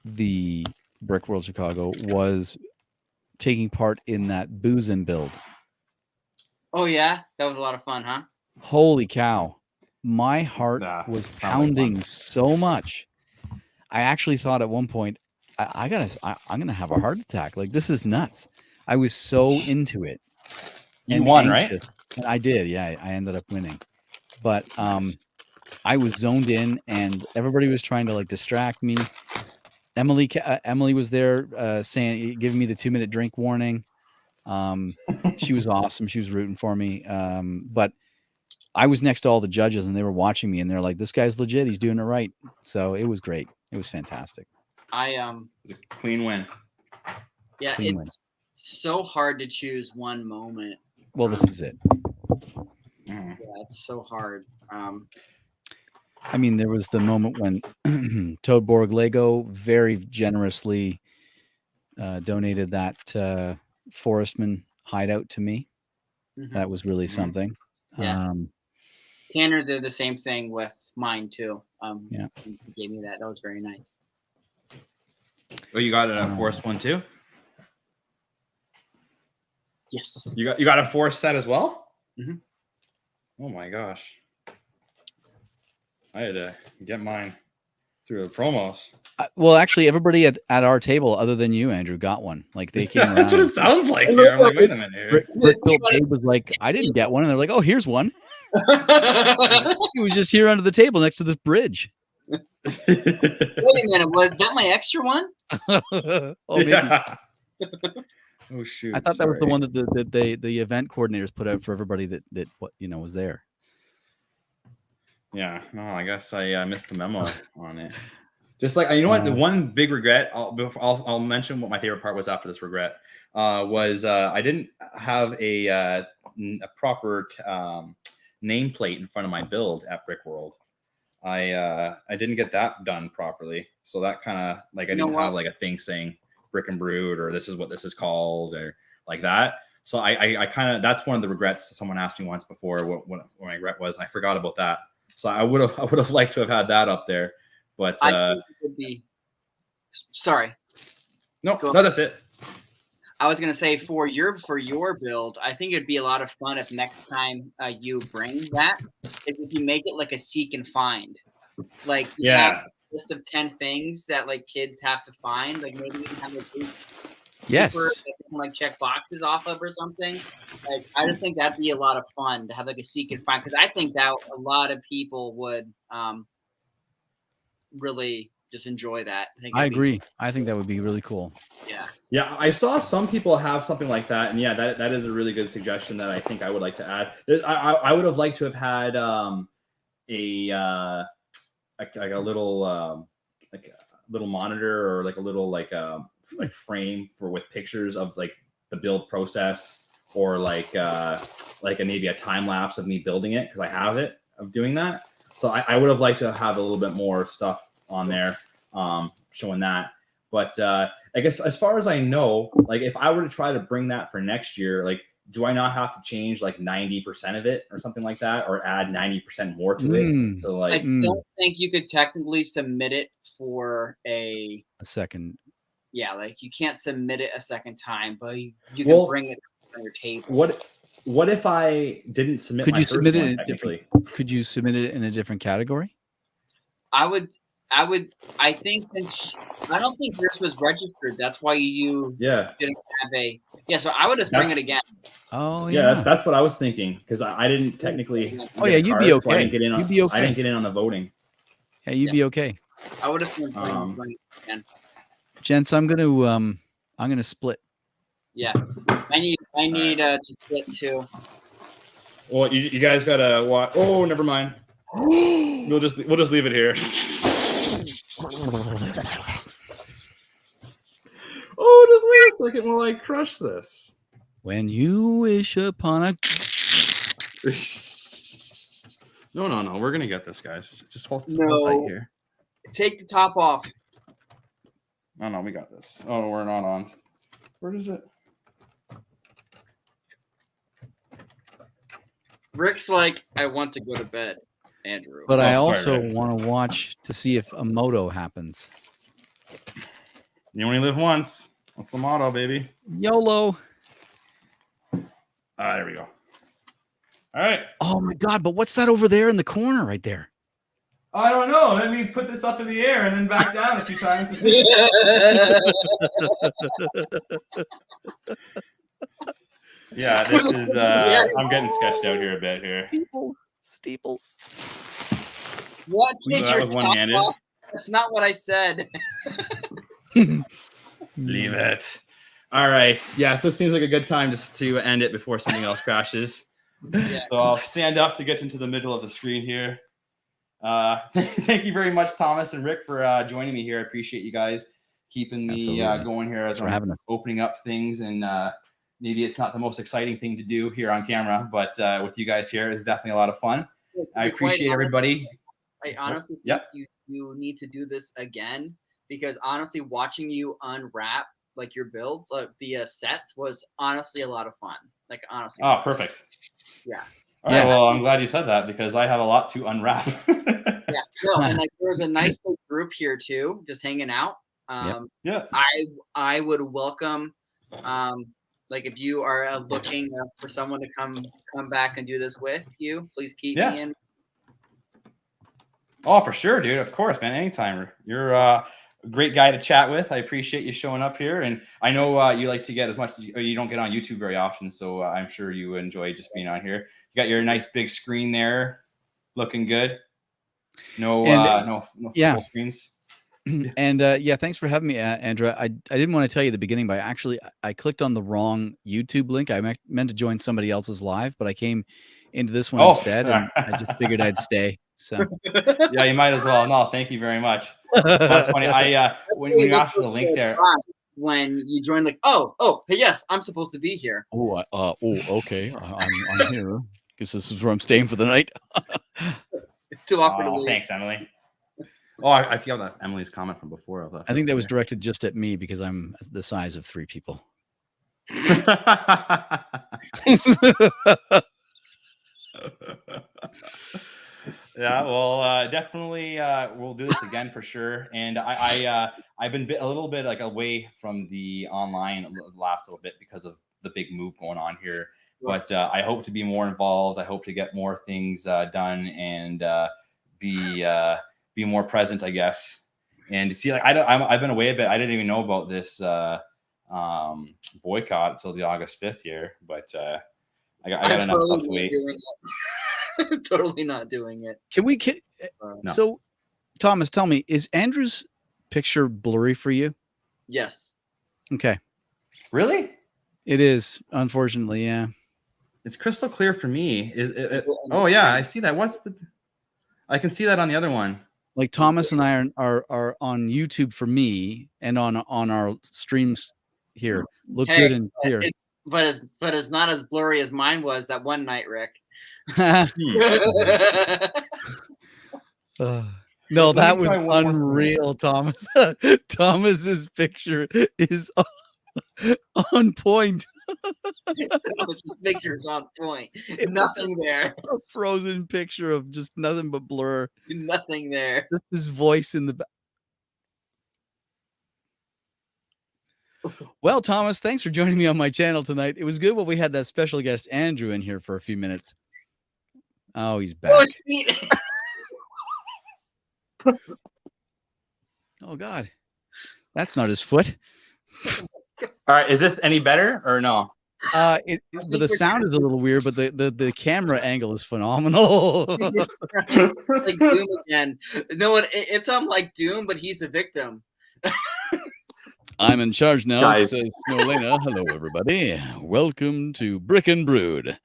the Brick World Chicago was taking part in that boozing build. Oh yeah, that was a lot of fun, huh? Holy cow. My heart was pounding so much. I actually thought at one point, I'm gonna have a heart attack. Like, this is nuts. I was so into it. You won, right? And I did, yeah. I ended up winning. But I was zoned in, and everybody was trying to like distract me. Emily was there giving me the 2-minute drink warning. She was awesome. She was rooting for me. But I was next to all the judges, and they were watching me, and they're like, "This guy's legit. He's doing it right." So it was great. It was fantastic. It was a clean win. Yeah, it's so hard to choose one moment. Well, this is it. Yeah, it's so hard. I mean, there was the moment when Toadborg Lego very generously donated that Forestman hideout to me. That was really something. Yeah. Tanner did the same thing with mine too. Yeah. He gave me that. That was very nice. Oh, you got a Forest one too? Yes. You got a Forest set as well? Oh my gosh. I had to get mine through the promos. Well, actually, everybody at our table, other than you, Andrew, got one. Like they came around. That's what it sounds like here. I'm like, wait a minute here. Babe was like, I didn't get one. And they're like, oh, here's one. He was just here under the table next to this bridge. Wait a minute. Was that my extra one? Oh, maybe. Yeah. Oh, shoot. I thought that was the one that the event coordinators put out for everybody that was there. Yeah. No, I guess I missed the memo on it. Just like, you know what, the one big regret, I'll mention what my favorite part was after this regret, was I didn't have a proper nameplate in front of my build at Brick World. I didn't get that done properly. So that kind of, like, I didn't have like a thing saying Brick and Brood or this is what this is called or like that. So I kind of, that's one of the regrets. Someone asked me once before what my regret was, and I forgot about that. So I would have liked to have had that up there. But I think it would be. Sorry. No, that's it. I was gonna say for your build, I think it'd be a lot of fun if next time you bring that, if you make it like a seek and find, like you have a list of 10 things that like kids have to find, like maybe you can have like yes, that you can like check boxes off of or something. Like I just think that'd be a lot of fun to have like a seek and find, because I think that a lot of people would really just enjoy that. I agree. I think that would be really cool. Yeah, I saw some people have something like that, and that is a really good suggestion that I think I would like to add. I would have liked to have had a little monitor or like a little like frame with pictures of like the build process, or like maybe a time lapse of me building it, because I have it of doing that. So I would have liked to have a little bit more stuff on there showing that. But I guess as far as I know, like if I were to try to bring that for next year, like do I not have to change like 90% of it or something like that, or add 90% more to it? So like, I don't think you could technically submit it for a second. Yeah, like you can't submit it a second time, but you can bring it on your table. What if I didn't submit? Could you submit it in a different? Could you submit it in a different category? I think since I don't think yours was registered, that's why you didn't have a So I would just bring it again. Oh yeah, that's what I was thinking, because I didn't technically. Oh yeah, you'd be okay. So I didn't get in on, you'd be okay. I didn't get in on the voting. Yeah, you'd be okay. I would have bring it again. Gents, I'm gonna split. Yeah, I need to split too. Well, you guys gotta watch. Oh, never mind. We'll just leave it here. Oh, just wait a second while I crush this. When you wish upon a. No. We're gonna get this, guys. Just hold tight here. Take the top off. No, we got this. Oh, we're not on. Where is it? Rick's like, I want to go to bed, Andrew. But I also want to watch to see if a moto happens. You only live once. That's the motto, baby. YOLO. There we go. All right. Oh my God! But what's that over there in the corner right there? I don't know. Let me put this up in the air and then back down a few times to see. Yeah, this is. I'm getting sketched out here a bit here. Steeples. What? That was one-handed. That's not what I said. Leave it. All right. Yeah, so this seems like a good time just to end it before something else crashes. Yeah. So I'll stand up to get into the middle of the screen here. Thank you very much, Thomas and Rick, for joining me here. I appreciate you guys keeping me going here as I'm opening up things. And maybe it's not the most exciting thing to do here on camera, but with you guys here is definitely a lot of fun. I appreciate everybody. I honestly think you need to do this again, because honestly, watching you unwrap like your builds, the sets, was honestly a lot of fun. Like honestly. Oh, perfect. Yeah. All right. Well, I'm glad you said that because I have a lot to unwrap. Yeah. No, and like there's a nice big group here too, just hanging out. Yeah. I would welcome, like if you are looking for someone to come back and do this with you, please keep me in. Oh, for sure, dude. Of course, man. Anytime. You're a great guy to chat with. I appreciate you showing up here. And I know you like to get as much as you don't get on YouTube very often. So I'm sure you enjoy just being on here. You got your nice big screen there looking good. No full screens. And thanks for having me, Andrew. I didn't want to tell you at the beginning, but I clicked on the wrong YouTube link. I meant to join somebody else's live, but I came into this one instead, and I just figured I'd stay. So yeah, you might as well. No, thank you very much. Well, that's funny. When you asked for the link there, when you joined, like, oh, hey, yes, I'm supposed to be here. Okay, I'm here. Guess this is where I'm staying for the night. Too awkward to leave. Thanks, Emily. Oh, I forgot that Emily's comment from before. I think that was directed just at me because I'm the size of 3 people. Yeah, well, definitely, we'll do this again for sure. And I've been a little bit like away from the online the last little bit because of the big move going on here. But I hope to be more involved. I hope to get more things done and be more present, I guess. And see, like I've been away a bit. I didn't even know about this boycott until the August 5th here. But I got enough stuff to wait. Totally not doing it. Can we? No. So, Thomas, tell me, is Andrew's picture blurry for you? Yes. Okay. Really? It is, unfortunately. Yeah. It's crystal clear for me. Oh yeah, I see that. I can see that on the other one. Like Thomas and I are on YouTube for me, and on our streams here look good and clear. But it's not as blurry as mine was that one night, Rick. No, that was unreal, Thomas. Thomas's picture is on point. Thomas's picture is on point. Nothing there. A frozen picture of just nothing but blur. Nothing there. Just his voice in the back. Well, Thomas, thanks for joining me on my channel tonight. It was good when we had that special guest Andrew in here for a few minutes. Oh, he's back. Oh God, that's not his foot. All right, is this any better or no? But the sound is a little weird, but the camera angle is phenomenal. Like Doom again. No, it's like Doom, but he's the victim. I'm in charge now, says Snowlena. Hello, everybody. Welcome to Brick and Brood.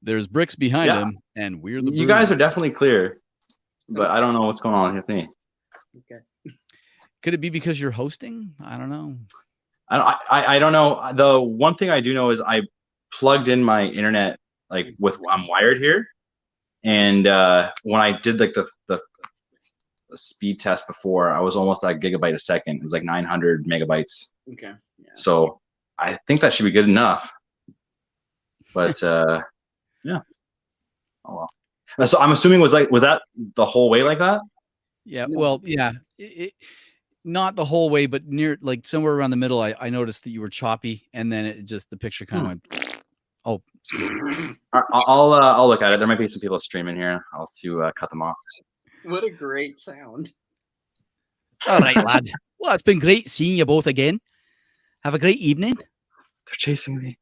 There's bricks behind him, and we're the. You guys are definitely clear, but I don't know what's going on with me. Okay. Could it be because you're hosting? I don't know. I don't know. The one thing I do know is I plugged in my internet I'm wired here, and when I did like the speed test before, I was almost at a gigabyte a second. It was like 900 megabytes. Okay. Yeah. So I think that should be good enough. But yeah. Oh well. So I'm assuming was that the whole way like that? Yeah. Well, yeah. Not the whole way, but near, like somewhere around the middle. I noticed that you were choppy, and then the picture kind of went. Oh. I'll look at it. There might be some people streaming here. I'll have to cut them off. What a great sound. All right, lad. Well, it's been great seeing you both again. Have a great evening. They're chasing me.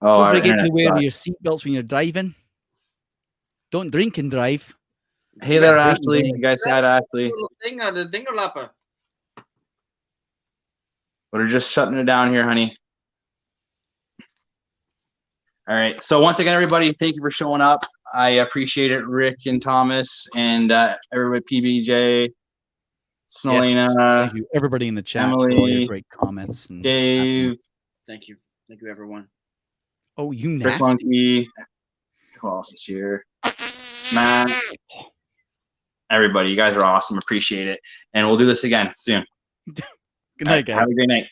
Don't forget to wear your seatbelts when you're driving. Don't drink and drive. Hey there, Ashley. You guys said Ashley. We're just shutting it down here, honey. All right. So once again, everybody, thank you for showing up. I appreciate it, Rick and Thomas, and everybody, PBJ, Snowlena. Yes, thank you, everybody in the chat, Emily, for all your great comments. And Dave. Thank you, everyone. Oh, you nasty. Monkey. Who else is here? Matt. Everybody, you guys are awesome. Appreciate it. And we'll do this again soon. Good night, guys. Have a great night.